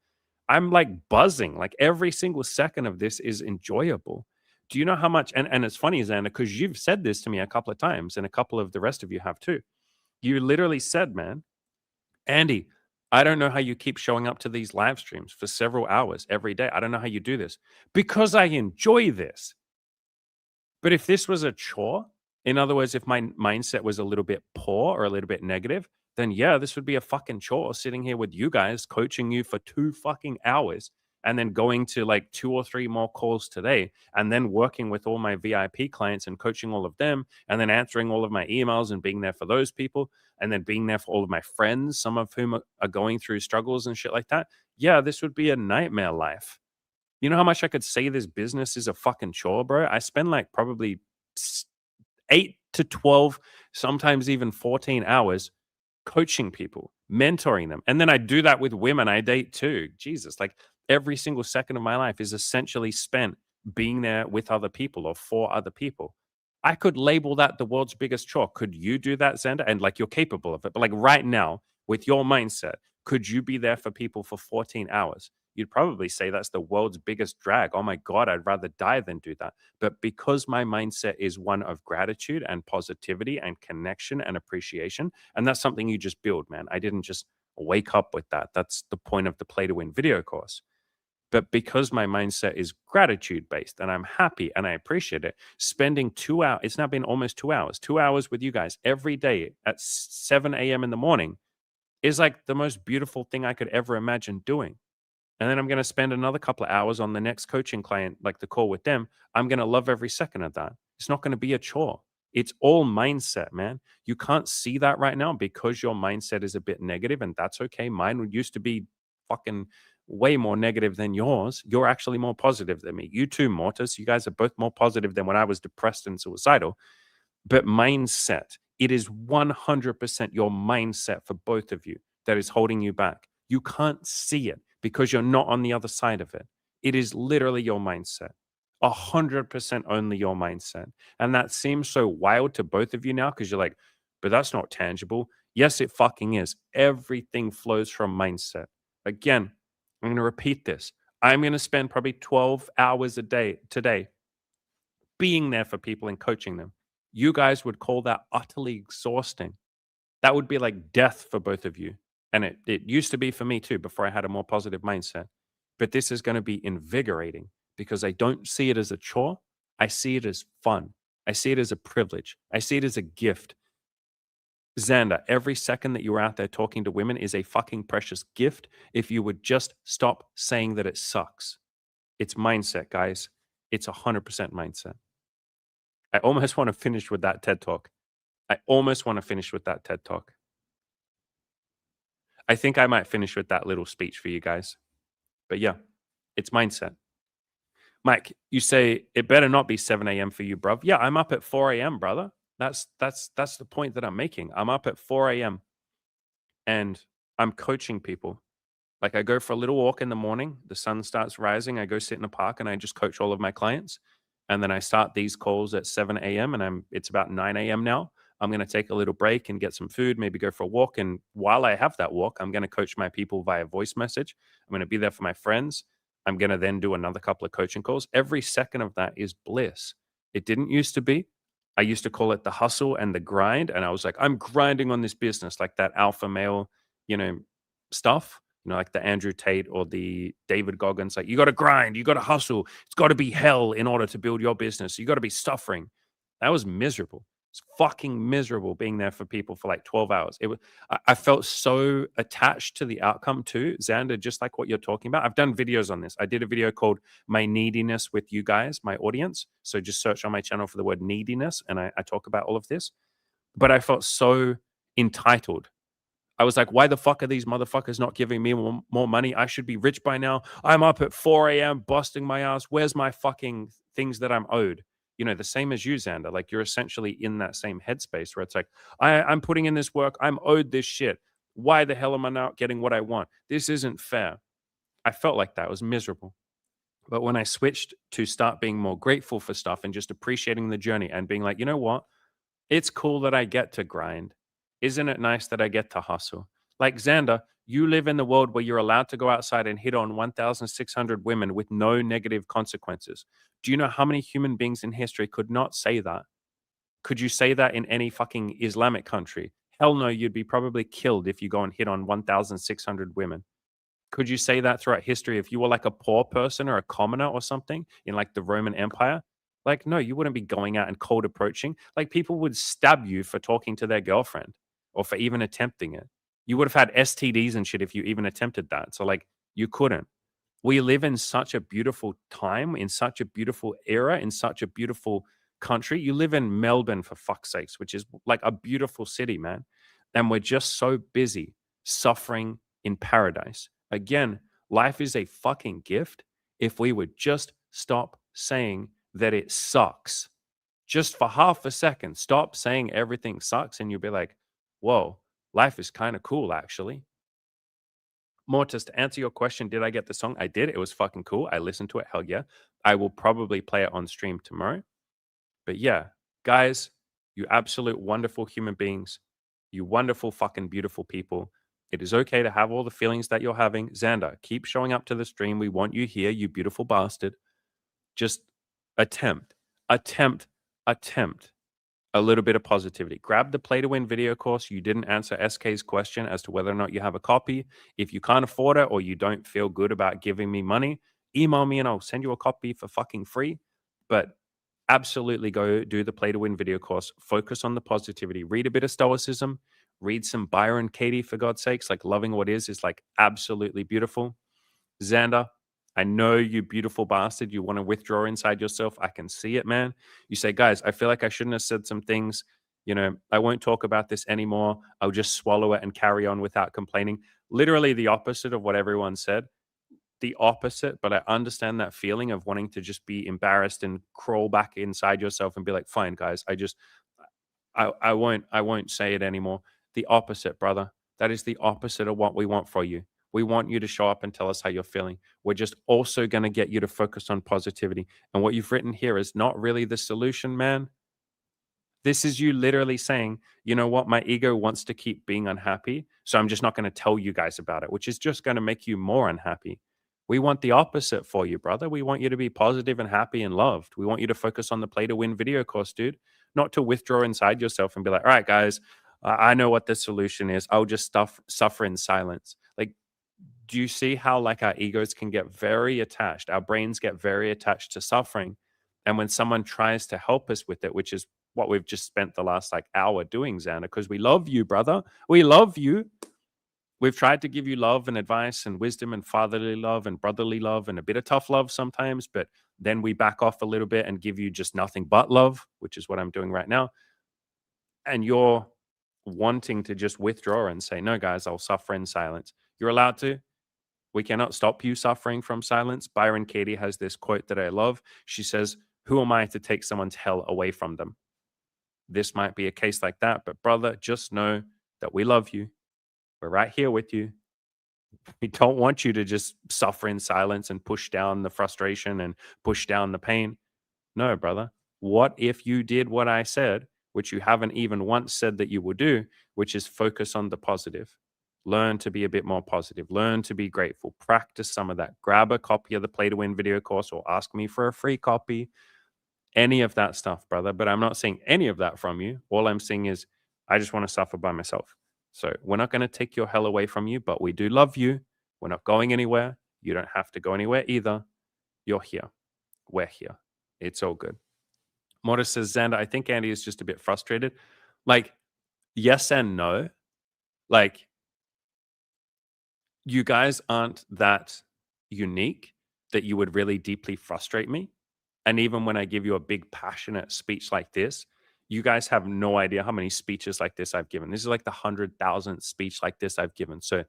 I'm like buzzing. Like, every single second of this is enjoyable. Do you know how much? And it's funny, Xander, because you've said this to me a couple of times, and a couple of the rest of you have too. You literally said, man, Andy, I don't know how you keep showing up to these live streams for several hours every day. I don't know how you do this, because I enjoy this. But if this was a chore, in other words, if my mindset was a little bit poor or a little bit negative, then yeah, this would be a fucking chore, sitting here with you guys, coaching you for 2 fucking hours, and then going to like 2 or 3 more calls today, and then working with all my VIP clients and coaching all of them, and then answering all of my emails and being there for those people, and then being there for all of my friends, some of whom are going through struggles and shit like that. Yeah, this would be a nightmare life. You know how much I could say this business is a fucking chore, bro? I spend like probably 8 to 12, sometimes even 14 hours coaching people, mentoring them. And then I do that with women I date too. Jesus, like, every single second of my life is essentially spent being there with other people or for other people. I could label that the world's biggest chore. Could you do that, Xander? And like, you're capable of it. But like right now, with your mindset, could you be there for people for 14 hours? You'd probably say that's the world's biggest drag. Oh my God, I'd rather die than do that. But because my mindset is one of gratitude and positivity and connection and appreciation, and that's something you just build, man. I didn't just wake up with that. That's the point of the Play to Win video course. But because my mindset is gratitude based and I'm happy and I appreciate it, spending 2 hours, it's now been almost 2 hours, 2 hours with you guys every day at 7 a.m. in the morning is like the most beautiful thing I could ever imagine doing. And then I'm going to spend another couple of hours on the next coaching client, like the call with them. I'm going to love every second of that. It's not going to be a chore. It's all mindset, man. You can't see that right now because your mindset is a bit negative, and that's okay. Mine used to be fucking way more negative than yours. You're actually more positive than me. You too, Mortis. You guys are both more positive than when I was depressed and suicidal. But mindset, it is 100% your mindset for both of you that is holding you back. You can't see it because you're not on the other side of it. It is literally your mindset. 100% only your mindset. And that seems so wild to both of you now because you're like, but that's not tangible. Yes, it fucking is. Everything flows from mindset. Again, I'm going to repeat this. I'm going to spend probably 12 hours a day today being there for people and coaching them. You guys would call that utterly exhausting. That would be like death for both of you. And it used to be for me too before I had a more positive mindset. But this is going to be invigorating because I don't see it as a chore. I see it as fun. I see it as a privilege. I see it as a gift. Xander, every second that you're out there talking to women is a fucking precious gift if you would just stop saying that it sucks. It's mindset, guys. It's 100% mindset. I almost want to finish with that TED Talk. I almost want to finish with that TED Talk. I think I might finish with that little speech for you guys. But yeah, it's mindset. Mike, you say it better not be 7 a.m. for you, bruv. Yeah, I'm up at 4 a.m., brother. That's the point that I'm making. I'm up at 4 a.m. and I'm coaching people. Like, I go for a little walk in the morning. The sun starts rising. I go sit in a park and I just coach all of my clients. And then I start these calls at 7 a.m. and it's about 9 a.m. now. I'm going to take a little break and get some food, maybe go for a walk. And while I have that walk, I'm going to coach my people via voice message. I'm going to be there for my friends. I'm going to then do another couple of coaching calls. Every second of that is bliss. It didn't used to be. I used to call it the hustle and the grind. And I was like, I'm grinding on this business, like that alpha male, stuff, like the Andrew Tate or the David Goggins. Like, you got to grind, you got to hustle. It's got to be hell in order to build your business. You got to be suffering. That was miserable. It's fucking miserable being there for people for like 12 hours. I felt so attached to the outcome too, Xander, just like what you're talking about. I've done videos on this. I did a video called My Neediness with You guys, my audience. So just search on my channel for the word neediness, and I talk about all of this. But I felt so entitled. I was like, why the fuck are these motherfuckers not giving me more money? I should be rich by now. I'm up at 4 a.m. busting my ass. Where's my fucking things that I'm owed? The same as you, Xander. Like, you're essentially in that same headspace where it's like, I'm putting in this work. I'm owed this shit. Why the hell am I not getting what I want? This isn't fair. I felt like that. It was miserable. But when I switched to start being more grateful for stuff and just appreciating the journey and being like, you know what? It's cool that I get to grind. Isn't it nice that I get to hustle? Like, Xander, you live in the world where you're allowed to go outside and hit on 1,600 women with no negative consequences. Do you know how many human beings in history could not say that? Could you say that in any fucking Islamic country? Hell no, you'd be probably killed if you go and hit on 1,600 women. Could you say that throughout history if you were like a poor person or a commoner or something in like the Roman Empire? Like, no, you wouldn't be going out and cold approaching. Like, people would stab you for talking to their girlfriend or for even attempting it. You would have had STDs and shit if you even attempted that. So, like, you couldn't. We live in such a beautiful time, in such a beautiful era, in such a beautiful country. You live in Melbourne, for fuck's sakes, which is like a beautiful city, man. And we're just so busy suffering in paradise. Again, life is a fucking gift if we would just stop saying that it sucks. Just for half a second, stop saying everything sucks, and you'll be like, whoa, life is kind of cool, actually. Mortis, to answer your question, did I get the song? I did. It was fucking cool. I listened to it. Hell yeah. I will probably play it on stream tomorrow. But yeah, guys, you absolute wonderful human beings, you wonderful fucking beautiful people. It is okay to have all the feelings that you're having. Xander, keep showing up to the stream. We want you here, you beautiful bastard. Just attempt, attempt, attempt a little bit of positivity. Grab the Play to Win video course. You didn't answer SK's question as to whether or not you have a copy. If you can't afford it or you don't feel good about giving me money, email me and I'll send you a copy for fucking free. But absolutely go do the Play to Win video course. Focus on the positivity. Read a bit of Stoicism. Read some Byron Katie, for God's sakes. Like, loving what is like absolutely beautiful. Xander, I know you beautiful bastard. You want to withdraw inside yourself. I can see it, man. You say, guys, I feel like I shouldn't have said some things. I won't talk about this anymore. I'll just swallow it and carry on without complaining. Literally the opposite of what everyone said. The opposite, but I understand that feeling of wanting to just be embarrassed and crawl back inside yourself and be like, fine, guys, I won't say it anymore. The opposite, brother. That is the opposite of what we want for you. We want you to show up and tell us how you're feeling. We're just also going to get you to focus on positivity. And what you've written here is not really the solution, man. This is you literally saying, you know what, my ego wants to keep being unhappy, so I'm just not going to tell you guys about it, which is just going to make you more unhappy. We want the opposite for you, brother. We want you to be positive and happy and loved. We want you to focus on the Play to Win video course, dude, not to withdraw inside yourself and be like, all right, guys, I know what the solution is. I'll just suffer in silence. Like, do you see how like our egos can get very attached? Our brains get very attached to suffering. And when someone tries to help us with it, which is what we've just spent the last like hour doing, Xander, because we love you, brother. We love you. We've tried to give you love and advice and wisdom and fatherly love and brotherly love and a bit of tough love sometimes, but then we back off a little bit and give you just nothing but love, which is what I'm doing right now. And you're wanting to just withdraw and say, no, guys, I'll suffer in silence. You're allowed to. We cannot stop you suffering from silence. Byron Katie has this quote that I love. She says, who am I to take someone's hell away from them? This might be a case like that, but brother, just know that we love you. We're right here with you. We don't want you to just suffer in silence and push down the frustration and push down the pain. No, brother. What if you did what I said? which you haven't even once said that you will do, which is focus on the positive. Learn to be a bit more positive. Learn to be grateful. Practice some of that. Grab a copy of the Play to Win video course or ask me for a free copy. Any of that stuff, brother. But I'm not seeing any of that from you. All I'm seeing is I just want to suffer by myself. So we're not going to take your hell away from you, but we do love you. We're not going anywhere. You don't have to go anywhere either. You're here. We're here. It's all good. Mortis says, Xander, I think Andy is just a bit frustrated. Like, yes and no. Like, you guys aren't that unique that you would really deeply frustrate me. And even when I give you a big, passionate speech like this, you guys have no idea how many speeches like this I've given. This is like the 100,000th speech like this I've given. So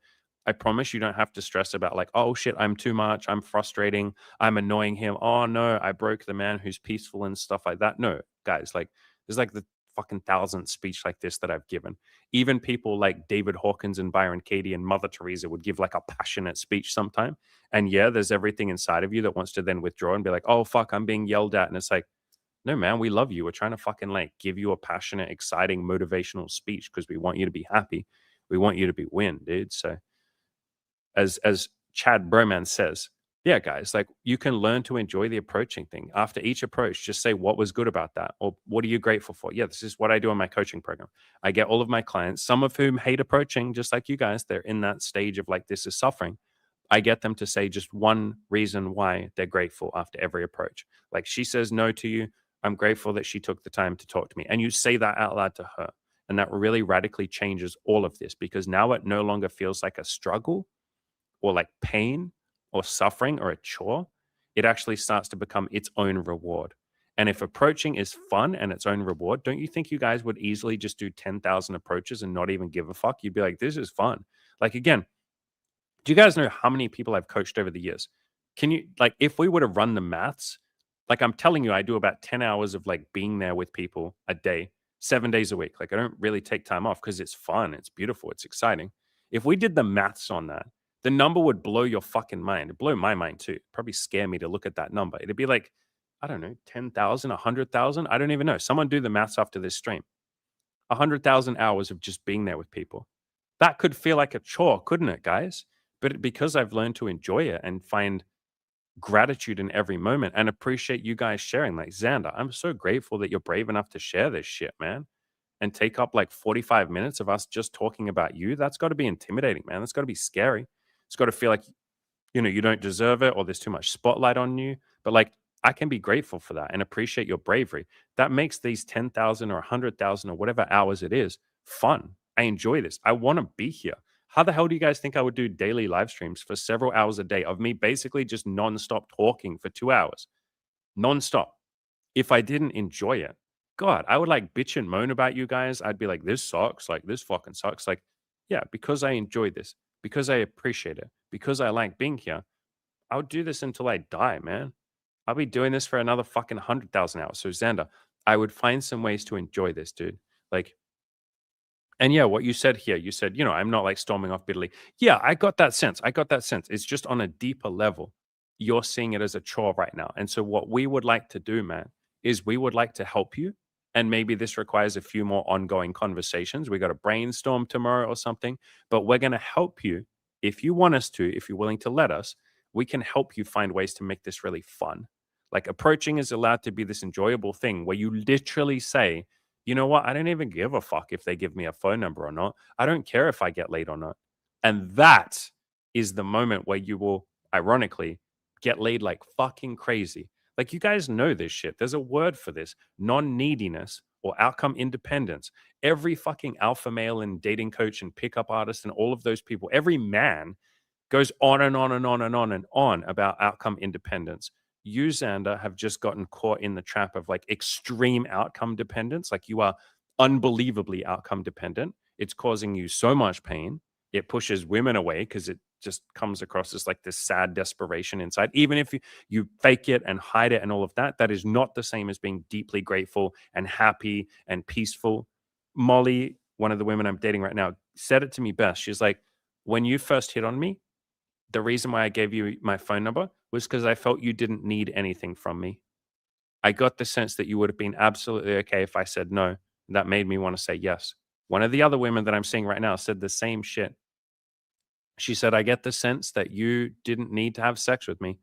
I promise you don't have to stress about like, oh shit, I'm too much. I'm frustrating. I'm annoying him. Oh no, I broke the man who's peaceful and stuff like that. No, guys, like there's like the fucking 1,000th speech like this that I've given. Even people like David Hawkins and Byron Katie and Mother Teresa would give like a passionate speech sometime. And yeah, there's everything inside of you that wants to then withdraw and be like, oh, fuck, I'm being yelled at. And it's like, no, man, we love you. We're trying to fucking like give you a passionate, exciting, motivational speech because we want you to be happy. We want you to be win, dude. So as Chad Broman says, yeah, guys, like you can learn to enjoy the approaching thing. After each approach, just say what was good about that or what are you grateful for? Yeah, this is what I do in my coaching program. I get all of my clients, some of whom hate approaching, just like you guys. They're in that stage of like, this is suffering. I get them to say just one reason why they're grateful after every approach. Like she says no to you. I'm grateful that she took the time to talk to me. And you say that out loud to her. And that really radically changes all of this because now it no longer feels like a struggle or like pain or suffering or a chore. It actually starts to become its own reward. And if approaching is fun and its own reward, don't you think you guys would easily just do 10,000 approaches and not even give a fuck? You'd be like, this is fun. Like, again, do you guys know how many people I've coached over the years? Can you, like, if we were to run the maths, like I'm telling you, I do about 10 hours of like being there with people a day, 7 days a week. Like I don't really take time off because it's fun, it's beautiful, it's exciting. If we did the maths on that, the number would blow your fucking mind. It'd blow my mind too. Probably scare me to look at that number. It'd be like, I don't know, 10,000, 100,000. I don't even know. Someone do the maths after this stream. 100,000 hours of just being there with people. That could feel like a chore, couldn't it, guys? But because I've learned to enjoy it and find gratitude in every moment and appreciate you guys sharing, like Xander, I'm so grateful that you're brave enough to share this shit, man, and take up like 45 minutes of us just talking about you. That's got to be intimidating, man. That's got to be scary. It's got to feel like, you don't deserve it or there's too much spotlight on you. But like, I can be grateful for that and appreciate your bravery. That makes these 10,000 or 100,000 or whatever hours it is fun. I enjoy this. I want to be here. How the hell do you guys think I would do daily live streams for several hours a day of me basically just nonstop talking for 2 hours? Nonstop. If I didn't enjoy it, God, I would like bitch and moan about you guys. I'd be like, this sucks. Like, this fucking sucks. Like, yeah, because I enjoy this, because I appreciate it, because I like being here, I'll do this until I die, man. I'll be doing this for another fucking 100,000 hours. So, Xander, I would find some ways to enjoy this, dude. Like, and yeah, what you said here, you said, I'm not like storming off bitterly. Yeah, I got that sense. I got that sense. It's just on a deeper level. You're seeing it as a chore right now. And so, what we would like to do, man, is we would like to help you. And maybe this requires a few more ongoing conversations. We got to brainstorm tomorrow or something, but we're going to help you if you want us to, if you're willing to let us. We can help you find ways to make this really fun. Like approaching is allowed to be this enjoyable thing where you literally say, you know what? I don't even give a fuck if they give me a phone number or not. I don't care if I get laid or not. And that is the moment where you will, ironically, get laid like fucking crazy. Like you guys know this shit. There's a word for this non neediness or outcome independence. Every fucking alpha male and dating coach and pickup artist and all of those people, every man goes on and on and on and on and on about outcome independence. You, Xander, have just gotten caught in the trap of like extreme outcome dependence. Like you are unbelievably outcome dependent. It's causing you so much pain. It pushes women away because it just comes across as like this sad desperation inside. Even if you fake it and hide it and all of that, that is not the same as being deeply grateful and happy and peaceful. Molly, one of the women I'm dating right now, said it to me best. She's like, when you first hit on me, the reason why I gave you my phone number was because I felt you didn't need anything from me. I got the sense that you would have been absolutely okay if I said no. That made me want to say yes. One of the other women that I'm seeing right now said the same shit. She said, I get the sense that you didn't need to have sex with me.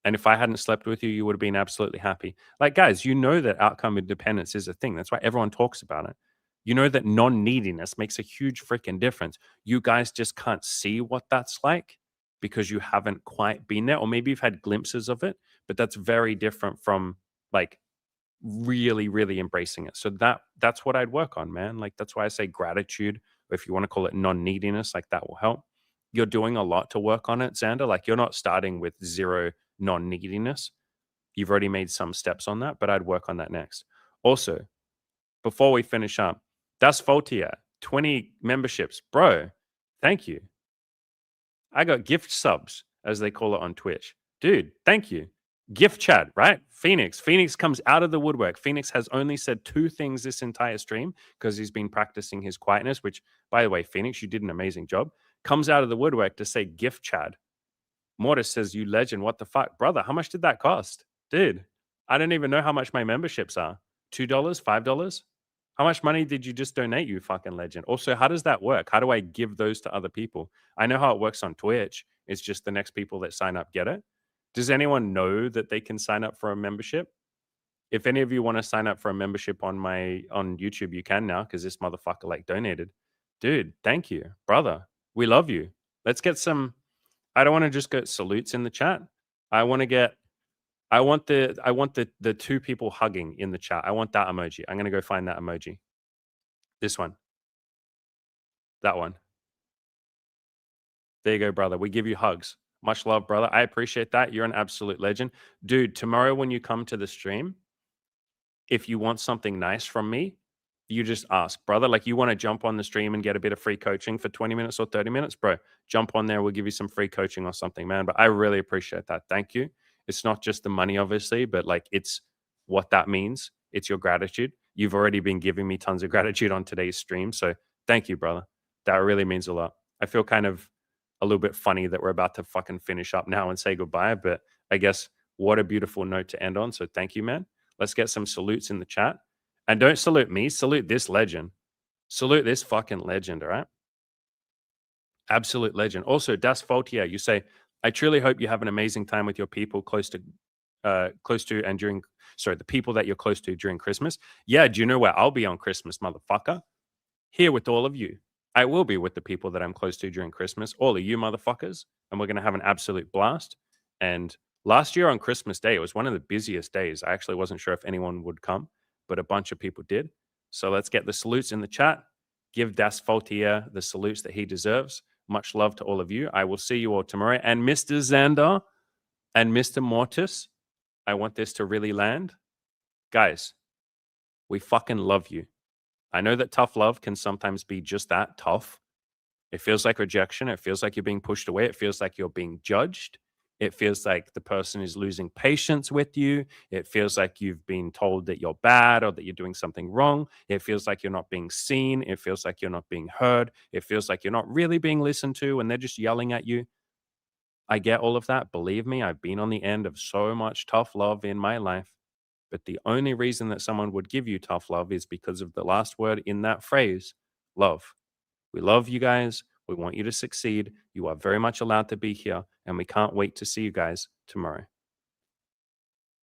And if I hadn't slept with you, you would have been absolutely happy. Like, guys, you know that outcome independence is a thing. That's why everyone talks about it. You know that non neediness makes a huge freaking difference. You guys just can't see what that's like because you haven't quite been there, or maybe you've had glimpses of it, but that's very different from like really, really embracing it. So that's what I'd work on, man. Like that's why I say gratitude, or if you want to call it non-neediness, like that will help. You're doing a lot to work on it, Xander. Like you're not starting with zero non-neediness. You've already made some steps on that, but I'd work on that next. Also, before we finish up, that's Faultier, 20 memberships. Bro, thank you. I got gift subs, as they call it on Twitch. Dude, thank you. Gift chat, right? Phoenix. Phoenix comes out of the woodwork. Phoenix has only said 2 things this entire stream because he's been practicing his quietness, which, by the way, Phoenix, you did an amazing job. Comes out of the woodwork to say gift chat. Mortis says, you legend. What the fuck? Brother, how much did that cost? Dude, I don't even know how much my memberships are. $2, $5? How much money did you just donate, you fucking legend? Also, how does that work? How do I give those to other people? I know how it works on Twitch. It's just the next people that sign up get it. Does anyone know that they can sign up for a membership? If any of you want to sign up for a membership on YouTube, you can now because this motherfucker like donated. Dude, thank you, brother. We love you. Let's get some. I don't want to just get salutes in the chat. I want to get. I want the 2 people hugging in the chat. I want that emoji. I'm gonna go find that emoji. This one. That one. There you go, brother. We give you hugs. Much love, brother. I appreciate that. You're an absolute legend. Dude, tomorrow when you come to the stream, if you want something nice from me, you just ask, brother. Like you want to jump on the stream and get a bit of free coaching for 20 minutes or 30 minutes, bro. Jump on there. We'll give you some free coaching or something, man. But I really appreciate that. Thank you. It's not just the money, obviously, but like it's what that means. It's your gratitude. You've already been giving me tons of gratitude on today's stream. So thank you, brother. That really means a lot. I feel kind of a little bit funny that we're about to fucking finish up now and say goodbye. But I guess what a beautiful note to end on. So thank you, man. Let's get some salutes in the chat. And don't salute me, salute this legend. Salute this fucking legend, all right? Absolute legend. Also, Das Faultier, you say, I truly hope you have an amazing time with your people close to and during the people that you're close to during Christmas. Yeah, do you know where I'll be on Christmas, motherfucker? Here with all of you. I will be with the people that I'm close to during Christmas, all of you motherfuckers, and we're going to have an absolute blast. And last year on Christmas Day, it was one of the busiest days. I actually wasn't sure if anyone would come, but a bunch of people did. So let's get the salutes in the chat. Give Das Faultier the salutes that he deserves. Much love to all of you. I will see you all tomorrow. And Mr. Xander and Mr. Mortis, I want this to really land. Guys, we fucking love you. I know that tough love can sometimes be just that, tough. It feels like rejection. It feels like you're being pushed away. It feels like you're being judged. It feels like the person is losing patience with you. It feels like you've been told that you're bad or that you're doing something wrong. It feels like you're not being seen. It feels like you're not being heard. It feels like you're not really being listened to and they're just yelling at you. I get all of that. Believe me, I've been on the end of so much tough love in my life. But the only reason that someone would give you tough love is because of the last word in that phrase, love. We love you guys. We want you to succeed. You are very much allowed to be here, and we can't wait to see you guys tomorrow.